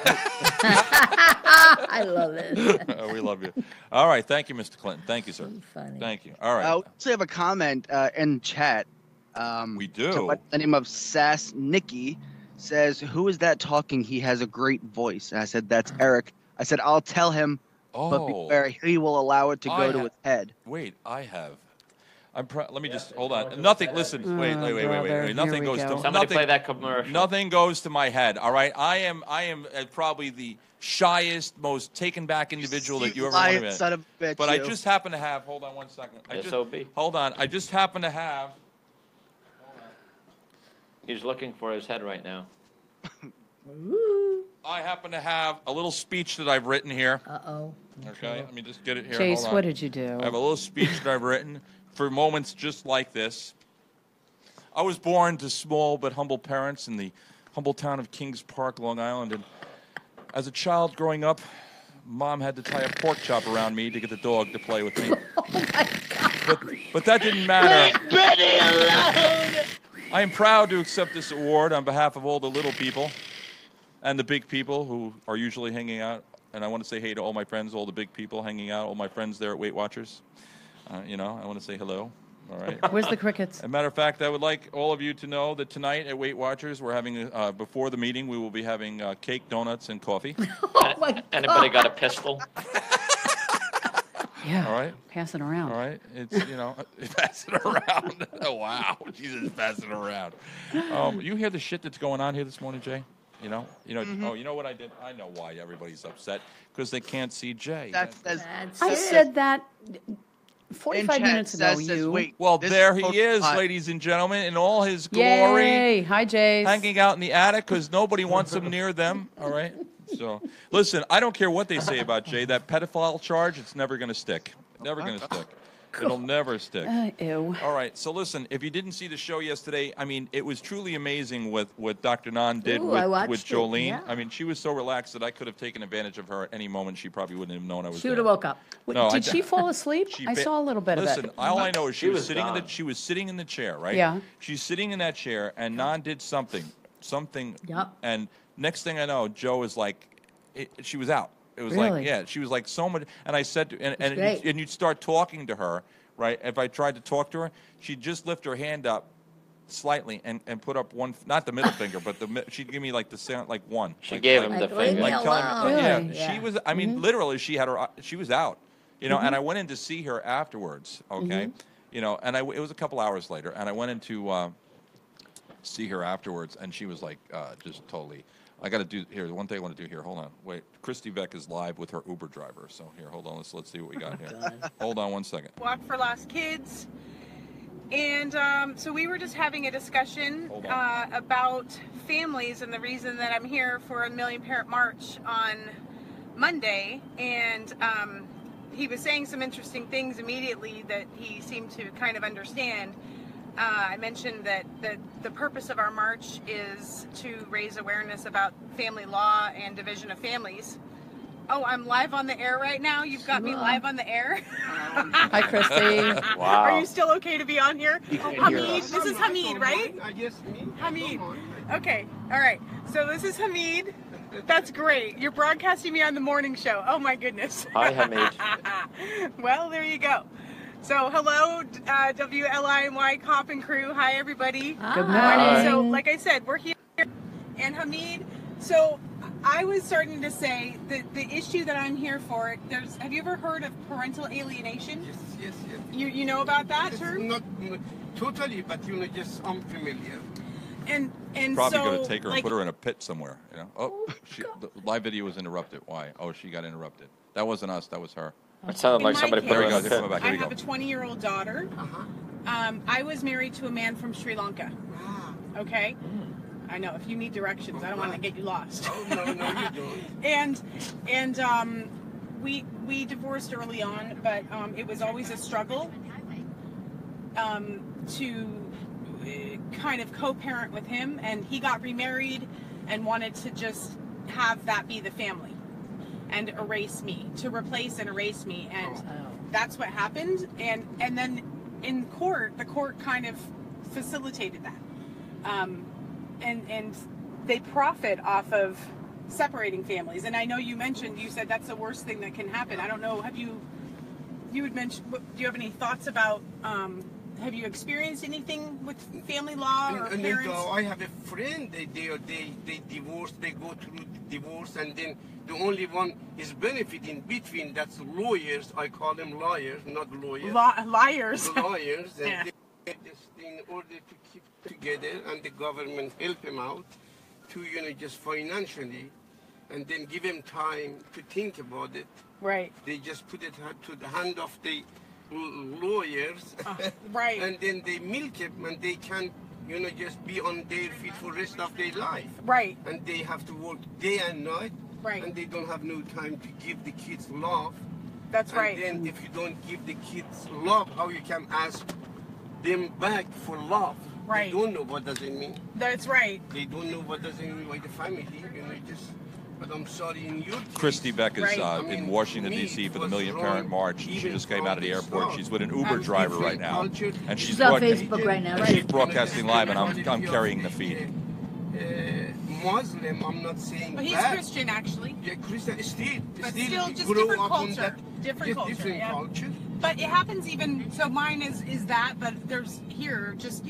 I love it. We love you. All right. Thank you, Mr. Clinton. Thank you, sir. Funny. Thank you. All right. I also have a comment in chat. We do. The name of Sass Nikki says, "Who is that talking? He has a great voice." And I said, "That's Eric." I said, "I'll tell him, but beware, he will allow it to go to his head." Wait, I have. Let me just hold on. Nothing. Listen. Wait. Nothing goes to. Somebody play that commercial. Nothing goes to my head. All right. I am probably the shyest, most taken back individual that you ever want to meet. Son of a bitch, But I you. just happen to have. Hold on one second. SOB. Hold on. I just happen to have. He's looking for his head right now. I happen to have a little speech that I've written here. Uh-oh. Okay. Let me just get it here. Chase, Hold on. what did you do? I have a little speech that I've written for moments just like this. I was born to small but humble parents in the humble town of Kings Park, Long Island. And as a child growing up, Mom had to tie a pork chop around me to get the dog to play with me. Oh my God! But that didn't matter. Leave Benny alone! I am proud to accept this award on behalf of all the little people and the big people who are usually hanging out. And I want to say hey to all my friends, all the big people hanging out, all my friends there at Weight Watchers. I want to say hello. All right. Where's the crickets? As a matter of fact, I would like all of you to know that tonight at Weight Watchers, we're having, before the meeting, we will be having cake, donuts, and coffee. Anybody got a pistol? Yeah. All right. Pass it around. All right. It's, pass it around. Oh, wow. Jesus, pass it around. You hear the shit that's going on here this morning, Jay? Mm-hmm. Oh, you know what I did? I know why everybody's upset. Because they can't see Jay. I said that 45 minutes ago. Well, there he is, ladies and gentlemen, in all his glory. Yay. Hi, Jace. Hanging out in the attic because nobody wants him near them. All right. So, listen, I don't care what they say about Jay. That pedophile charge, it's never going to stick. Never going to stick. It'll never stick. Ew. All right. So, listen, if you didn't see the show yesterday, I mean, it was truly amazing what Dr. Nan did with Jolene. Yeah. I mean, she was so relaxed that I could have taken advantage of her at any moment. She probably wouldn't have known I was She would there. have woke up. No, Did she fall asleep? I saw a little bit listen, of it. all I know is she was sitting gone. she was sitting in the chair, right? Yeah. She's sitting in that chair, and Nan did something, Yep. and next thing I know, Joe is like, she was out. It was Really? like, yeah, she was like so much. And I said, great. and you'd start talking to her, right? If I tried to talk to her, she'd just lift her hand up slightly and put up one, not the middle finger, but she'd give me like the sound, like one. She gave him the finger. Like telling me, Really? yeah, she was. I mean, literally, she was out. And I went in to see her afterwards. Okay, and it was a couple hours later, and I went in to see her afterwards, and she was like, just totally. I got to do here. One thing I want to do here. Hold on. Wait. Christy Beck is live with her Uber driver. So here, hold on. Let's see what we got here. Hold on 1 second. Walk for Lost Kids. And so we were just having a discussion about families and the reason that I'm here for a Million Parent March on Monday. And he was saying some interesting things immediately that he seemed to kind of understand. I mentioned that the purpose of our march is to raise awareness about family law and division of families. Oh, I'm live on the air right now? You've got me live on the air? Hi, Christy. Wow. Are you still okay to be on here? Hamid, this is Hamid, right? Yes, me. Hamid. Okay, all right. So this is Hamid. That's great. You're broadcasting me on the morning show. Oh, my goodness. Hi, Hamid. Well, there you go. So, hello, WLINY Cop and crew. Hi, everybody. Good morning. So, like I said, we're here. And Hamid, so I was starting to say that the issue that I'm here for, have you ever heard of parental alienation? Yes. You know about that It's term? not totally, but just unfamiliar. And Probably so, going to take her and like, put her in a pit somewhere. Oh, the live video was interrupted. Why? Oh, she got interrupted. That wasn't us. That was her. It sounded like somebody put her in a Here pit. we go. I have a 20-year-old daughter. I was married to a man from Sri Lanka. Okay? I know, if you need directions, I don't want to get you lost. Oh, no, you don't. And we divorced early on, but it was always a struggle to kind of co-parent with him, and he got remarried and wanted to just have that be the family and erase me, to replace and erase me, and that's what happened. And then in court, the court kind of facilitated that. And they profit off of separating families. And I know you said that's the worst thing that can happen. I don't know, you had mentioned, do you have any thoughts about, have you experienced anything with family law or parents? I have a friend, they divorce, they go through divorce, and then the only one is benefiting between, that's lawyers. I call them liars, not lawyers. Liars. Lawyers. Yeah. And they just in order to keep together, and the government help them out to, just financially, and then give them time to think about it. Right. They just put it to the hand of the lawyers. Right. And then they milk them, and they can, just be on their feet for the rest of their life. Right. And they have to work day and night. Right. And they don't have no time to give the kids love. That's right. And then if you don't give the kids love, how you can ask them back for love? Right. They don't know what does it mean. That's right. They don't know what does it mean by the family. But I'm sorry, in your case, Christy Beck is I in mean, Washington, me, D.C. for the it was Million wrong Parent March. She even just came out of the from airport. start. She's with an Uber driver right now. And she's on Facebook right now, She's right? broadcasting live, and I'm carrying the feed. Muslim, I'm not saying But he's bad. Christian, actually. Yeah, Christian, still But still still just grow different up on culture. that Different culture, different yeah. culture. But it happens even, so mine is that, but there's here just,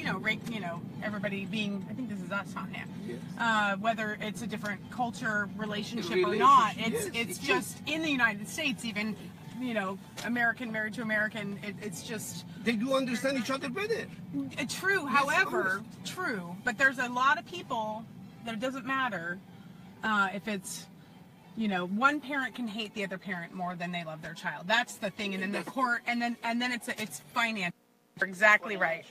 everybody being, I think this is us on here. Whether it's a different culture, relationship or not, it's just in the United States even, American married to American, it's just. They do understand each other better. True, however, true, but there's a lot of people that it doesn't matter if it's, one parent can hate the other parent more than they love their child. That's the thing. And then the court, and then it's finance. You're exactly right.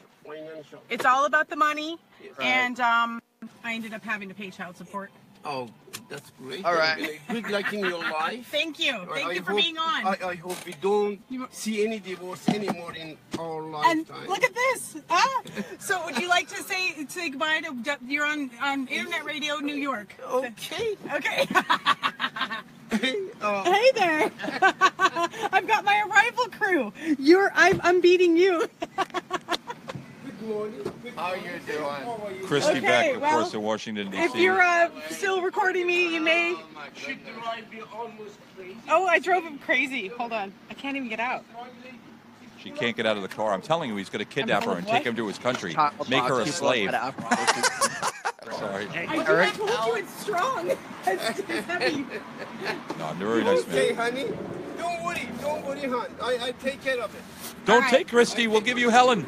It's all about the money, and I ended up having to pay child support. Oh, that's great. All right. Good luck in your life. Thank you. Thank you for being on. I hope we don't see any divorce anymore in our lifetime. And look at this. So would you like to say goodbye to, you're on Internet Radio New York. Okay. Okay. Hey there. I've got my arrival crew. I'm beating you. Good morning. How you doing? Christy Beck, of course, in Washington, D.C. If you're still recording me, you may. Should drive you almost crazy. Oh, I drove him crazy. Hold on. I can't even get out. She can't get out of the car. I'm telling you, he's going to kidnap her and take him to his country. Make her a slave. Sorry. I told you it's strong. It's heavy. No, very nice man. Okay, honey. Don't worry, hon. I take care of it. Don't take Christy. We'll give you Helen.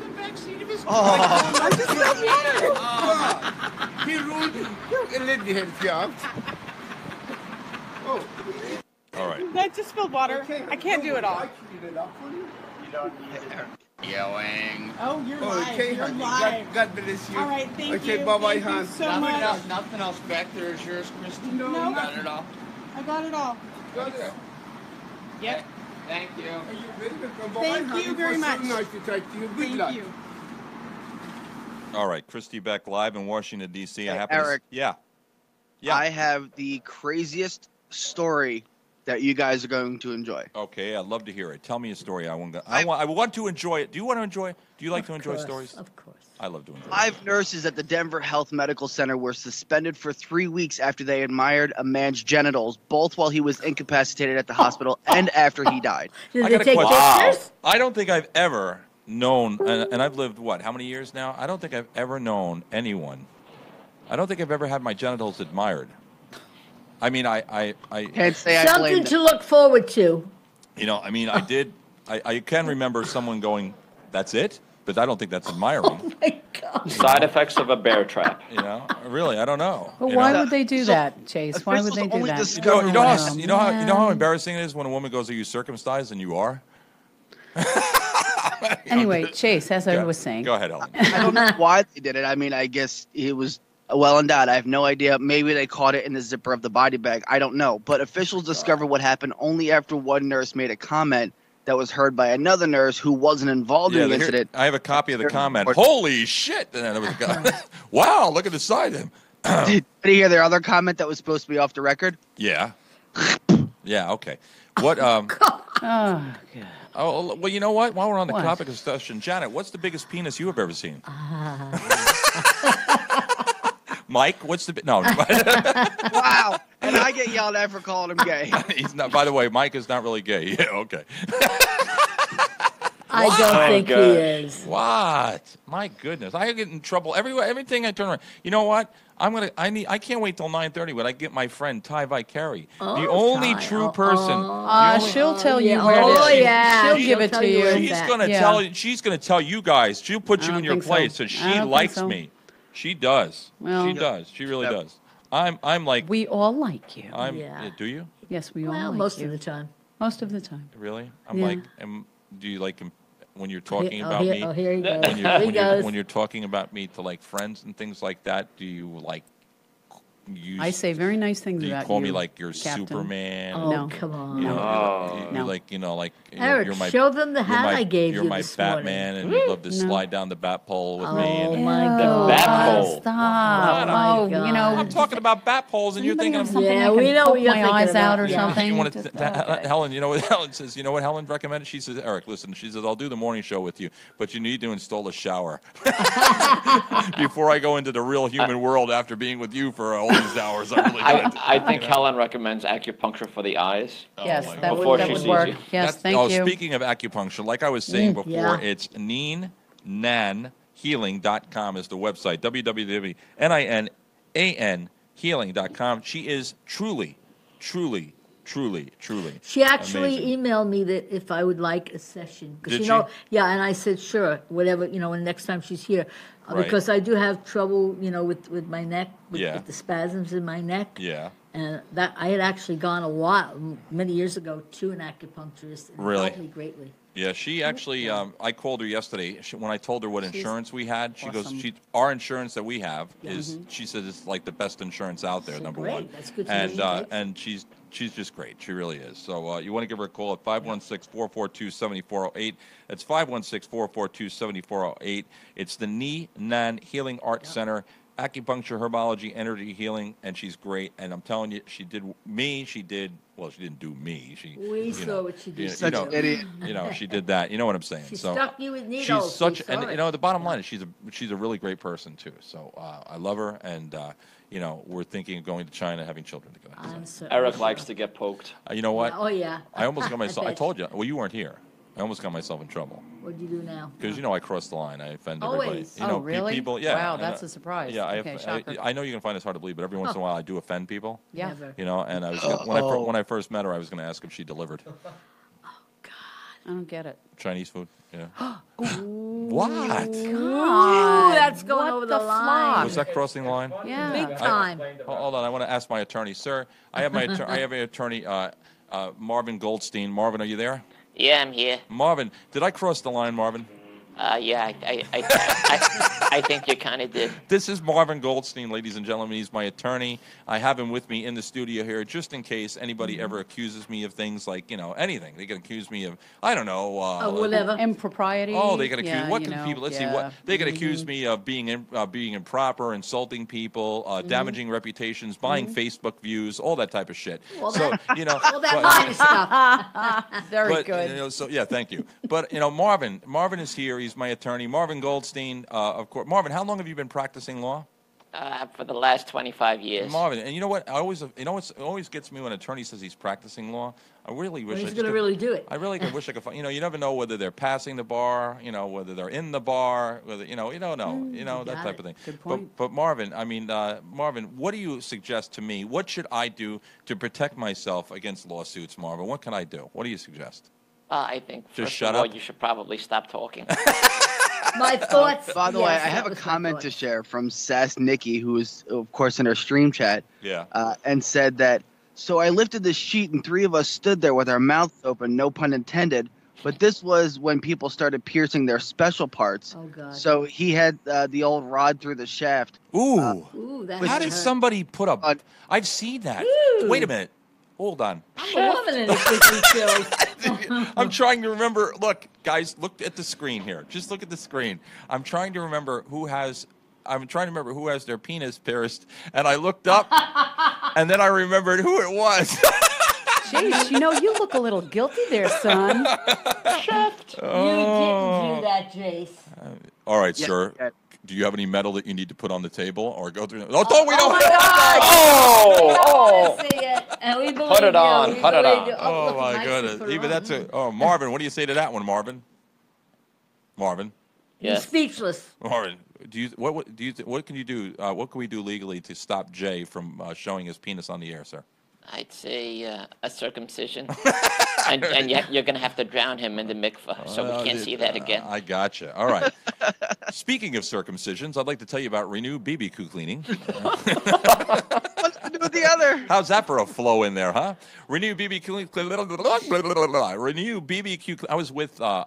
I just love water. He ruined it. Let me help you out. Oh. All right. I just spilled water. I can't do it all. Yelling. Oh, you're live. Okay, You're honey. live. God bless you. All right, thank you. Okay, bye-bye, Thank you hon. so much. Nothing else back there is yours, Christy? No. You got it all? I got it all. Got it. Yep. Thank you. You're very welcome. Bye-bye, Thank honey. you very It was much. so nice to talk to you. Good Thank luck. you. All right, Christy Beck live in Washington, D.C. I happen Eric. Yeah. I have the craziest story that you guys are going to enjoy. Okay, I'd love to hear it. Tell me a story. I want to enjoy it. Do you want to enjoy it? Do you like to enjoy stories? Of course. I love to enjoy it. 5 nurses at the Denver Health Medical Center were suspended for 3 weeks after they admired a man's genitals, both while he was incapacitated at the hospital and after he died. Did I they got a take question. pictures? I don't think I've ever known, and I've lived, how many years now? I don't think I've ever known anyone. I don't think I've ever had my genitals admired. I mean, I can't say I Something blamed to look forward to. I did. I can remember someone going, "That's it," but I don't think that's admiring. Side effects of a bear trap. Really, I don't know. But why would they do that, Chase? Why would they do that? You know how embarrassing it is when a woman goes, "Are you circumcised?" and you are. Anyway, Chase, as I was saying. Go ahead, Ellen. I don't know why they did it. I mean, I guess it was well endowed. I have no idea. Maybe they caught it in the zipper of the body bag. I don't know. But officials discovered what happened only after one nurse made a comment that was heard by another nurse who wasn't involved in the incident. I have a copy of the comment. Holy shit! And then it was a guy. Wow, look at the side of him. Did you hear their other comment that was supposed to be off the record? Yeah. Yeah. Okay. What? Oh, well, you know what? While we're on the topic of discussion, Janet, what's the biggest penis you have ever seen? Mike, what's the no? Wow, and I get yelled at for calling him gay. He's not. By the way, Mike is not really gay. Yeah. Okay. I don't think he is. What? My goodness, I get in trouble everywhere. Everything I turn around. You know what? I can't wait till 9:30 when I get my friend Ty Vicari, the only true person. She'll tell you yeah. where Oh, it is. yeah. She'll give it to you. She's gonna she's gonna tell you guys. She'll put you in your think so. place. So I she don't think likes so. me. She does. Well, she does. She really does. I'm like. We all like you. Do you? Yes, we all Well, like most you. of the time. Most of the time. Really? Yeah. Do you like him when you're talking Oh, about here- me? oh, here he goes. When Here he you're, goes. when you're talking about me to like friends and things like that, do you like use? I say very nice things Do you about call you, me like your Captain. Superman? Oh, No. come on. You know, No. like Eric, you're my, show them the you're hat my- I gave You're you my this Batman, morning. and you love to No. slide down the bat pole with me. Oh, And, my The God. bat pole. Stop. Oh, Oh, my you know. I'm talking about bat poles, and you're Anybody thinking have of something Yeah, I we can know poke what you're my thinking eyes out about. or Yeah. something? You want Just- to, Helen? You know what Helen says? You know what Helen recommended? She says, Eric, listen. She says, I'll do the morning show with you, but you need to install a shower before I go into the real human world after being with you for a whole these hours. I really don't. I think Helen recommends acupuncture for the eyes. Yes, my that before would she sees work. you. Yes, thank oh, you. speaking of acupuncture, like I was saying before, yeah. it's NinNanHealing.com is the website. www.NINAN.healing.com. She is truly. She actually amazing. emailed me that if I would like a session. 'Cause, Did you know, she? yeah, and I said, sure, whatever, you know, and next time she's here. Right. Because I do have trouble, you know, with my neck, with the spasms in my neck. Yeah. And that I had actually gone many years ago to an acupuncturist. And Really? It helped me greatly. Yeah, she actually, I called her yesterday. When I told her what She's insurance we had, she awesome. goes, our insurance that we have Yeah. is, she said it's like the best insurance out there, number great. one. That's good to hear. And she's just great. She really is. So you want to give her a call at 516-442-7408. That's 516-442-7408. It's the Nan Healing Art Center. Acupuncture, herbology, energy healing, and she's great. And I'm telling you, she didn't do me. She We saw what she did. Such an idiot. You know, she did that. You know what I'm saying? She so stuck you with needles. she's such, We saw and it. you know, the bottom line is she's a really great person too. So I love her, and you know, we're thinking of going to China, having children together. Eric likes to get poked. You know what? Oh, yeah. I almost got myself. I bet. told you. Well, you weren't here. I almost got myself in trouble What'd you do now? because you know I crossed the line. I offend everybody. Always. You know, Oh, really? people. Yeah. Wow, and, that's a surprise. Yeah, Okay, shocker. I know you can find this hard to believe, but every once in a while I do offend people. Yeah. Never. You know, and I was when I first met her, I was going to ask if she delivered I don't get it. Chinese food. Yeah. What? Ooh, that's going What over the the line. Was that crossing the line? Yeah. Big time. Hold on, I want to ask my attorney, sir. I have my I have an attorney, Marvin Goldstein. Marvin, are you there? Yeah, I'm here. Marvin, did I cross the line, Marvin? Yeah, I think you kind of did. This is Marvin Goldstein, ladies and gentlemen. He's my attorney. I have him with me in the studio here just in case anybody ever accuses me of things like, you know, anything. They can accuse me of, I don't know. Whatever. Impropriety. Oh, they can accuse. Yeah, What you can know, people? Let's see. yeah. What they can accuse me of being improper, insulting people, damaging reputations, buying Facebook views, all that type of shit. Well, so you know, all that minor stuff. Very but, good. You know, so yeah, thank you. But you know, Marvin is here. He's my attorney, Marvin Goldstein. Of course, Marvin. How long have you been practicing law? For the last 25 years. Marvin, and you know what? It always gets me when an attorney says he's practicing law. I really wish He's going to really do it. I really wish I could find. You know, you never know whether they're passing the bar. You know, whether they're in the bar. Whether you don't know. You know that got type it. of thing. Good point. But Marvin, I mean, Marvin, what do you suggest to me? What should I do to protect myself against lawsuits, Marvin? What can I do? What do you suggest? I think Just first shut of all, up? you should probably stop talking. My thoughts. By the way, yes, I have that a was my comment thought. to share from Sass Nikki, who is, of course, in our stream chat, Yeah. and said that, so I lifted the sheet and three of us stood there with our mouths open, no pun intended, but this was when people started piercing their special parts. Oh, God. So he had the old rod through the shaft. Ooh. Ooh, that How did hurt. somebody put up? I've seen that. Ooh. Wait a minute. Hold on. I'm a woman in this weekly show. I'm trying to remember. Look, guys, look at the screen here. Just look at the screen. I'm trying to remember who has their penis pierced, and I looked up, and then I remembered who it was. Jeez, you know, you look a little guilty there, son. You didn't do that, Jace. All right, Yeah, sir. yeah. Do you have any metal that you need to put on the table or go through? Oh, don't we don't. my God. Oh, I see it, and we believe Put it you. on, We put it believe on. you. Oh look, my nicely goodness. put it Even on. that's it. Oh, Marvin, what do you say to that one, Marvin? Marvin. You're Yes. speechless. Marvin, what can you do? What can we do legally to stop Jay from showing his penis on the air, sir? I'd say a circumcision. and you're going to have to drown him in the mikveh, so we can't see that again. I gotcha. All right. Speaking of circumcisions, I'd like to tell you about Renew BBQ cleaning. What's to do with the other? How's that for a flow in there, huh? Renew BBQ. Renew BBQ.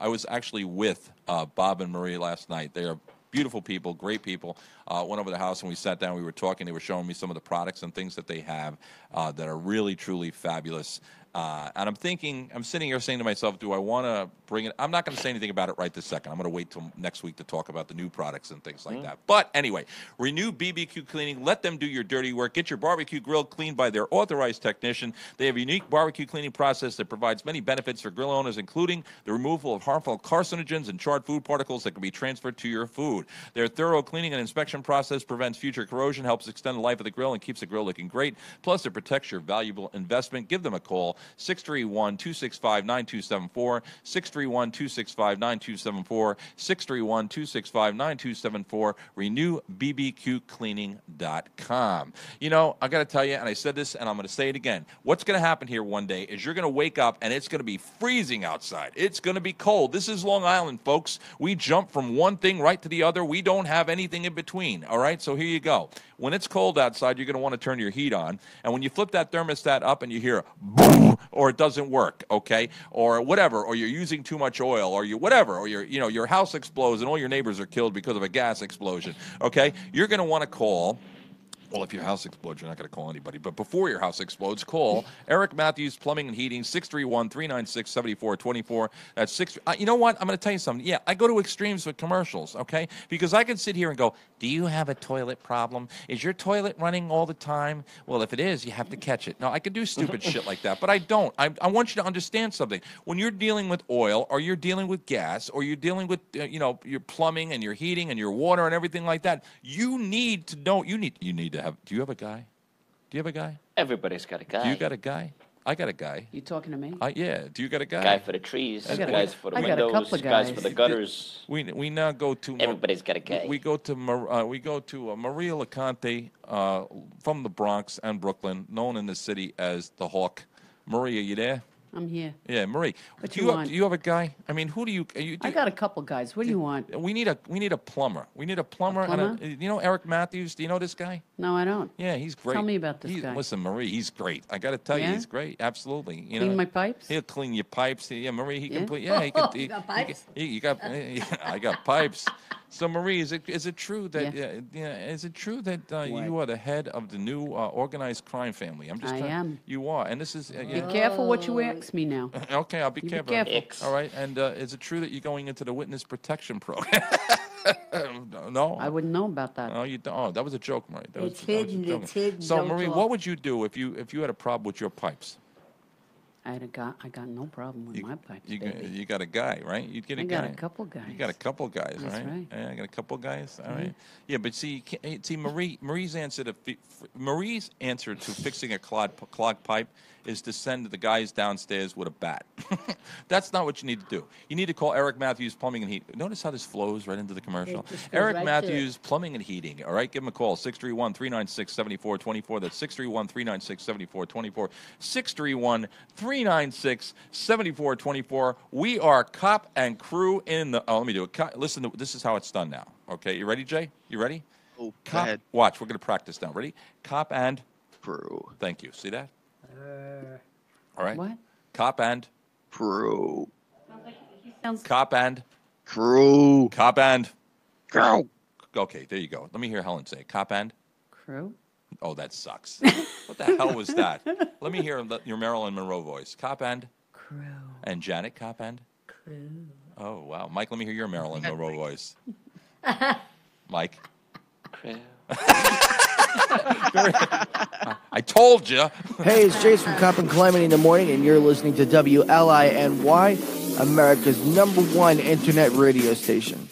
I was actually with Bob and Marie last night. They are beautiful people, great people. Went over to the house and we sat down. We were talking. They were showing me some of the products and things that they have that are really, truly fabulous. And I'm sitting here saying to myself, do I want to bring it? I'm not going to say anything about it right this second. I'm going to wait till next week to talk about the new products and things like that. But anyway, Renew BBQ Cleaning. Let them do your dirty work. Get your barbecue grill cleaned by their authorized technician. They have a unique barbecue cleaning process that provides many benefits for grill owners, including the removal of harmful carcinogens and charred food particles that can be transferred to your food. Their thorough cleaning and inspection inspection process prevents future corrosion, helps extend the life of the grill, and keeps the grill looking great. Plus, it protects your valuable investment. Give them a call, 631-265-9274, 631-265-9274, 631-265-9274, renewbbqcleaning.com. You know, I got to tell you, and I said this, and I'm going to say it again, what's going to happen here one day is you're going to wake up, and it's going to be freezing outside. It's going to be cold. This is Long Island, folks. We jump from one thing right to the other. We don't have anything in between, all right? So here you go. When it's cold outside, you're going to want to turn your heat on, and when you flip that thermostat up and you hear boom, or it doesn't work, okay, or whatever, or you're using too much oil, or you whatever, or your house explodes and all your neighbors are killed because of a gas explosion, okay, you're going to want to call. Well, if your house explodes, you're not going to call anybody. But before your house explodes, call Eric Matthews Plumbing and Heating, 631-396-7424. That's you know what? I'm going to tell you something. Yeah, I go to extremes with commercials, okay? Because I can sit here and go, do you have a toilet problem? Is your toilet running all the time? Well, if it is, you have to catch it. No, I could do stupid shit like that, but I don't. I want you to understand something. When you're dealing with oil, or you're dealing with gas, or you're dealing with, your plumbing and your heating and your water and everything like that, you need to know, you need to have, do you have a guy? Do you have a guy? Everybody's got a guy. Do you got a guy? I got a guy. You talking to me? Yeah. Do you got a guy? Guy for the trees, I got a- guys for the I got a windows, couple of guys guys. for the gutters. We now go to Everybody's got a guy. We go to Maria LeConte from the Bronx and Brooklyn, known in the city as the Hawk. Maria, you there? I'm here. Yeah, Marie. What do you want? Do you have a guy? I mean, who do you? I got a couple guys. What do you want? We need a plumber. We need a plumber. plumber? And you know Eric Matthews? Do you know this guy? No, I don't. Yeah, he's great. Tell me about this guy. Listen, Marie, he's great. I got to tell you, Yeah? he's great. Absolutely. Clean my pipes? He'll clean your pipes. Yeah, Marie, he Yeah? can. Yeah, he can. You got pipes? You got. I got pipes. So, Marie, is it true that is it true that you are the head of the new organized crime family? I am. You are, and this is. Be careful what you ask me now. Okay, I'll be You be careful. careful. All right, and is it true that you're going into the witness protection program? No, I wouldn't know about that. Oh, you don't. Oh, that was a joke, Marie. That It's was a hidden, joke. it's hidden, So, don't Marie, talk. what would you do if you had a problem with your pipes? I got no problem with my pipes, You baby. you got a guy, right? You'd get a I guy. got a couple guys. You got a couple guys, That's right. Yeah, I got a couple guys. All Mhm. right. Yeah, but see, Marie's answer to fixing a clogged pipe is to send the guys downstairs with a bat. That's not what you need to do. You need to call Eric Matthews Plumbing and Heating. Notice how this flows right into the commercial. It just goes Eric right to Matthews Plumbing and Heating. All right, give him a call, 631-396-7424. That's 631-396-7424. 631-396-7424. We are cop and crew in the. Oh, let me do it. Listen, this is how it's done now. Okay, you ready, Jay? You ready? Oh, Cop, go ahead. Watch, we're going to practice now. Ready? Cop and crew. Thank you. See that? All right. What? Cop and crew. Cop and crew. Cop and crew. Okay, there you go. Let me hear Helen say it. Cop and Crew. Oh, that sucks. What the hell was that? Let me hear your Marilyn Monroe voice. Cop and Crew. And Janet Cop and Crew. Oh, wow. Mike, let me hear your Marilyn Monroe voice. Mike. Crew. I told you. Hey, it's Jace from Cop and Calamity in the Morning, and you're listening to WLINY, America's #1 internet radio station.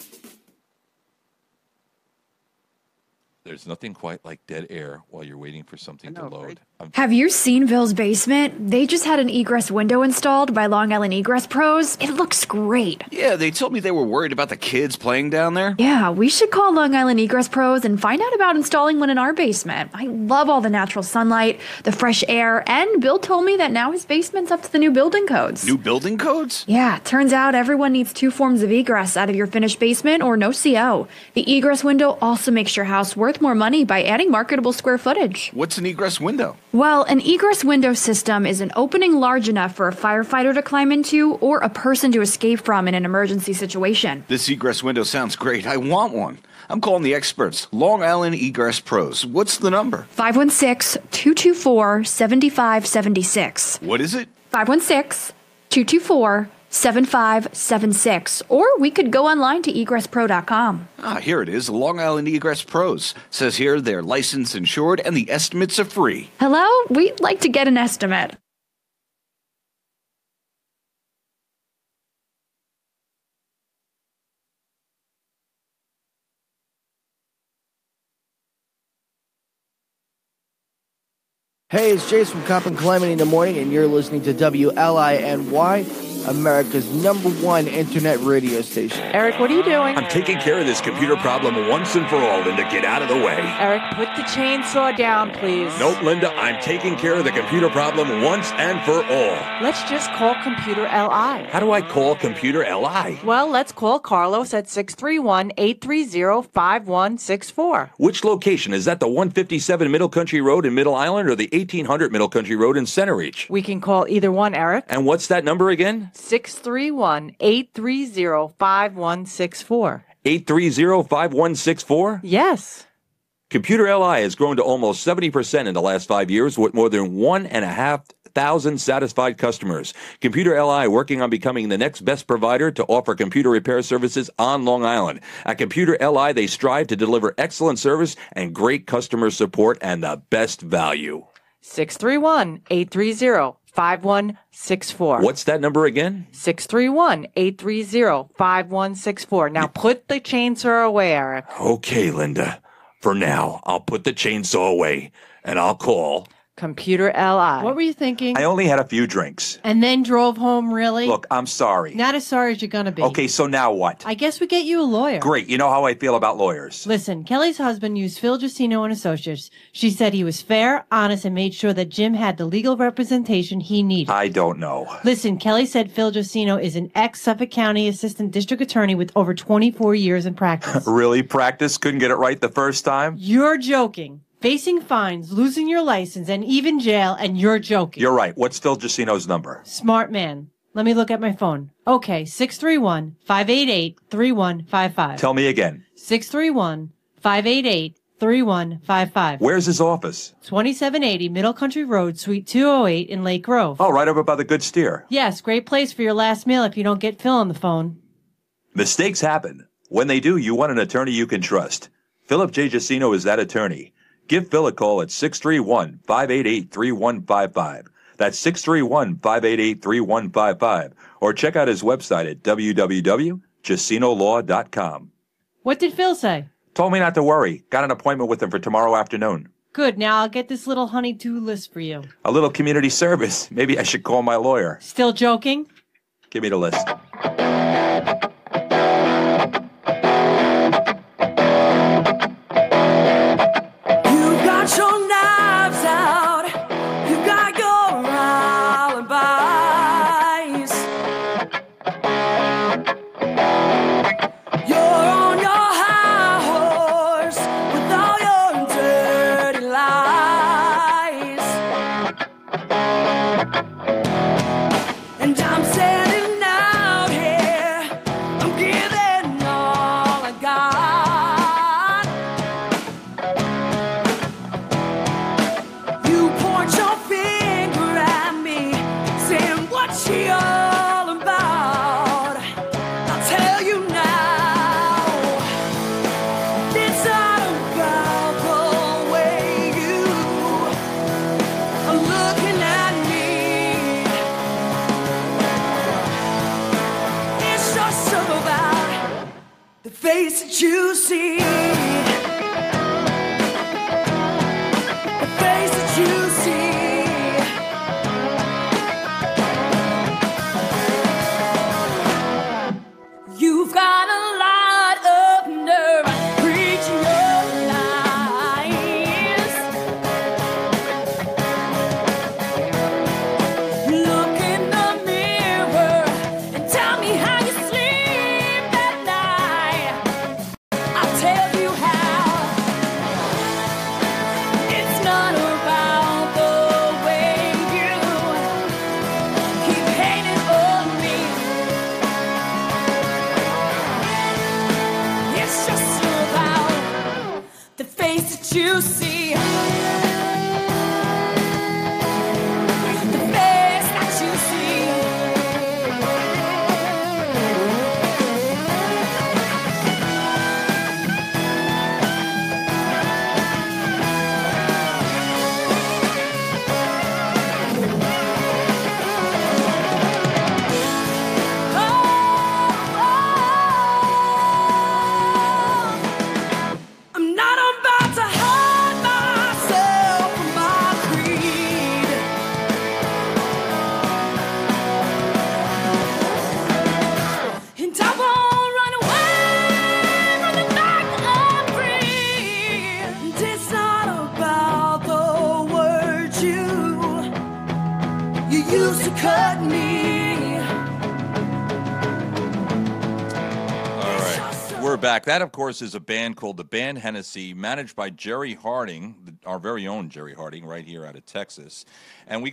There's nothing quite like dead air while you're waiting for something to load. Have you seen Ville's basement? They just had an egress window installed by Long Island Egress Pros. It looks great. Yeah, they told me they were worried about the kids playing down there. Yeah, we should call Long Island Egress Pros and find out about installing one in our basement. I love all the natural sunlight, the fresh air, and Bill told me that now his basement's up to the new building codes. New building codes? Yeah, turns out everyone needs 2 forms of egress out of your finished basement or no CO. The egress window also makes your house worth more money by adding marketable square footage. What's an egress window? Well, an egress window system is an opening large enough for a firefighter to climb into or a person to escape from in an emergency situation. This egress window sounds great. I want one. I'm calling the experts, Long Island Egress Pros. What's the number? 516-224-7576. What is it? 516-224-7576. Or we could go online to egresspro.com. Ah, here it is, Long Island Egress Pros. Says here they're licensed, insured, and the estimates are free. Hello? We'd like to get an estimate. Hey, it's Jason from Cop and Calamity in the Morning, and you're listening to WLINY, America's #1 internet radio station. Eric, what are you doing? I'm taking care of this computer problem once and for all, Linda. Get out of the way. Eric, put the chainsaw down, please. Nope, Linda. I'm taking care of the computer problem once and for all. Let's just call Computer LI. How do I call Computer LI? Well, let's call Carlos at 631-830-5164. Which location? Is that the 157 Middle Country Road in Middle Island or the 1800 Middle Country Road in Center Reach? We can call either one, Eric. And what's that number again? 631-830-5164. 830-5164? Yes. Computer LI has grown to almost 70% in the last 5 years with more than 1,500 satisfied customers. Computer LI working on becoming the next best provider to offer computer repair services on Long Island. At Computer LI, they strive to deliver excellent service and great customer support and the best value. 631-830-5164. What's that number again? 631-830-5164. Now put the chainsaw away, Eric. Okay, Linda. For now, I'll put the chainsaw away and I'll call Computer LI. What were you thinking? I only had a few drinks. And then drove home, really? Look, I'm sorry. Not as sorry as you're going to be. Okay, so now what? I guess we get you a lawyer. Great. You know how I feel about lawyers. Listen, Kelly's husband used Phil Giacino and Associates. She said he was fair, honest, and made sure that Jim had the legal representation he needed. I don't know. Listen, Kelly said Phil Giacino is an ex-Suffolk County Assistant District Attorney with over 24 years in practice. Really? Practice? Couldn't get it right the first time? You're joking. Facing fines, losing your license, and even jail, and you're joking. You're right. What's Phil Giacino's number? Smart man. Let me look at my phone. Okay, 631-588-3155. Tell me again. 631-588-3155. Where's his office? 2780 Middle Country Road, Suite 208 in Lake Grove. Oh, right over by the Good Steer. Yes, great place for your last meal if you don't get Phil on the phone. Mistakes happen. When they do, you want an attorney you can trust. Philip J. Giacino is that attorney. Give Phil a call at 631-588-3155. That's 631-588-3155. Or check out his website at www.giacinolaw.com. What did Phil say? Told me not to worry. Got an appointment with him for tomorrow afternoon. Good. Now I'll get this little honey-do list for you. A little community service. Maybe I should call my lawyer. Still joking? Give me the list. Got your knives out, you got your alibis. You're on your high horse with all your dirty lies. And I'm standing out here, I'm giving all I got. You point your finger at me, saying what's she all about? I'll tell you now, it's not about the way you are looking at me. It's just about the face that you see. You see, you've got a lot of nerve preaching your lies. Look in the mirror and tell me how you sleep at night. I'll tell you how. It's not about the way you keep hating on me. It's just about the face that you see. The face that you see. I'm not about to hide my cut me. All right, we're back. That, of course, is a band called the Band Hennessy, managed by Jerry Harding, our very own Jerry Harding, right here out of Texas. And I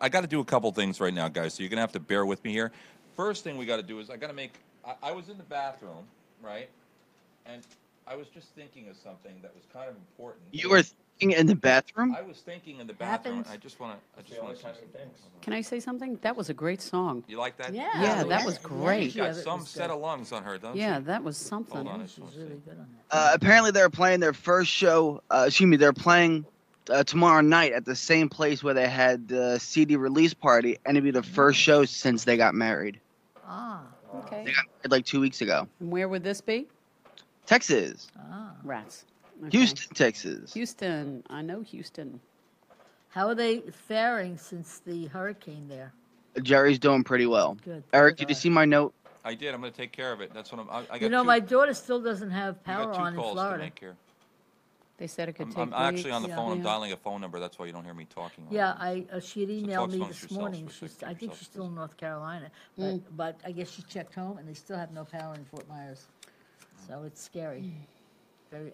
got to do a couple things right now, guys. So you're gonna have to bear with me here. First thing we got to do is I got to make. I was in the bathroom, right, and I was just thinking of something that was kind of important. You were thinking in the bathroom? I was thinking in the bathroom. Happens. I just want to. Can I say something? That was a great song. You like that? Yeah, that was great. She got some set of lungs on her, doesn't Yeah, she? that was something. Hold on, I just wanna see. Apparently, they're playing their first show. They're playing tomorrow night at the same place where they had the CD release party, and it'd be the first show since they got married. Ah, okay. They got married like 2 weeks ago. And where would this be? Texas. Ah, rats. Okay. Houston, Texas. Houston. I know Houston. How are they faring since the hurricane there? Jerry's doing pretty well. Good. Eric, did you see my note? I did. I'm going to take care of it. That's what I got. You know, two, my daughter still doesn't have I power got two on in calls to Florida. make here. They said it could take I'm actually on the weeks. phone. I'm Yeah. dialing a phone number. That's why you don't hear me talking. Yeah, she had emailed talk me amongst this yourselves morning. for a second, I think she's still in North Carolina, but I guess she checked home, and they still have no power in Fort Myers. So it's scary.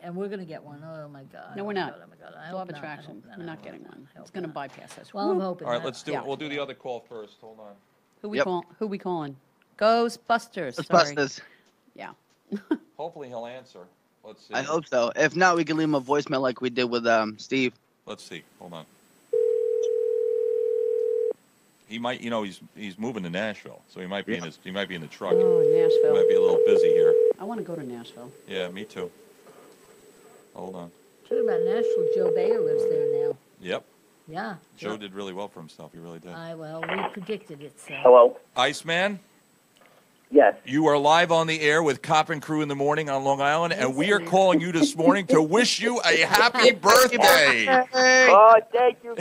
And we're going to get one. Oh, my God. No, we're Oh, my not. God, oh, my God. I Law hope of not. I attraction. hope not. We're I not hope getting not. one. I It's hope going to not. bypass us. Well, I'm Woo. hoping. All right, let's do Yeah. it. We'll do the other call first. Hold on. Who we Yep. call? Who we calling? Ghostbusters. Ghostbusters. Sorry. Yeah. Hopefully he'll answer. Let's see. I hope so. If not, we can leave him a voicemail like we did with Steve. Let's see. Hold on. He might, he's moving to Nashville, so he might be in the truck. Oh, Nashville. He might be a little busy here. I want to go to Nashville. Yeah, me too. Hold on. Talking about Nashville, Joe Bayer lives there now. Yep. Yeah. Joe did really well for himself. He really did. Well, we predicted it. So. Hello? Iceman? Yes. You are live on the air with Cop and Crew in the morning on Long Island, and we are calling you this morning to wish you a happy birthday. Oh, thank you.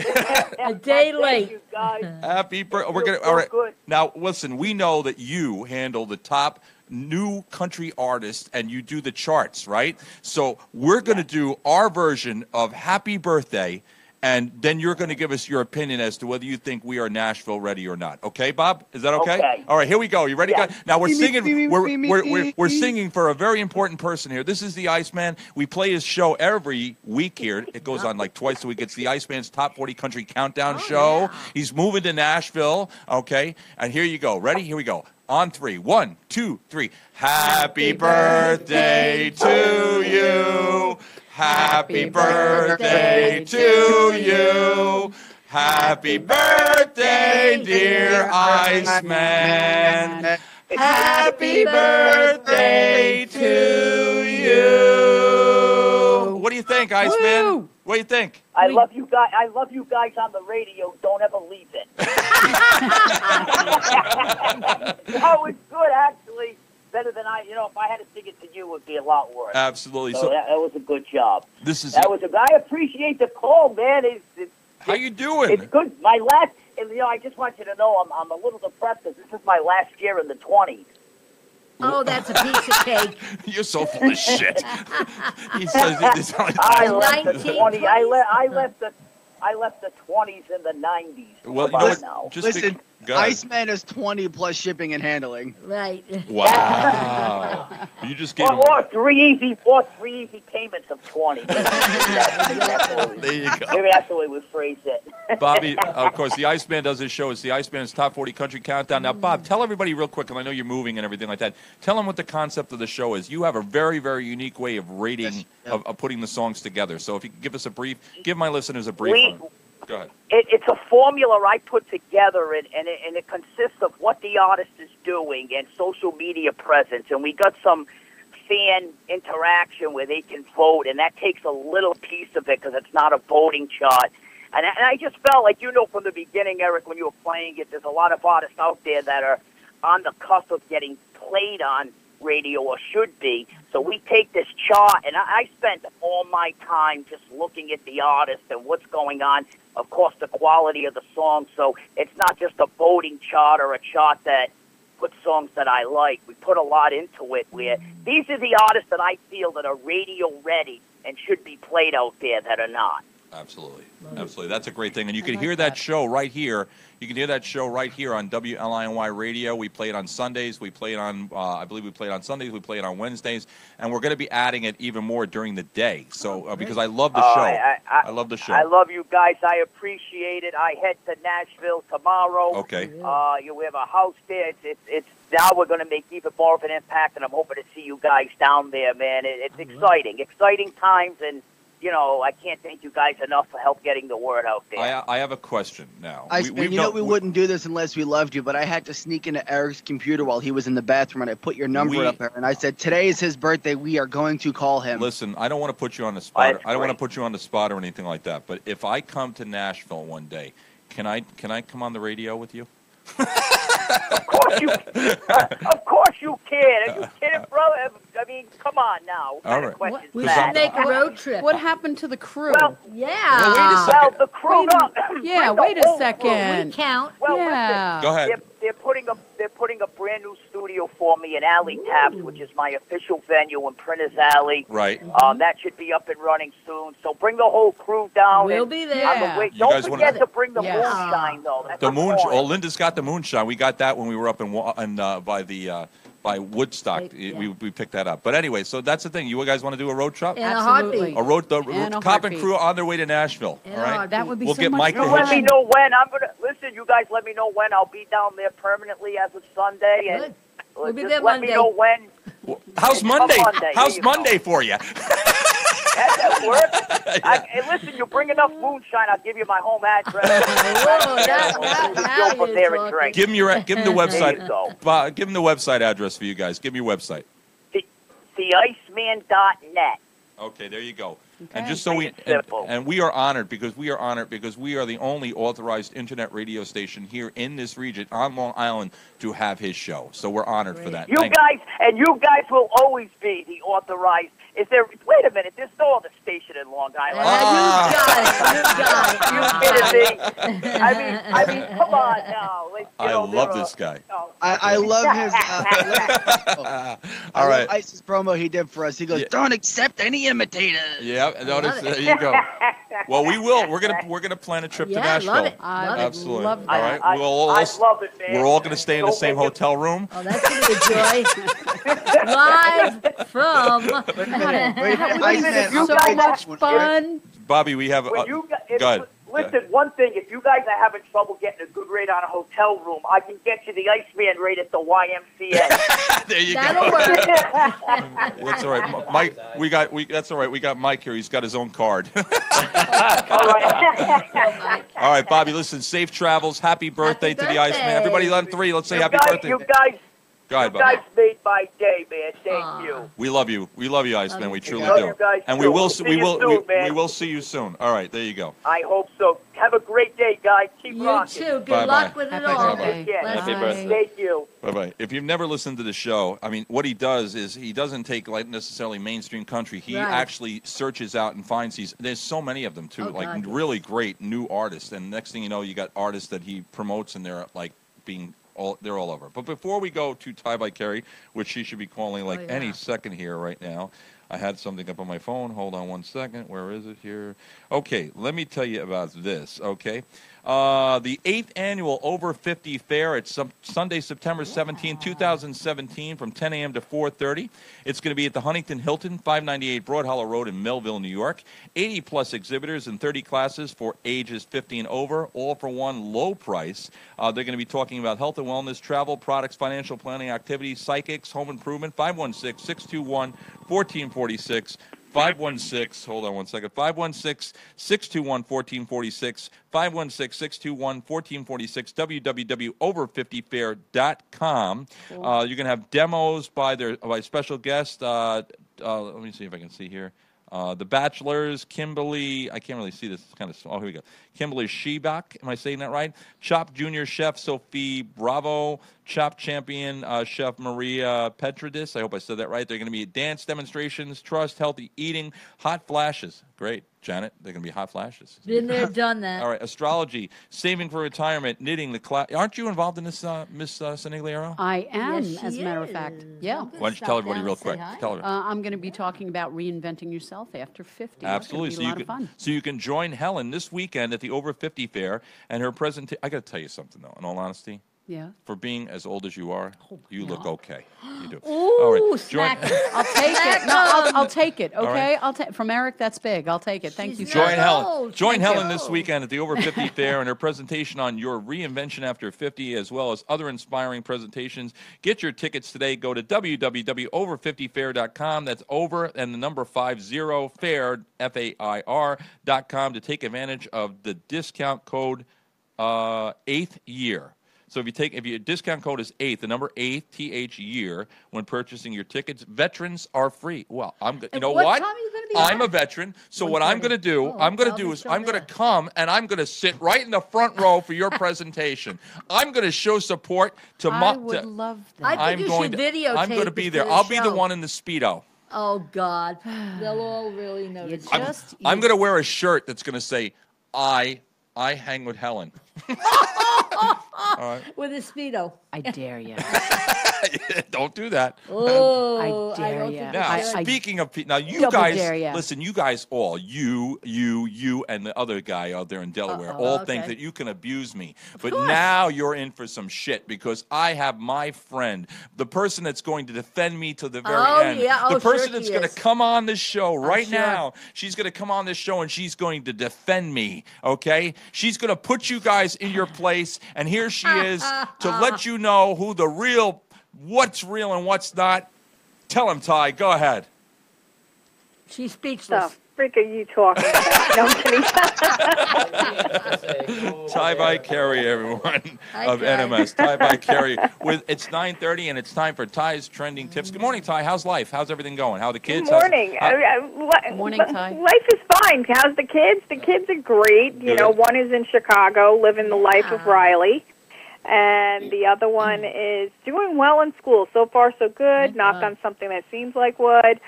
A day late. Thank you, guys. Happy birthday. We're gonna. so All right. good. Now, listen. We know that you handle the top new country artists, and you do the charts, right? So we're going to do our version of Happy Birthday, and then you're going to give us your opinion as to whether you think we are Nashville ready or not. Okay, Bob? Is that okay? Okay. All right. Here we go. You ready, Yeah. guys? Now we're See me, singing. see me, We're see me, we're, see we're, me. we're singing for a very important person here. This is the Iceman. We play his show every week here. It goes on like twice a week. It's the Iceman's Top 40 Country Countdown show. Yeah. He's moving to Nashville. Okay, and here you go. Ready? Here we go. On three. 1, 2, 3. Happy birthday to you. Happy birthday to you. Happy birthday, dear Iceman. Happy birthday to you. What do you think, Iceman? Woo! What do you think? I love you guys. I love you guys on the radio. Don't ever leave it. No, it's good actually. Better than if I had to sing it to you, it would be a lot worse. Absolutely. So So that was a good job. this is I appreciate the call, man. how you doing? It's good. My last, and I just want you to know I'm a little depressed because this is my last year in the 20s. Oh, that's a piece of cake. You're so full of shit. He says it's only I left the 1920s. 20. I left the 20s in the 90s. Well, you How know about what? now? Just Listen, go ahead. Iceman is 20 plus shipping and handling. Right. Wow. You just gave him. Or three easy payments of 20. There you go. Maybe that's the way we phrase it. Bobby, of course, the Iceman does his show. It's the Iceman's Top 40 Country Countdown. Now, Bob, tell everybody real quick, and I know you're moving and everything like that. Tell them what the concept of the show is. You have a very, very unique way of rating, of putting the songs together. So if you could give us a brief, give my listeners a brief on it. Go ahead. It's a formula I put together, and it consists of what the artist is doing and social media presence. And we got some fan interaction where they can vote, and that takes a little piece of it because it's not a voting chart. And I just felt like, from the beginning, Eric, when you were playing it, there's a lot of artists out there that are on the cusp of getting played on radio or should be. So we take this chart, and I spent all my time just looking at the artist and what's going on. Of course, the quality of the song. So it's not just a voting chart or a chart that puts songs that I like. We put a lot into it where these are the artists that I feel that are radio ready and should be played out there that are not. Absolutely. Absolutely. That's a great thing. And you can hear that show right here. You can hear that show right here on WLINY Radio. We play it on Sundays. We play it on, I believe we play it on Sundays. We play it on Wednesdays. And we're going to be adding it even more during the day. So, because I love the show. I love the show. I love you guys. I appreciate it. I head to Nashville tomorrow. Okay. We have a house there. It's now we're going to make even more of an impact, and I'm hoping to see you guys down there, man. It's exciting times, and I can't thank you guys enough for help getting the word out there. I have a question now. We wouldn't do this unless we loved you, but I had to sneak into Eric's computer while he was in the bathroom, and I put your number up there, and I said, today is his birthday. We are going to call him. Listen, I don't want to put you on the spot. I don't want to put you on the spot or anything like that, but if I come to Nashville one day, can I come on the radio with you? Of course you can. Are you kidding, brother? I mean, come on now. All right. We should make a road trip. What happened to the crew? Well, yeah. Well, the crew. Wait a second. We count. Well, Yeah. listen, Go ahead. They're putting a brand new studio for me in Alley Taps, which is my official venue in Printers Alley. Right. That should be up and running soon. So bring the whole crew down. We'll and be there. on the way- You Don't guys forget wanna- to bring the moonshine, though. That's The moonshine. important. Oh, Linda's got the moonshine. We got that when we were up by Woodstock. We picked that up. But anyway, so that's the thing. You guys want to do a road trip? In a heartbeat. A road, the In a Cop and heartbeat. crew on their way to Nashville. In all a right. heartbeat. That would be We'll so get much Mike to fun. Let me know when. Listen. You guys, let me know when I'll be down there permanently as of Sunday, and We'll be just there let me Monday. know when. How's Monday? Monday. How's There you go. Monday for you? That works. Hey, listen, you bring enough moonshine, I'll give you my home address. now Go from there and drink. Give him the There you website. go. Give him the website address for you guys. Give me your website. TheIceman.net. Okay, there you go. Okay. And just so we and we are honored because we are the only authorized internet radio station here in this region on Long Island to have his show. So we're honored for that. You guys will always be the authorized. Is there? Wait a minute. There's no other station in Long Island. You kidding me? I mean, come on now. I love this guy. I love his. All right. ISIS promo he did for us. He goes, "Don't accept any imitators." Yeah, notice there you go. Well, we will. We're gonna plan a trip to Nashville. Love it. Absolutely. love All right. I love it, man. We're all gonna stay in the same hotel room. Oh, that's going to be a joy. Live from. So much fun. Bobby, we have. Go ahead. Listen, one thing, if you guys are having trouble getting a good rate on a hotel room, I can get you the Iceman rate at the YMCA. There you That'll go. work. That's all right, Mike. That's all right. We got Mike here. He's got his own card. All right. All right, Bobby. Listen, safe travels. Happy birthday to the Iceman. Everybody on three. Let's say happy birthday. You guys Go ahead, You guys Bobby. made my day, man. Thank you. We love you. We love you, Iceman. We truly Love do. you guys And too. we will. We'll see you soon, man. We will see you soon. All right. There you go. I hope so. Have a great day, guys. Keep You rocking. too. Good Bye-bye. luck with it all. Bye-bye. Happy birthday. Thank you. Bye bye. If you've never listened to the show, I mean, what he does is he doesn't take like necessarily mainstream country. He Right. actually searches out and finds these. There's so many of them too, Oh, like God, yes. really great new artists. And next thing you know, you got artists that he promotes, and they're like they're all over. But before we go to Tie by Kerry, which she should be calling like any second here right now. I had something up on my phone. Hold on one second. Where is it here? Okay, let me tell you about this, okay? The 8th annual Over 50 Fair. It's Sunday, September 17, 2017, from 10 a.m. to 4:30. It's going to be at the Huntington Hilton, 598 Broad Hollow Road in Melville, New York. 80-plus exhibitors and 30 classes for ages 50 and over, all for one low price. They're going to be talking about health and wellness, travel, products, financial planning, activities, psychics, home improvement. 516-621-1446. 516, hold on one second, 516-621-1446, 516-621-1446, www.over50fair.com. Cool. You're going to have demos by special guests. Let me see if I can see here. The Bachelors, Kimberly, I can't really see this, it's kind of small. Oh, here we go. Kimberly Shebach, am I saying that right? Chop Junior Chef Sophie Bravo, Chop Champion Chef Maria Petridis, I hope I said that right. They're going to be dance demonstrations, trust, healthy eating, hot flashes, great, Janet, they're going to be hot flashes. Been there, done that. All right, astrology, saving for retirement, knitting the class. Aren't you involved in this, Miss Sanigliero? I am, Yes, she as a matter of fact. Yeah. Why don't you tell everybody real quick? Tell her. I'm going to be talking about reinventing yourself after 50. Absolutely. It's gonna be a lot of fun. So you can join Helen this weekend at the Over 50 Fair and her presentation. I got to tell you something, though, in all honesty. Yeah. For being as old as you are, you look okay. You do. Ooh, all right. smack it. I'll take it. No, I'll take it. All Okay, right. I'll take from Eric. That's big. I'll take it. Thank you. Join sir. Helen. Join Thank Helen you. this weekend at the Over 50 Fair and her presentation on your reinvention after 50, as well as other inspiring presentations. Get your tickets today. Go to www.over50fair.com. That's over and the number 50 fair FAIR.com to take advantage of the discount code 8th year. So if your discount code is 8th, the number 8th, TH year, when purchasing your tickets, veterans are free. Well, you know what? time are you gonna be I'm on? a veteran, so what I'm going to do, Oh, I'm going I'll to do be is so I'm going to there. come and I'm going to sit right in the front row for your presentation. I'm going to show support to I my. would love that. I think you should videotape I'm going to be it there. for the I'll be the show. one in the Speedo. Oh, God. They'll all really notice. I'm going to wear a shirt that's going to say, I hang with Helen. All right. With a Speedo. I dare you. Don't do that. Oh, I dare don't ya. think Now, I should. speaking of now, you Double guys dare ya. listen. You guys all, you, and the other guy out there in Delaware, all think okay. that you can abuse me. But now you're in for some shit because I have my friend, the person that's going to defend me to the very Oh, end. yeah. Oh, the person sure that's she going to is. come on this show right sure. now. She's going to come on this show and she's going to defend me. Okay? She's going to put you guys in your place, and here she is to let you know who the real. What's real and what's not? Tell him, Ty. Go ahead. She's speechless. The frick are you talking about? No, I'm kidding. Ty by Carey, everyone, Hi, of Ty. NMS. Ty by Carey. It's 9:30 and it's time for Ty's trending tips. Good morning, Ty. How's life? How's everything going? How are the kids? Good morning. Morning, Ty. Life is fine. How's the kids? The kids are great. You know, one is in Chicago, living the life of Riley. And the other one is doing well in school. So far, so good. Knock on something that seems like wood.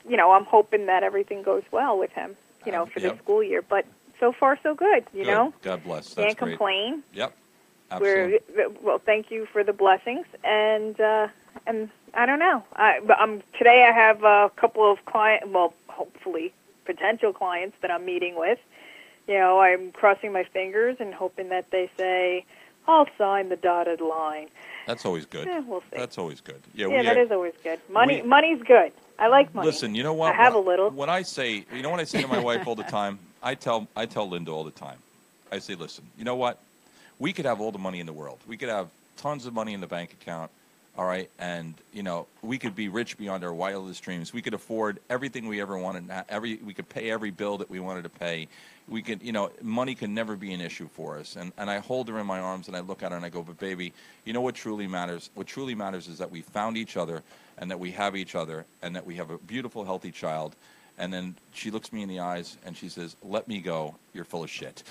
You know, I'm hoping that everything goes well with him, you know, for the school year. But so far, so good, you Good. know. God bless. That's Can't great. complain. Yep. Absolutely. Well, thank you for the blessings. And I don't know. Today I have a couple of hopefully potential clients that I'm meeting with. You know, I'm crossing my fingers and hoping that they say, I'll sign the dotted line. That's always good. We'll see. That's always good. Yeah, that is always good. Money's good. I like money. Listen, you know what? I have a little. When I say, you know what I say to my wife all the time? I tell Linda all the time. I say, listen, you know what? We could have all the money in the world. We could have tons of money in the bank account, all right? And, you know, we could be rich beyond our wildest dreams. We could afford everything we ever wanted. We could pay every bill that we wanted to pay. We could, you know, money can never be an issue for us. And I hold her in my arms and I look at her and I go, but baby, you know what truly matters? What truly matters is that we found each other and that we have each other and that we have a beautiful, healthy child. And then she looks me in the eyes and she says, let me go. You're full of shit.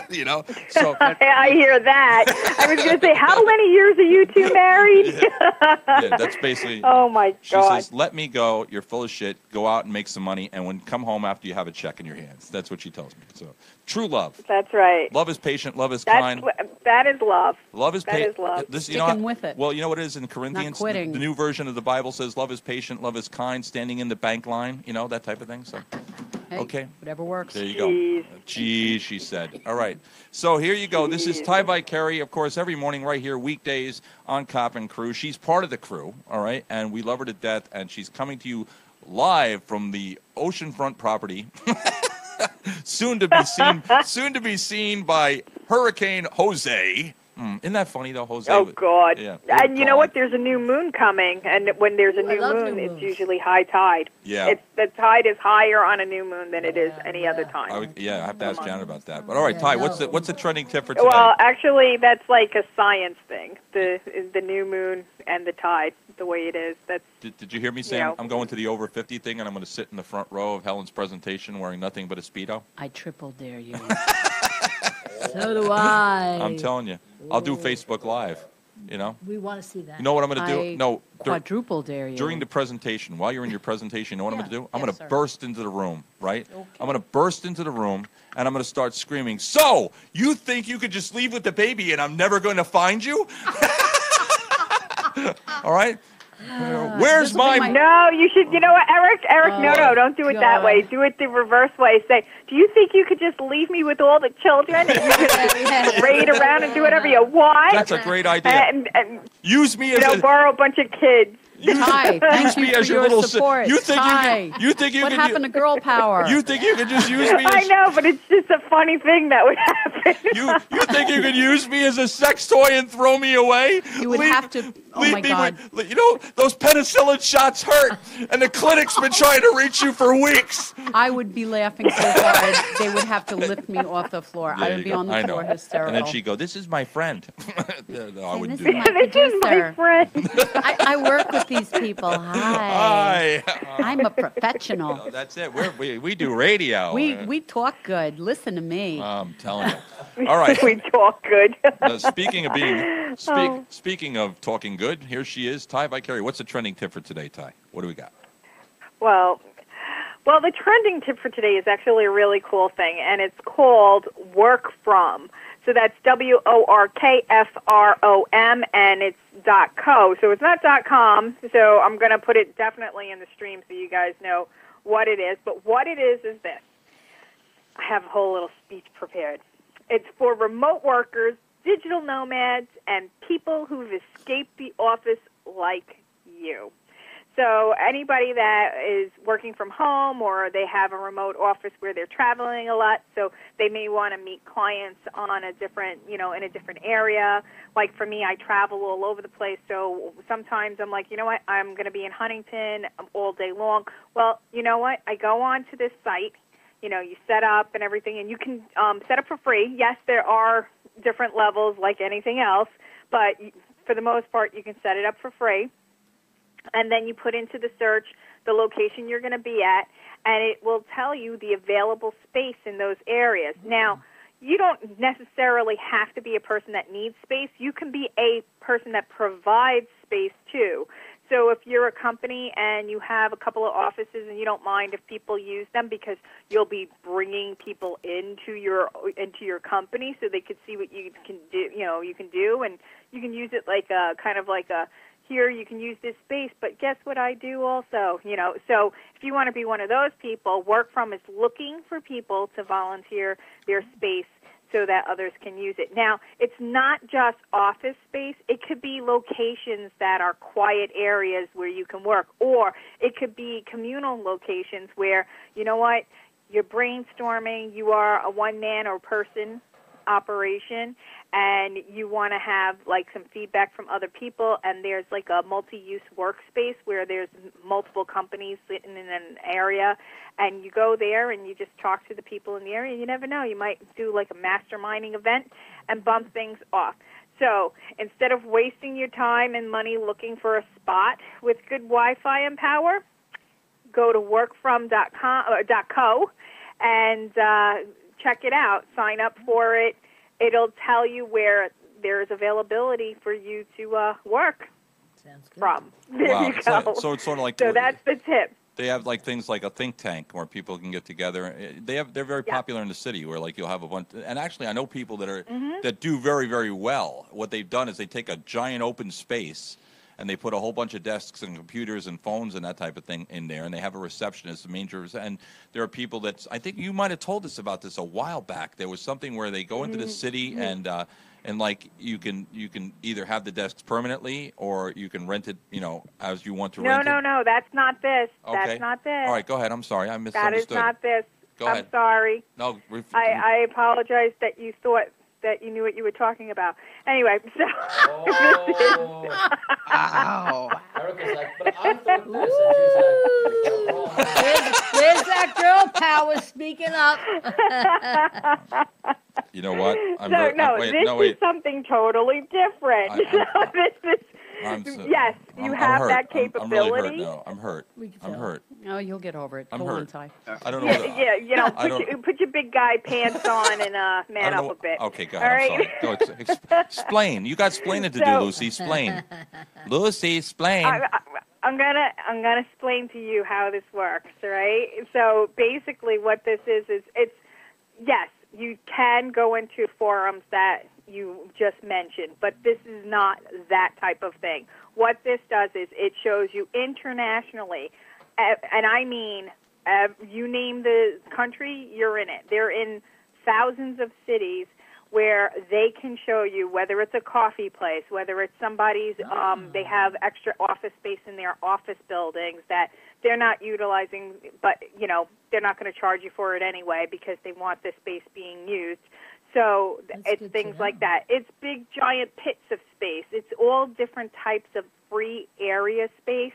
You know? So I hear that. I was going to say, how many years are you two married? yeah, that's basically. Oh, my She God. says, let me go. You're full of shit. Go out and make some money. And when come home after you have a check in your hands. That's what she tells me. So true love. That's right. Love is patient. Love is kind. That is love. Love is That patient. is love. Sticking with it. Well, you know what it is in Corinthians? quitting. The new version of the Bible says love is patient, love is kind, standing in the bank line, you know, that type of thing. So, Hey, okay. whatever works. There you go. Jeez, she said. All right. So here you go. This is Ty by Carey, of course, every morning right here, weekdays on Cop and Crew. She's part of the crew, all right, and we love her to death, and she's coming to you live from the oceanfront property. soon to be seen by Hurricane Jose. Isn't that funny though, Jose? Oh, God. Yeah. And you know what? There's a new moon coming, and when there's a new love moon, new it's moons. usually high tide. Yeah. The tide is higher on a new moon than it is any other time. I have to ask Janet about that. But all right, Ty, what's the trending tip for today? Well, actually, that's like a science thing. The new moon and the tide, the way it is. That's Did you hear me say you know. I'm going to the over 50 thing and I'm going to sit in the front row of Helen's presentation wearing nothing but a Speedo? I triple dare you. So do I. I'm telling you. I'll do Facebook Live. You know. We want to see that. You know what I'm going to do? No. Quadruple dare you. During the presentation, while you're in your presentation, you know what I'm going to do? I'm Yes, going to sir. burst into the room, right? I'm going to burst into the room, and I'm going to start screaming, so, you think you could just leave with the baby and I'm never going to find you? All right? Where's my... No, you should. You know what, Eric? No, don't do it that way. Do it the reverse way. Say, do you think you could just leave me with all the children and you could raid around and do whatever you want? That's a great idea. And use me as borrow a bunch of kids. Ty, thank me you for as your your little support. you think Ty, you think you what could happened to girl power? You think you could just use me as I know, but it's just a funny thing that would happen. You think you could use me as a sex toy and throw me away? You would have to. Oh leave my me God! you know those penicillin shots hurt, and the clinic's been trying to reach you for weeks. I would be laughing so hard they would have to lift me off the floor. I There would you be go. on the I floor know. hysterical. And then she'd go, "This is my friend." No, I wouldn't This do is that. my producer. friend. I work with these people. Hi. I'm a professional. No, that's it. We do radio. We talk good. Listen to me. I'm telling you. All right. We talk good. Speaking of being speaking of talking good, here she is, Ty Vicari. What's the trending tip for today, Ty? What do we got? Well, the trending tip for today is actually a really cool thing, and it's called Work From. So that's WORKFROM, and it's .co. So it's not .com. So I'm going to put it definitely in the stream so you guys know what it is. But what it is this. I have a whole little speech prepared. It's for remote workers, digital nomads, and people who've escaped the office like you. So anybody that is working from home or they have a remote office where they're traveling a lot, so they may want to meet clients on a different, in a different area. Like for me, I travel all over the place, so sometimes I'm like, you know what, I'm going to be in Huntington all day long. Well, you know what, I go on to this site, you set up and everything, and you can set up for free. Yes, there are different levels like anything else, but for the most part, you can set it up for free. And then you put into the search the location you're going to be at, and it will tell you the available space in those areas. Now, you don't necessarily have to be a person that needs space. You can be a person that provides space, too. So if you're a company and you have a couple of offices and you don't mind if people use them because you'll be bringing people into your company so they could see what you can do, you can do, and you can use it like a kind of like a, here you can use this space, but guess what I do also, So if you want to be one of those people, Work From is looking for people to volunteer their space so that others can use it. Now, it's not just office space. It could be locations that are quiet areas where you can work, or it could be communal locations where, you know what, you're brainstorming, you are a one-man or person operation, and you want to have like some feedback from other people, and there's like a multi-use workspace where there's multiple companies sitting in an area, and you go there and you just talk to the people in the area. You never know, you might do like a masterminding event and bump things off. So instead of wasting your time and money looking for a spot with good Wi-Fi and power, go to workfrom.co and check it out. Sign up for it. It'll tell you where there's availability for you to work from. There Wow. you go. So it's sort of like So that's the tip. they have like things like a think tank where people can get together. They're very popular in the city where like you'll have a bunch. And actually, I know people that are that do very, very well. What they've done is they take a giant open space and they put a whole bunch of desks and computers and phones and that type of thing in there, and they have a receptionist, a major, and there are people that, I think you might have told us about this a while back. There was something where they go into the city and like you can either have the desks permanently or you can rent it, as you want to rent it. No, that's not this. Okay. That's not this. All right, go ahead. I'm sorry, I That misunderstood. is not this. Go I'm ahead. sorry. No, I apologize that you thought that you knew what you were talking about. Anyway, so Ow. Erica's like, but I thought this. And she's like, There's that girl power speaking up. You know what? This is something totally different. Yes, you have hurt. that I'm capability. really hurt now. I'm hurt. I'm hurt. Oh, you'll get over it. I'm Go on, hurt. Ty. I don't know. Yeah, you know, I don't- put your big guy pants on and man up a bit. Okay, go All ahead. right? I'm sorry. Go, explain. You got explaining to do, So- Lucy. Explain. Lucy, explain. I'm gonna explain to you how this works, all right? So basically, what this is it's yes, you can go into forums that you just mentioned, but this is not that type of thing. What this does is it shows you internationally, and I mean, you name the country, you're in it. They're in thousands of cities where they can show you whether it's a coffee place, whether it's somebody's, they have extra office space in their office buildings that they're not utilizing, but, you know, they're not going to charge you for it anyway because they want this space being used. So it's things like that. It's big, giant pits of space. It's all different types of free area space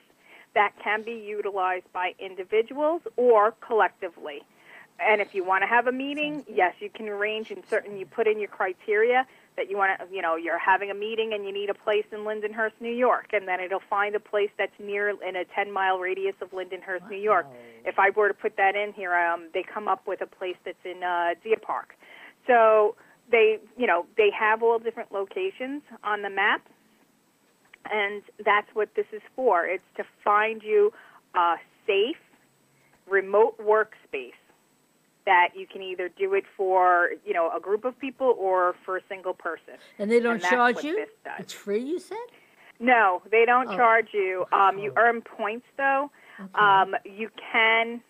that can be utilized by individuals or collectively. And if you want to have a meeting, yes, you can arrange in certain, you put in your criteria that you want to, you know, you're having a meeting and you need a place in Lindenhurst, New York, and then it'll find a place that's near in a 10-mile radius of Lindenhurst, New York. If I were to put that in here, they come up with a place that's in Deer Park. So they, you know, they have all different locations on the map, and that's what this is for. It's to find you a safe, remote workspace that you can either do it for, you know, a group of people or for a single person. And they don't that's charge what you? this does. It's free, you said? No, they don't Oh. charge you. You earn points, though. You can,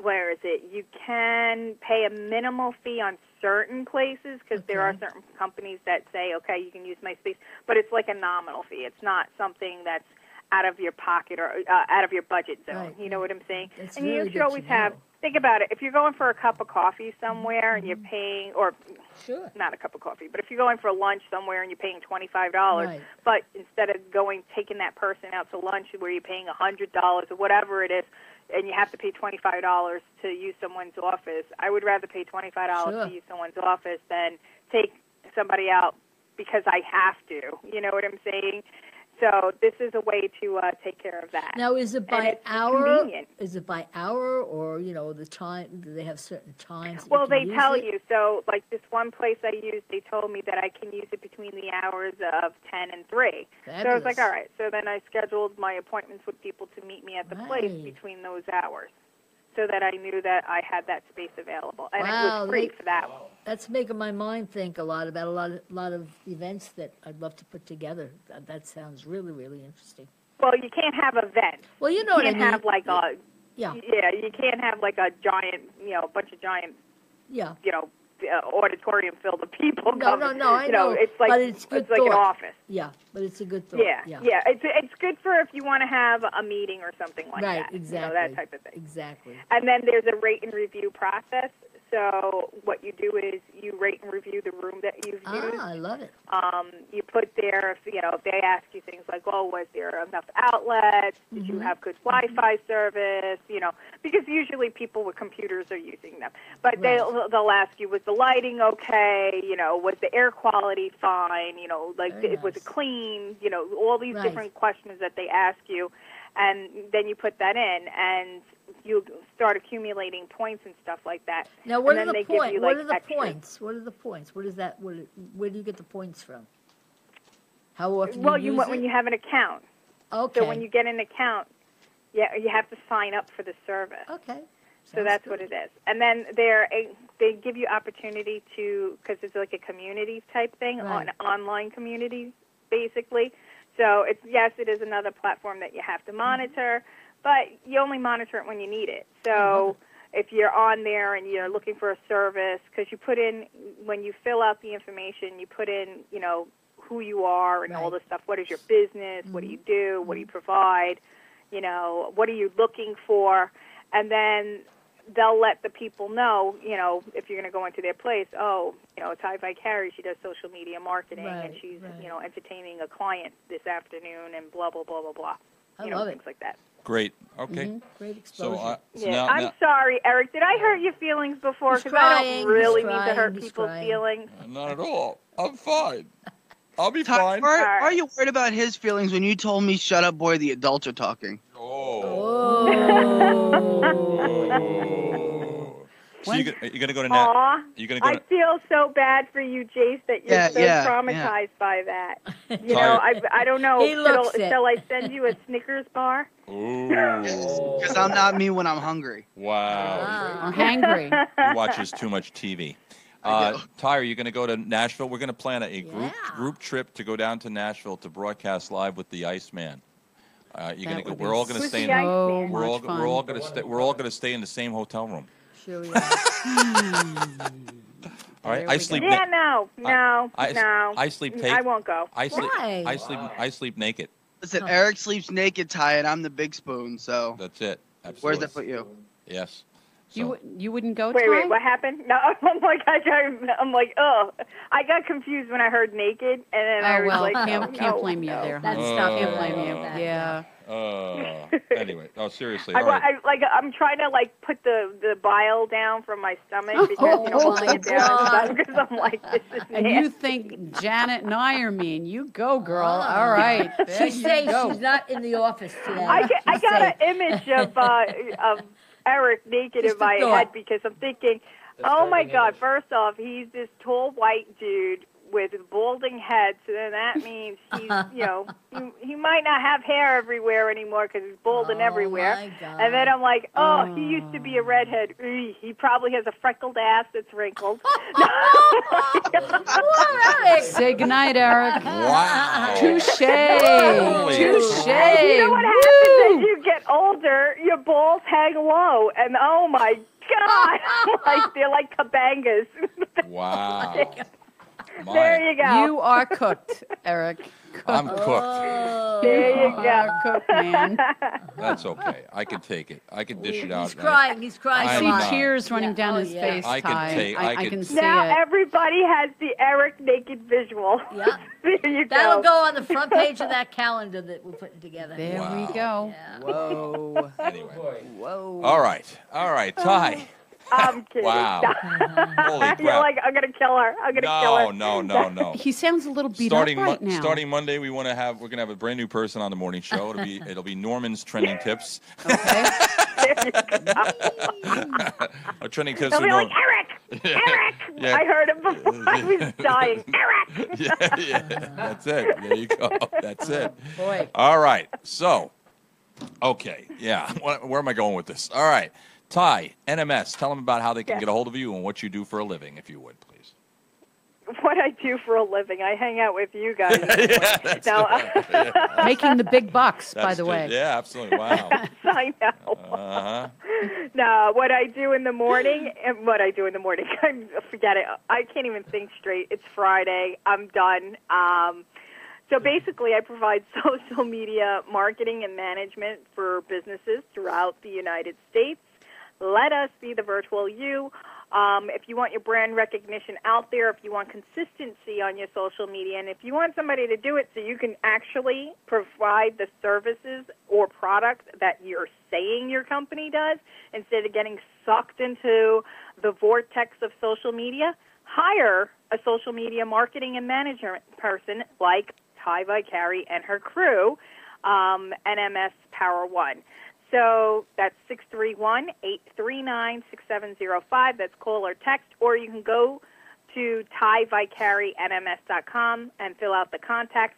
where is it? You can pay a minimal fee on certain places because there are certain companies that say, okay, you can use my space, but it's like a nominal fee. It's not something that's out of your pocket or out of your budget zone. Right. You know what I'm saying? That's and really you good should to always have, think about it, if you're going for a cup of coffee somewhere and you're Mm-hmm. paying, or not a cup of coffee, but if you're going for lunch somewhere and you're paying $25, Right. but instead of taking that person out to lunch where you're paying $100 or whatever it is, and you have to pay $25 to use someone's office, I would rather pay $25 Sure. to use someone's office than take somebody out because I have to. You know what I'm saying? So this is a way to take care of that. Now, is it And by it's hour? convenient. Is it by hour, or you know the time? Do they have certain times? that Well, you can they use tell it? you. So, like this one place I used, they told me that I can use it between the hours of 10 and 3. So I was Fabulous. like, all right. So then I scheduled my appointments with people to meet me at the place Right. between those hours, so that I knew that I had that space available, and it Wow, was free they- for that one. That's making my mind think a lot about a lot of events that I'd love to put together. That sounds really, really interesting. Well, you can't have events. Well, you know you what I can't mean. have like a Yeah. you can't have like a giant, you know, a bunch of giant, Yeah. you know, auditorium filled with people. No, coming. no, I you know. It's like but it's good like an thought. office. Yeah, but it's a good thought. Yeah, yeah. It's good for if you want to have a meeting or something like Right, that. exactly. You know, that type of thing. Exactly. And then there's a rate and review process. So what you do is you rate and review the room that you've used. I love it. You put there, if they ask you things like, oh, was there enough outlets? Did you have good Wi-Fi service? You know, because usually people with computers are using them. But they'll ask you, was the lighting okay? You know, was the air quality fine? You know, like was it clean? You know, all these Right. different questions that they ask you, and then you put that in, and you start accumulating points and stuff like that. Now, what and are then the they give points? you, What like, are the extras. points? What are the points? What is that? Where do you get the points from? How often? Well, you you use when it? you have an account. Okay. So when you get an account, yeah, you have to sign up for the service. Okay. So that's what it is. And then they give you opportunity to, because it's like a community type thing, Right. an online community, basically. So it's it is another platform that you have to monitor, but you only monitor it when you need it. So if you're on there and you're looking for a service, because you put in, when you fill out the information, you put in, you know, who you are and all this stuff. What is your business? What do you do? What do you provide? You know, what are you looking for? And then they'll let the people know, you know, if you're going to go into their place, oh, you know, Ty Vicari, she does social media marketing, and she's, you know, entertaining a client this afternoon and blah, blah, blah, blah, blah. I You know, love things like that. Great. Okay. Mhm. Great So, exposure. so Yeah, now, I'm sorry, Eric. Did I hurt your feelings before? He's Because I crying, don't really he's mean to hurt crying, he's people's crying. feelings. not at all. I'm fine. I'll be Ty, fine. Are you worried about his feelings when you told me, "Shut up, boy"? The adults are talking. So you're gonna go to Aw, you're gonna go I to feel so bad for you, Jace, that you're Yeah, so yeah, traumatized by that. You Ty- know, I don't know. He looks it. Shall I send you a Snickers bar? Because I'm not me when I'm hungry. Wow. Or hangry. He watches too much TV. Ty, are you going to go to Nashville? We're going to plan a group trip to go down to Nashville to broadcast live with the Iceman. You're going to go. We're all going to stay in. We're all going to stay. We're all going to stay in the same hotel room. Sure we are. All right. I sleep. Yeah, no. I sleep. I won't go. I sleep. Why? I sleep naked. Listen, Eric sleeps naked, Ty, and I'm the big spoon. So That's it. Absolutely. where's that put you? Yes. You wouldn't go. Wait, Ty? what happened? No, I'm like, oh, I got confused when I heard naked, and then I Oh was well, like, can't blame you there. That's Huh? tough. Can't blame you. That, Yeah. Anyway. Oh, seriously. All right. I'm trying to put the bile down from my stomach because holding it down because I'm like, this is And nasty. you think Janet and I are mean? You go, girl. All right. There She's you saying go. she's not in the office today. I She's got safe. an image of Eric naked Just in my a thought. head because I'm thinking, oh my God! First off, he's this tall white dude with a balding head, so then that means he's, he might not have hair everywhere anymore because he's balding everywhere. my God. And then I'm like, oh, he used to be a redhead. He probably has a freckled ass that's wrinkled. Say goodnight, Eric. Wow. Touche. Holy Touche. And you know what happens as you get older? Your balls hang low, and oh my God, they're like cabangas. Wow. There you go. You are cooked, Eric. I'm cooked. There you are go. cooked, man. That's okay. I can take it. I can dish it out. He's crying. He's crying. I I'm see not. tears running down his yeah. face, I can Ty. take- I can see Now it. everybody has the Eric naked visual. Yeah. There you That'll go. go on the front page of that calendar that we're putting together. There Wow. we go. Whoa. Anyway. Whoa. All right. Ty. I'm kidding. Wow. Holy crap. You're like, I'm gonna kill her. I'm gonna kill her. No. He sounds a little beat Starting up right now. starting Monday, we're gonna have a brand new person on the morning show. It'll be Norman's trending tips. Our trending tips They'll are be like, Norman. Eric! Yeah. I heard it before. I was dying. Eric! Yeah. That's it. There you go. That's it. Boy. All right. So, okay. Yeah. Where am I going with this? All right. Ty, NMS, tell them about how they can get a hold of you and what you do for a living, if you would, please. What I do for a living, I hang out with you guys. That's No, Making the big bucks, by That's the good. way. Yeah, absolutely. Wow. I know. Uh-huh. No, what I do in the morning, forget it. I can't even think straight. It's Friday. I'm done. So basically, I provide social media marketing and management for businesses throughout the United States. Let us be the virtual you. If you want your brand recognition out there, if you want consistency on your social media, and if you want somebody to do it so you can actually provide the services or products that you're saying your company does, instead of getting sucked into the vortex of social media, hire a social media marketing and management person like Ty Vicari and her crew, NMS Power One. So that's 631-839-6705. That's call or text, or you can go to TyVicariNMS.com and fill out the contact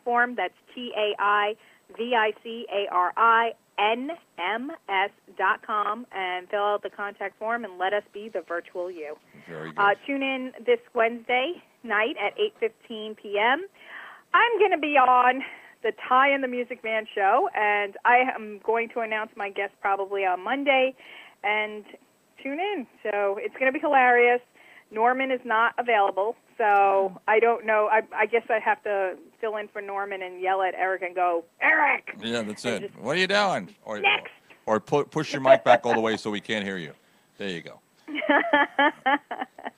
form. That's TAIVICARINMS.com and fill out the contact form and let us be the virtual you. Very good. Tune in this Wednesday night at 8:15 p.m. I'm going to be on the Ty and the Music Man show, and I am going to announce my guest probably on Monday, and tune in. So it's going to be hilarious. Norman is not available, so I don't know. I guess I have to fill in for Norman and yell at Eric and go, Eric! Yeah, that's it. What are you doing? Or, Next. Or push your mic back all the way so we can't hear you. There you go.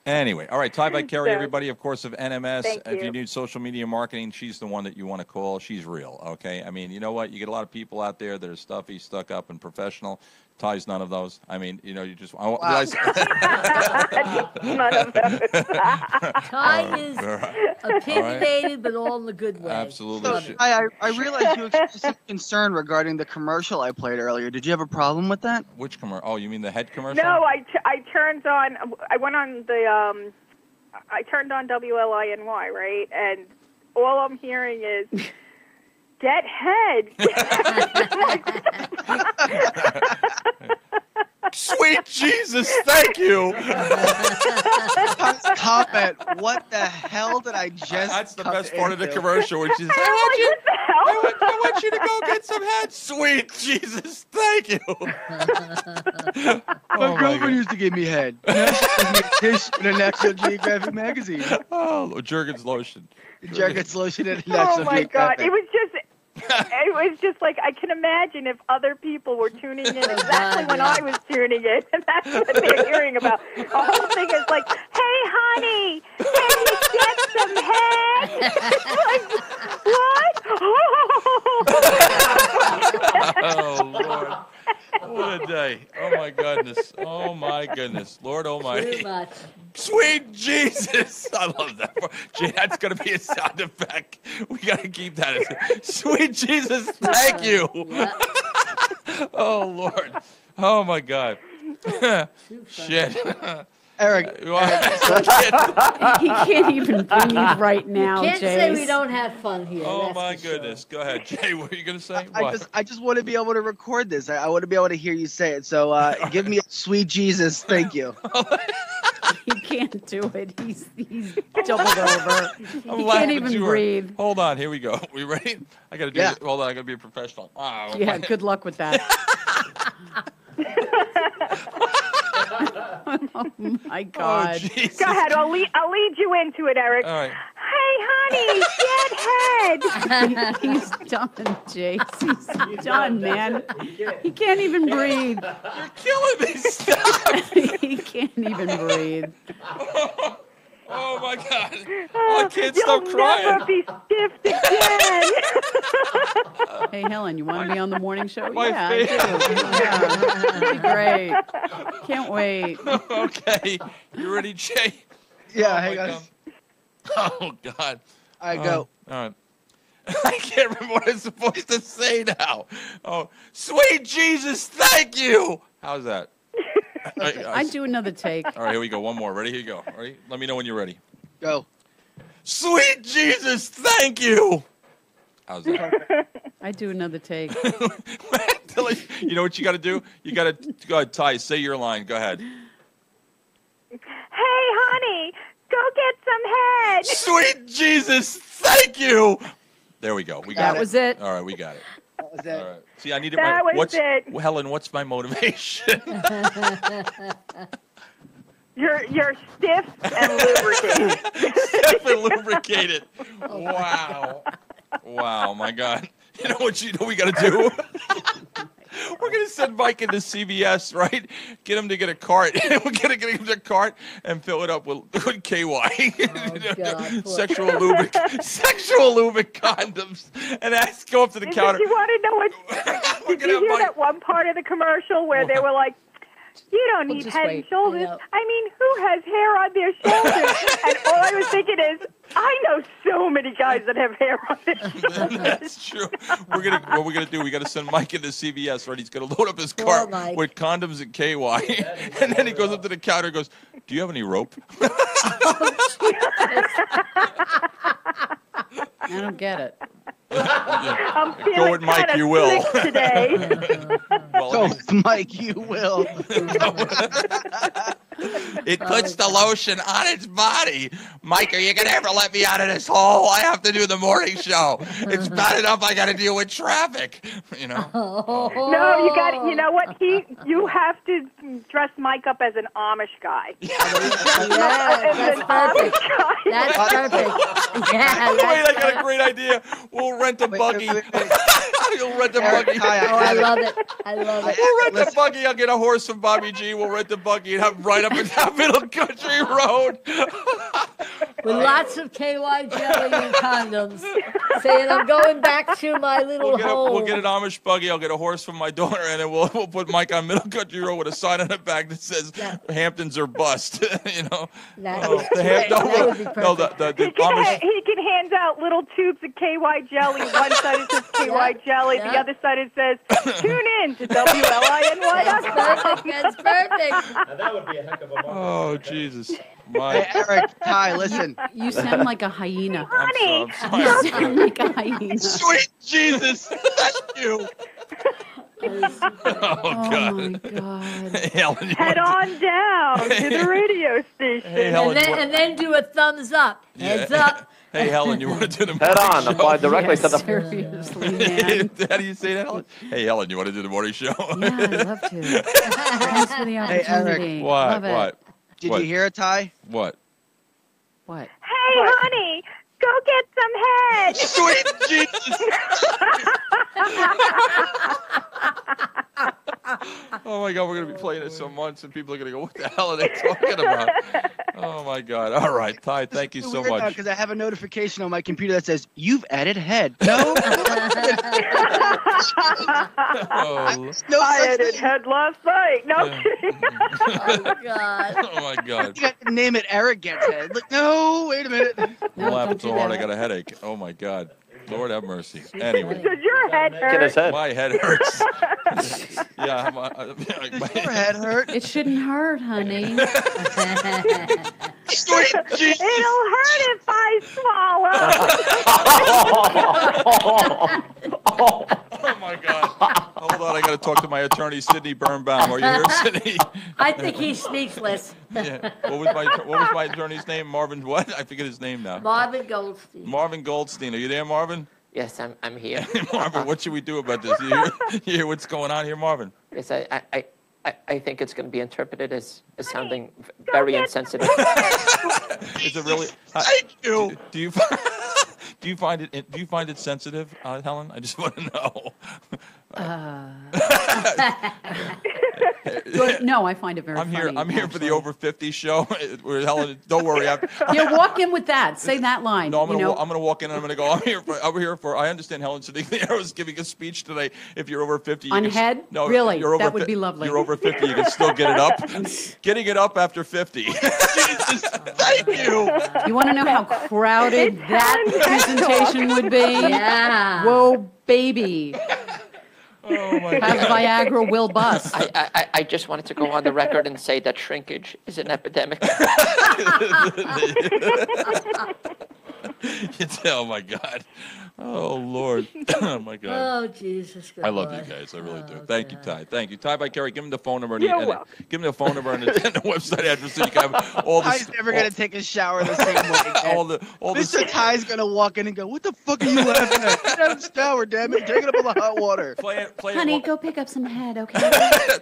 Anyway, all right, Ty by Carrie, So- everybody, of course, of NMS. Thank If you you. need social media marketing, she's the one that you want to call. She's real, okay? I mean, you know what? You get a lot of people out there that are stuffy, stuck up, and professional. Ty's none of those. I mean, you know, you just... Did I say- None of those. Ty is All right. opinionated, but all in the good way. Absolutely. Love Shit. it. I realized you expressed some concern regarding the commercial I played earlier. Did you have a problem with that? Which commercial? Oh, you mean the head commercial? No, I turned on. I went on the. I turned on WLINY, right, and all I'm hearing is "get head." Sweet Jesus, thank you. Comment. What the hell did I just? That's the come best part of the into? commercial, which is, I want you to go get some head. Sweet Jesus, thank you. My girlfriend used to give me head. Now she gives me a dish in a National Geographic magazine. Oh, Jergens lotion. Jergens lotion in a Oh National my God! Geographic. It was just like I can imagine if other people were tuning in exactly when I was tuning in, and that's what they're hearing about. The whole thing is like, "Hey, honey, can you get some head?" What? Oh, Lord. What a day. Oh, my goodness. Oh, my goodness. Lord almighty. Too much. Sweet Jesus. I love that. Gee, that's going to be a sound effect. We got to keep that. Sweet Jesus, thank you. Oh, Lord. Oh, my God. Shit. Eric. He can't even breathe right now, Can't say we Jace. don't have fun here. Oh, that's my for sure. goodness. Go ahead, Jay. What are you going to say? I just want to be able to record this. I want to be able to hear you say it. So give me a sweet Jesus. Thank you. He can't do it. He's doubled over. I'm He laughing can't even too hard. breathe. Hold on. Here we go. We ready? I got to do Yeah. it. Hold on. I got to be a professional. Oh, Yeah, good luck with that. Oh my God. Jesus. Go ahead. I'll lead you into it, Eric. All right. Hey, honey, get head. He's done, Jace. He's done, man. He can't even breathe. You're killing me. Stop. He can't even breathe. Oh, my God. I can't stop You'll crying. never be stiffed again. Hey, Helen, you want to be on the morning show? My Yeah, face. I do. Yeah, that'd be great. Can't wait. Okay. You ready, Jay? Yeah, Oh, hang my on. God. Oh, God. I go. All right. I can't remember what I'm supposed to say now. Oh, sweet Jesus, thank you. How's that? I'd do another take. All right, here we go. One more. Ready? Here you go. Ready? Let me know when you're ready. Go. Sweet Jesus, thank you. How's that? I'd do another take. You know what you got to do? You got to go ahead, Ty. Say your line. Go ahead. Hey, honey, go get some head. Sweet Jesus, thank you. There we go. We got That it. was it. All right, we got it. That was it. All right. See, I needed That my. was What's it. Helen? What's my motivation? You're stiff and lubricated. Stiff and lubricated. Wow. Wow, my God. You know what we got to do? We're going to send Mike into CVS, right? Get him to get a cart. We're going to get him a cart and fill it up with KY. God, sexual lubric condoms. And go up to the counter. You want to know what? We're Did gonna you have hear Mike- that one part of the commercial where they were like, "You don't We'll need just head wait. and shoulders." Yeah. I mean, who has hair on their shoulders? And all I was thinking is, I know so many guys that have hair on their shoulders. That's true. What we're gonna do? We got to send Mike into CVS, right? He's gonna load up his Poor cart Mike. with condoms and KY, and then he goes up to the counter and goes, "Do you have any rope?" I don't get it. I'm Go feeling with Mike, kinda you will. sick today. Go with Mike, you will. It puts the lotion on its body. Mike, are you gonna ever let me out of this hole? I have to do the morning show. It's bad enough I got to deal with traffic. You know. No, you got. You know what? You have to dress Mike up as an Amish guy. That's perfect. That's perfect. Yeah. Wait, I got a great idea. We'll rent a buggy. You'll rent a buggy. I love it. I love it. We'll rent a buggy. I'll get a horse from Bobby G. We'll rent a buggy and have right up and down Middle Country Road. With lots of KY jelly and condoms, saying I'm going back to my little home. We'll get an Amish buggy. I'll get a horse from my daughter, and then we'll put Mike on Middle Country Road with a sign on the back that says Hamptons are bust. You know. That would be perfect. No, the Amish. He can hand out little tubes of KY jelly. One side it says KY jelly, the other side it says, tune in to WLINY. That's perfect. That's perfect. Now that would be a heck of a market. Oh, Jesus. Hey, Eric, Ty, listen. You sound like a hyena. Honey, You sound like a hyena. Sweet Jesus. Thank you. Oh, God. my God. Hey, Helen, you head on down to the radio station. Hey, Helen, And then do a thumbs up. Heads up. Hey, Helen, you want to do the Head morning on, show? apply directly to the. Seriously, man. How do you say that, Helen? Hey, Helen, you want to do the morning show? Yeah, I'd love to. Thanks for the Hey, opportunity. Eric. What? Love it. What? Did What? you hear it, Ty? What? What? Hey, honey, go get some head. Sweet Jesus. Oh my God, we're gonna be playing it so much, and people are gonna go, "What the hell are they talking about?" Oh my God! All right, Ty, thank you so much. Because I have a notification on my computer that says you've added head. No. Oh, I added head last night. No kidding. Oh, God. oh my I God! think I can name it Eric Gets Head. Like, no, wait a minute. I'm laughing so hard I got a headache. Oh my God! Lord have mercy. Anyway, Does your head Get hurt? his head. my head hurts. Yeah, Does your head hurt? It shouldn't hurt, honey. Sweet Jesus. It'll hurt if I swallow. Oh my God! Hold on, I got to talk to my attorney, Sidney Birnbaum. Are you here, Sidney? I think he's speechless. Yeah. What was my attorney's name? Marvin what? I forget his name now. Marvin Goldstein. Marvin Goldstein. Are you there, Marvin? Yes, I'm here. Marvin, what should we do about this? You hear what's going on here, Marvin? Yes, I think it's going to be interpreted as sounding very insensitive. Is it really? Thank you. Do you find it sensitive, Helen? I just want to know. No, I find it very funny. I'm here for the over 50 show. Where Helen, don't worry. Yeah, walk in with that. Say that line. No, I'm gonna walk in and I'm gonna go. I'm here for. I understand Helen Siddiqui was giving a speech today. If you're over 50, On head? No, Really? You're over That would be lovely. You're over 50. You can still get it up. Getting it up after 50. Jesus, thank you. You want to know how crowded that presentation would be? Yeah. Whoa, baby. Oh my Have God. Viagra will bust. I just wanted to go on the record and say that shrinkage is an epidemic. Oh my God. Oh Lord. Oh my God. Oh, Jesus. I love you God. guys. I really do. Thank you, Ty. Thank you. Ty by Kerry. Give him the phone number. You're and welcome. give him the phone number and the website address so you can have all the. Ty's never going to take a shower the same way again. all the. Mr. Ty's going to walk in and go, what the fuck are you laughing at? Get out of the shower, damn it. Take it up in the hot water. Play it. Honey, go pick up some head, okay?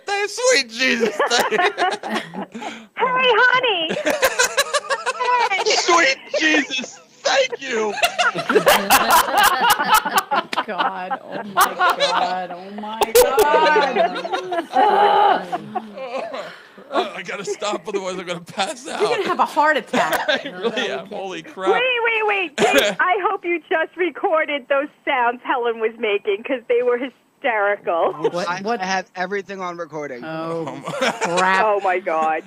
Thank sweet Jesus. Hey, honey. Sweet Jesus. Thank you. God, oh my God, oh my God. I gotta stop, otherwise I'm gonna pass out. You're going to have a heart attack. I really am. Holy crap. Wait. Dave, I hope you just recorded those sounds Helen was making because they were hysterical. I have everything on recording. Oh, crap. Oh, my God.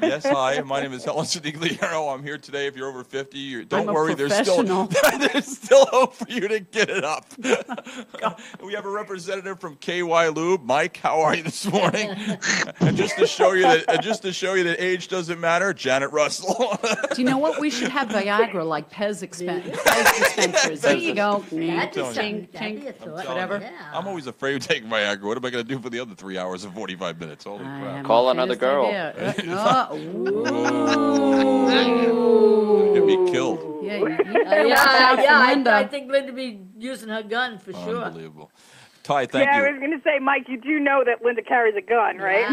Yes, hi. My name is Helen Sedigliero. I'm here today. If you're over 50, don't I'm a worry. There's still hope for you to get it up. We have a representative from KY Lube. Mike, how are you this morning? And just to show you that age doesn't matter, Janet Russell. Do you know what? We should have Viagra like Pez dispensers. There you go. That'd be telling something. Tink, That'd be a tink, thought. whatever. Yeah. I'm always afraid to take Viagra. What am I going to do for the other 3 hours and 45 minutes? Holy crap. Call another girl. Get me killed. Yeah, watch out for Linda. I think Linda be using her gun for sure. Unbelievable. Ty, thank I you. was going to say, Mike, you do know that Linda carries a gun, right?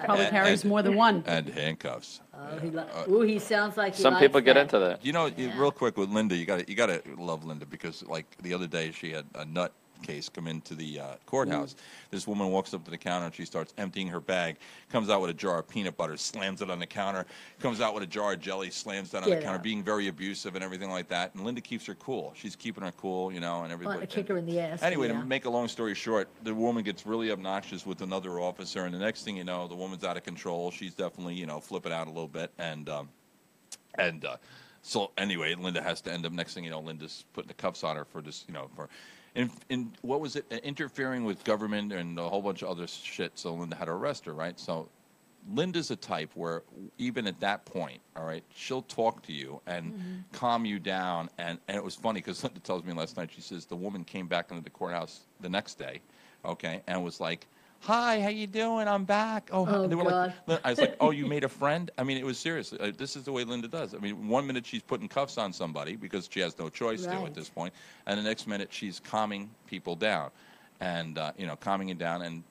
Probably carries more than one. And handcuffs. He sounds like Some people get into that. You know, real quick with Linda, you got to love Linda because like the other day she had a nut case come into the courthouse. This woman walks up to the counter and she starts emptying her bag, comes out with a jar of peanut butter, slams it on the counter, comes out with a jar of jelly, slams that on the counter, being very abusive and everything like that. And Linda keeps her cool. She's keeping her cool, you know, and everybody. I kick her in the ass. Anyway, to make a long story short, the woman gets really obnoxious with another officer, and the next thing you know, the woman's out of control. She's definitely, you know, flipping out a little bit, so anyway, Linda has to end up. Next thing you know, Linda's putting the cuffs on her for this, you know, for. In what was it? Interfering with government and a whole bunch of other shit. So Linda had to arrest her, right? So Linda's a type where even at that point, all right, she'll talk to you and calm you down. And it was funny because Linda tells me last night, she says the woman came back into the courthouse the next day, okay, and was like, "Hi, how you doing? I'm back." Oh they were God. like, I was like, "Oh, you made a friend?" I mean, it was seriously. This is the way Linda does. I mean, one minute she's putting cuffs on somebody because she has no choice to at this point, and the next minute she's calming people down, and you know, calming it down, and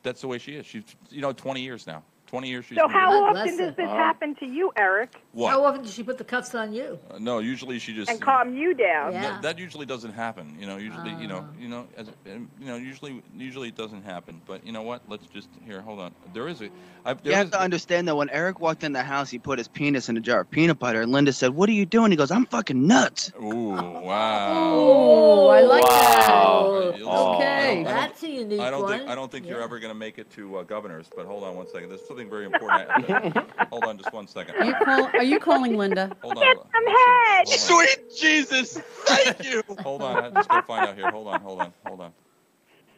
that's the way she is. She's 20 years now. 20 years. She's So been how doing it. often does this happen to you, Eric? What? How often does she put the cuffs on you? No, usually she just And calm you down? That usually doesn't happen. You know, usually usually it doesn't happen. But you know what? Let's just hold on. There is a. You have to understand that when Eric walked in the house, he put his penis in a jar of peanut butter, and Linda said, "What are you doing?" He goes, "I'm fucking nuts." Ooh, wow. Oh, I like Wow. that. Okay. That's a unique I one. don't think you're ever going to make it to governors. But hold on one second. There's something very important. Hold on, just one second. Are you calling Linda? Hold on. Some head. Sweet Jesus, thank you. Hold on, I'm just gonna find out here. Hold on.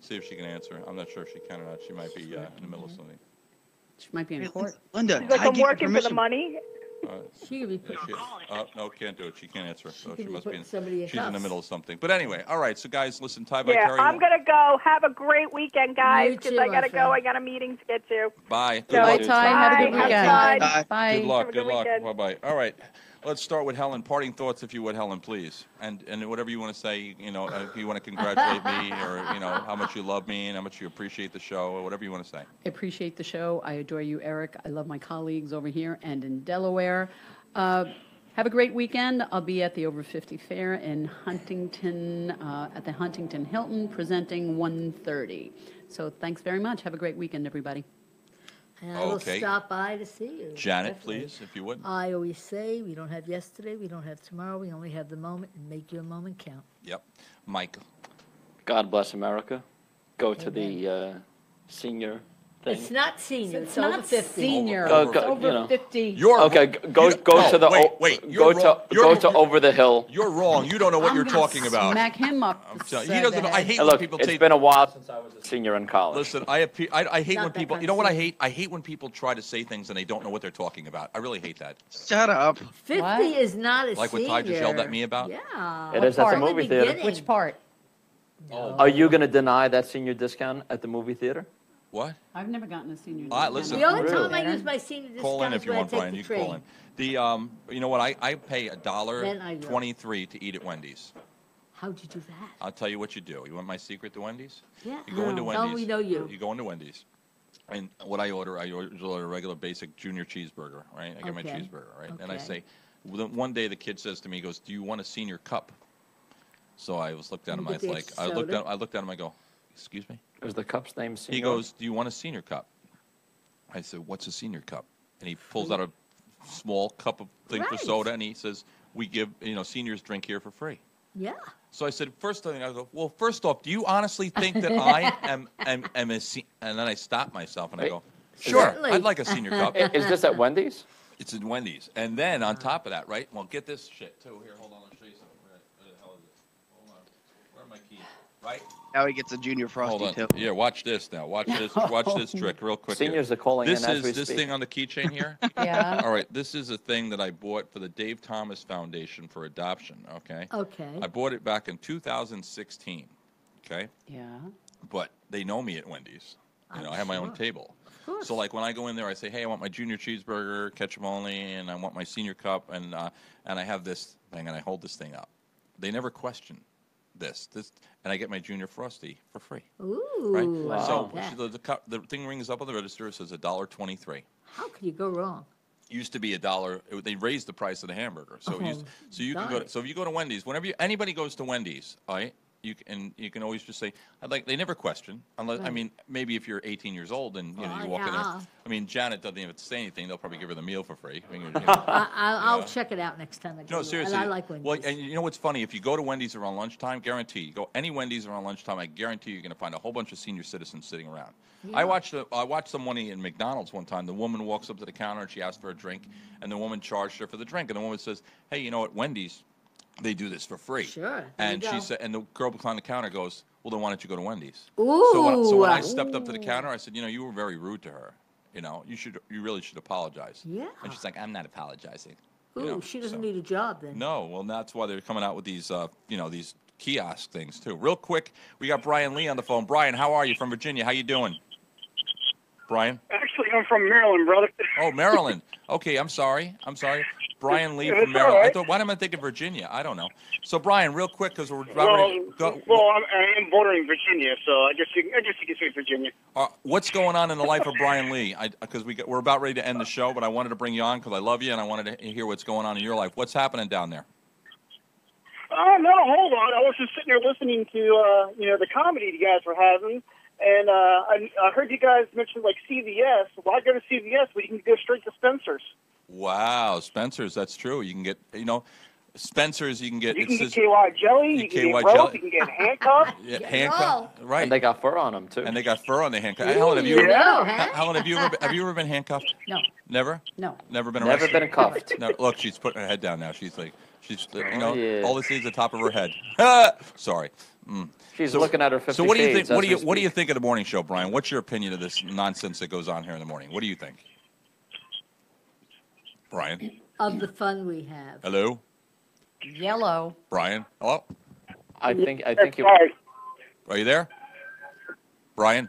See if she can answer. I'm not sure if she can or not. She might be in the middle of something. She might be in court. Linda, She's like, I'm working for the money. She could be No, can't do it. She can't answer. So she could be must be. putting somebody in She's in the cuffs. middle of something. But anyway, all right. So guys, listen. Ty Yeah, Vicari. I'm going to go. Have a great weekend, guys, You because too, I got my to go. friend. I got a meeting to get to. Bye. So, Bye, Ty. Have a good bye. weekend. Outside. Bye. Good luck. Have a good Good luck. weekend. Bye bye. All right. Let's start with Helen. Parting thoughts, if you would, Helen, please. And whatever you want to say, you know, if you want to congratulate me or, you know, how much you love me and how much you appreciate the show or whatever you want to say. I appreciate the show. I adore you, Eric. I love my colleagues over here and in Delaware. Have a great weekend. I'll be at the Over 50 Fair in Huntington, at the Huntington Hilton, presenting 1:30. So thanks very much. Have a great weekend, everybody. And I will Okay. stop by to see you. Janet, Definitely. please, if you would. I always say we don't have yesterday, we don't have tomorrow, we only have the moment, and make your moment count. Yep. Mike. God bless America. Go to the senior thing. It's not senior, it's, It's over not 50. senior. Go, It's go, over you know. 50. You're Okay, go no, to the wait, you're go wrong. to go to over the hill. You're wrong. You don't know what I'm you're gonna talking about. Smack him up. He doesn't. I hate Hey, when look, people it's take. been a while since I was a senior in college. Listen, I hate Not when that people. kind You know of what I thing. hate? I hate when people try to say things and they don't know what they're talking about. I really hate that. Shut up. 50 What? is not a Like what senior. Ty just yelled at me about? Yeah. It is at the From movie theater. beginning. Which part? Are you going to deny that senior discount at the movie theater? What? I've never gotten a senior. Listen. The only Really? time I use my senior discount Call in is if you when I want, take Brian. the You can call train. in. You know what? I pay Then I will. $1.23 to eat at Wendy's. How'd you do that? I'll tell you what you do. You want my secret to Wendy's? Yeah. You go into Tell Wendy's. them we know you. You go into Wendy's, and what I order a regular basic junior cheeseburger, right? I get my Okay. cheeseburger, right? And I Okay. say, one day the kid says to me, he goes, "Do you want a senior cup?" So I was looked at him. You I get was the like, extra I looked soda? at him. I go, "Excuse me." Is the cup's name senior? He goes, "Do you want a senior cup?" I said, "What's a senior cup?" And he pulls out a small cup of thing for Right. soda, and he says, "We give seniors drink here for free." Yeah. So I said, first thing I go, well, first off, do you honestly think that I am a and then I stop myself and I go, sure, Certainly. I'd like a senior cup. Is this at Wendy's? It's in Wendy's. And then on top of that, right? Well, get this shit too. Here, hold on, I'll show you something. Where the hell is it? Hold on. Where are my keys? Right? Now he gets a junior Hold frosty on. too. Yeah, watch this now. Watch this. Watch this trick real quick. here. Seniors are calling This in as is we this speak. thing on the keychain here. Yeah. All right, this is a thing that I bought for the Dave Thomas Foundation for Adoption. Okay. Okay. I bought it back in 2016. Okay. Yeah. But they know me at Wendy's. I have my own table. So like when I go in there, I say, "Hey, I want my junior cheeseburger, ketchup only, and I want my senior cup," and I have this thing, and I hold this thing up. They never question this, and I get my Junior Frosty for free. Ooh, Right? I So like that. the thing rings up on the register. It says $1.23. How could you go wrong? Used to be $1. They raised the price of the hamburger, so you can go. nice. So if you go to Wendy's, whenever anybody goes to Wendy's, all right, you can always just say, They never question, unless I Right. mean, maybe if you're 18 years old and you walk in there. yeah. I mean, Janet doesn't even say anything. They'll probably give her the meal for free. I mean, I'll check it out next time I go. no, seriously. And I like Wendy's. Well, and you know what's funny? If you go to Wendy's around lunchtime, guarantee you go any Wendy's around lunchtime, I guarantee you're going to find a whole bunch of senior citizens sitting around. Yeah. I watched someone in McDonald's one time. The woman walks up to the counter and she asked for a drink, and the woman charged her for the drink. And the woman says, "Hey, you know what? Wendy's, they do this for free." Sure. there And you she go. said, and the girl behind the counter goes, "Well, then why don't you go to Wendy's?" Ooh. So when I stepped up to the counter, I said, "You know, you were very rude to her. You know, you really should apologize." Yeah. And she's like, "I'm not apologizing." Ooh, You know, she doesn't so- need a job then. No, well, that's why they're coming out with these, these kiosk things too. Real quick, we got Brian Lee on the phone. Brian, how are you from Virginia? How you doing? Brian? Actually, I'm from Maryland, brother. Oh, Maryland. Okay, I'm sorry. Brian Lee It's from all Maryland. I right. thought, why am I thinking Virginia? I don't know. So, Brian, real quick, because we're about Well, ready to go. I am bordering Virginia, so I guess you can say Virginia. What's going on in the life of Brian Lee? Because we're about ready to end the show, but I wanted to bring you on because I love you and I wanted to hear what's going on in your life. What's happening down there? No, hold on. I was just sitting there listening to the comedy you guys were having, and I heard you guys mention like CVS. Well, I go to CVS, but you can go straight to Spencer's. Wow, Spencer's. That's true. You can get, Spencer's. You can get. You it can get says- KY jelly. You can KY get rope. jelly. You can get handcuffs. Yeah, handcuff. Right. And they got fur on them too. And they got fur on the handcuff. Ooh, Helen, have you? yeah. Helen, have you ever been handcuffed? No. Never. No. Never been Never arrested. been cuffed. No, look, she's putting her head down now. She's like, yeah. all this is the top of her head. Sorry. She's looking at her 50 So what do you think? shades What as we do you speak. think of the morning show, Brian? What's your opinion of this nonsense that goes on here in the morning? What do you think, Brian? Of the fun we have. Hello, Yellow. Brian. Hello. I think you. Are you there, Brian?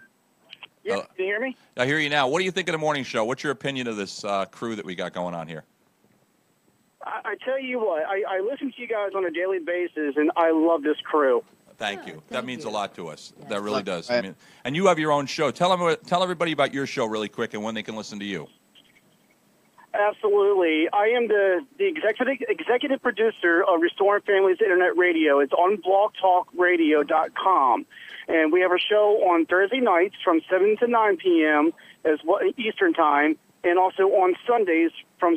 Yeah, can you hear me? I hear you now. What do you think of the morning show? What's your opinion of this crew that we got going on here? I tell you what, I listen to you guys on a daily basis, and I love this crew. Thank you. That means a lot to us. That really does. I mean, and you have your own show. Tell everybody about your show really quick and when they can listen to you. Absolutely. I am the executive producer of Restoring Families Internet Radio. It's on blogtalkradio.com. And we have a show on Thursday nights from 7 to 9 p.m. as well, Eastern Time, and also on Sundays from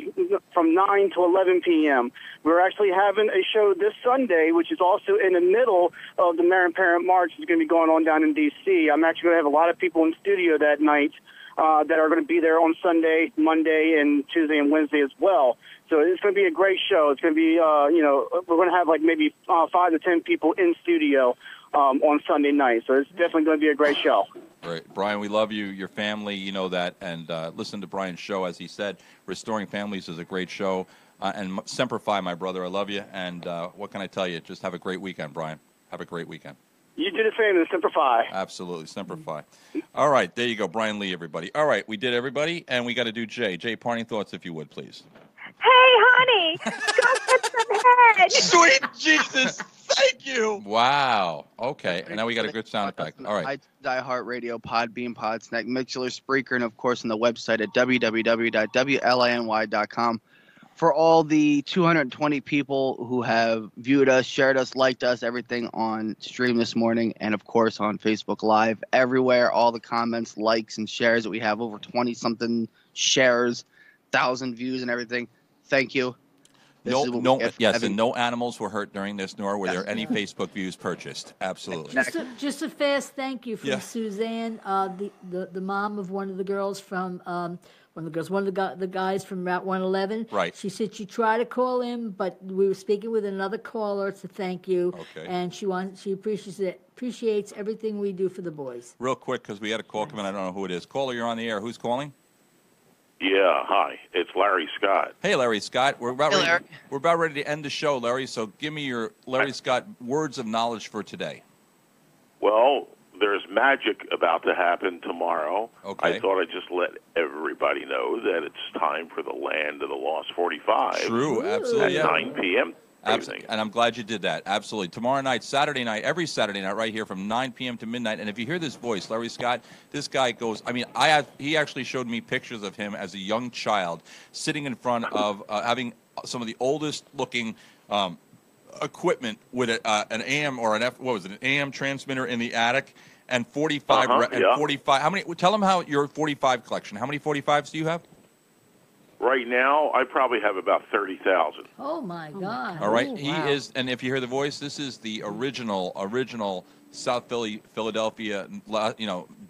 9 to 11 p.m. We're actually having a show this Sunday, which is also in the middle of the Marian Parent March. It's going to be going on down in D.C. I'm actually going to have a lot of people in studio that night that are going to be there on Sunday, Monday, and Tuesday and Wednesday as well. So it's going to be a great show. It's going to be, we're going to have like maybe 5 to 10 people in studio on Sunday night. So it's definitely going to be a great show. Right. Brian, we love you, your family, you know that, and listen to Brian's show. As he said, Restoring Families is a great show. And Semper Fi, my brother, I love you. And what can I tell you? Just have a great weekend, Brian. Have a great weekend. You do the same and Semper Fi. Absolutely, Semper Fi. All right, there you go, Brian Lee, everybody. All right, we did everybody, and we got to do Jay. Jay, parting thoughts, if you would, please. Hey, honey, go get some head. Sweet Jesus, thank you. Wow. Okay, and now we got a good sound effect. All right. iHeartRadio, Podbean, Podsnack, Mixler, Spreaker, and of course on the website at www.wliny.com. For all the 220 people who have viewed us, shared us, liked us, everything on stream this morning, and of course on Facebook Live, everywhere, all the comments, likes, and shares that we have, over 20-something shares, 1,000 views and everything. Thank you. And no animals were hurt during this, nor were there any Facebook views purchased. Absolutely. Just a fast thank you from Yeah. Suzanne, the mom of one of the girls from one of the guys from Route 111. Right. She said she tried to call him, but we were speaking with another caller to thank you. Okay. And she appreciates everything we do for the boys. Real quick, because we had a call come in. I don't know who it is. Caller, you're on the air. Who's calling? Yeah, hi. It's Larry Scott. Hey, Larry Scott. We're about ready to end the show, Larry. So give me your Larry Scott words of knowledge for today. Well, there's magic about to happen tomorrow. Okay. I thought I'd just let everybody know that it's time for the Land of the Lost 45. True, absolutely. At Yeah. 9 p.m. Everything. And I'm glad you did that. Absolutely. Tomorrow night, Saturday night, every Saturday night, right here from 9 p.m. to midnight. And if you hear this voice, Larry Scott, this guy goes. I mean, he actually showed me pictures of him as a young child sitting in front of having some of the oldest looking equipment with an AM or an AM transmitter in the attic. And 45, and 45. How many? Tell them how your 45 collection. How many 45s do you have? Right now, I probably have about 30,000. Oh my God! All right, Ooh, he wow. is, and if you hear the voice, this is the original South Philadelphia,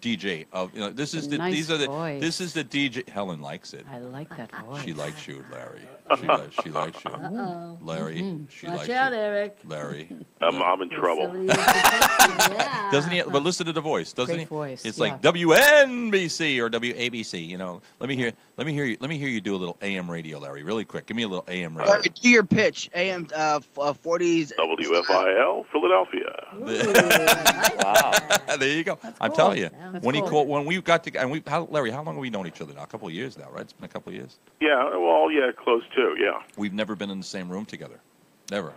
DJ of. This is the Nice voice. this is the DJ. Helen likes it. I like that voice. She likes you, Larry. She likes you, Uh-oh. Larry. She Watch likes out, you, Eric. Larry. I'm in trouble. Yeah. Doesn't he? But listen to the voice, doesn't Great he? voice, It's yeah. like WNBC or WABC. Let me hear you do a little AM radio, Larry, really quick. Give me a little AM radio. Do your pitch. AM 40s. WFIL, Philadelphia. There you go. I'm cool. telling you, That's when cool. he called, when we got to, and Larry, how long have we known each other now? A couple of years now, right? It's been a couple of years. Yeah, well, yeah, close to, yeah. We've never been in the same room together, never.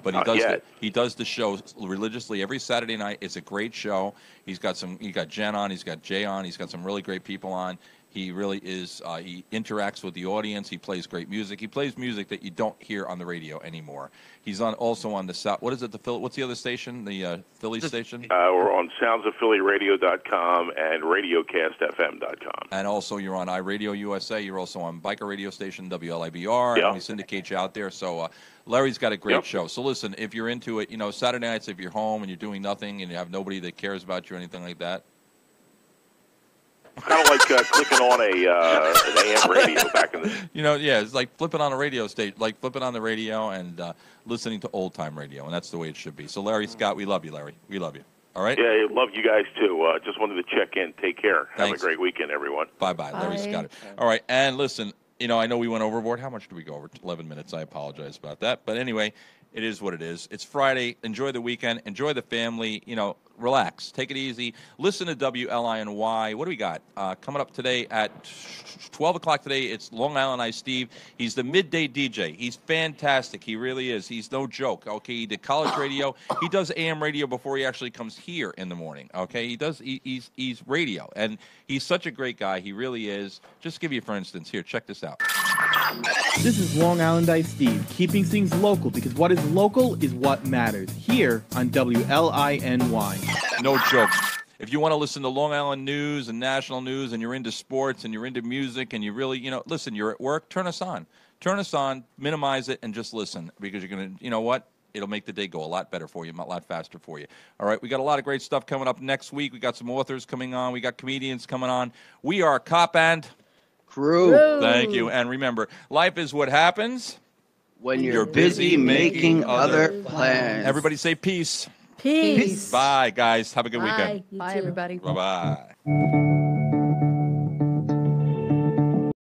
But Not yet. he does the show religiously every Saturday night. It's a great show. He got Jen on, he's got Jay on, he's got some really great people on. He really is. He interacts with the audience. He plays great music. He plays music that you don't hear on the radio anymore. He's also on the South. What is it? What's the other station? The Philly station. We're on soundsofphillyradio.com and radiocastfm.com. And also, you're on iRadio USA. You're also on biker radio station WLIBR. Yeah. And we syndicate you out there. So Larry's got a great show. So listen, if you're into it, Saturday nights, if you're home and you're doing nothing and you have nobody that cares about you or anything like that. Kind of like clicking on an AM radio back in the... It's like flipping on a radio station, like flipping on the radio and listening to old-time radio, and that's the way it should be. So, Larry Scott, we love you, Larry. We love you. All right? Yeah, I love you guys, too. Just wanted to check in. Take care. Thanks. Have a great weekend, everyone. Bye-bye, Larry Scott. All right, and listen, I know we went overboard. How much did we go over? 11 minutes. I apologize about that. But anyway, it is what it is. It's Friday. Enjoy the weekend. Enjoy the family. Relax. Take it easy. Listen to WLINY. What do we got? Coming up today at 12 o'clock today, it's Long Island Ice Steve. He's the midday DJ. He's fantastic. He really is. He's no joke. Okay, he did college radio. He does AM radio before he actually comes here in the morning. Okay, he's radio. And he's such a great guy. He really is. Just give you, for instance, here, check this out. This is Long Island Ice Steve, keeping things local because what is local is what matters. Here on WLINY. No joke. If you want to listen to Long Island news and national news and you're into sports and you're into music and you really, listen, you're at work, turn us on. Turn us on, minimize it, and just listen because you're going to, it'll make the day go a lot better for you, a lot faster for you. All right, we got a lot of great stuff coming up next week. We got some authors coming on. We got comedians coming on. We are Cop and Crew. Thank you. And remember, life is what happens when you're busy making other plans. Everybody say peace. Peace. Bye, guys. Have a good weekend. You Bye, too. everybody. Bye-bye.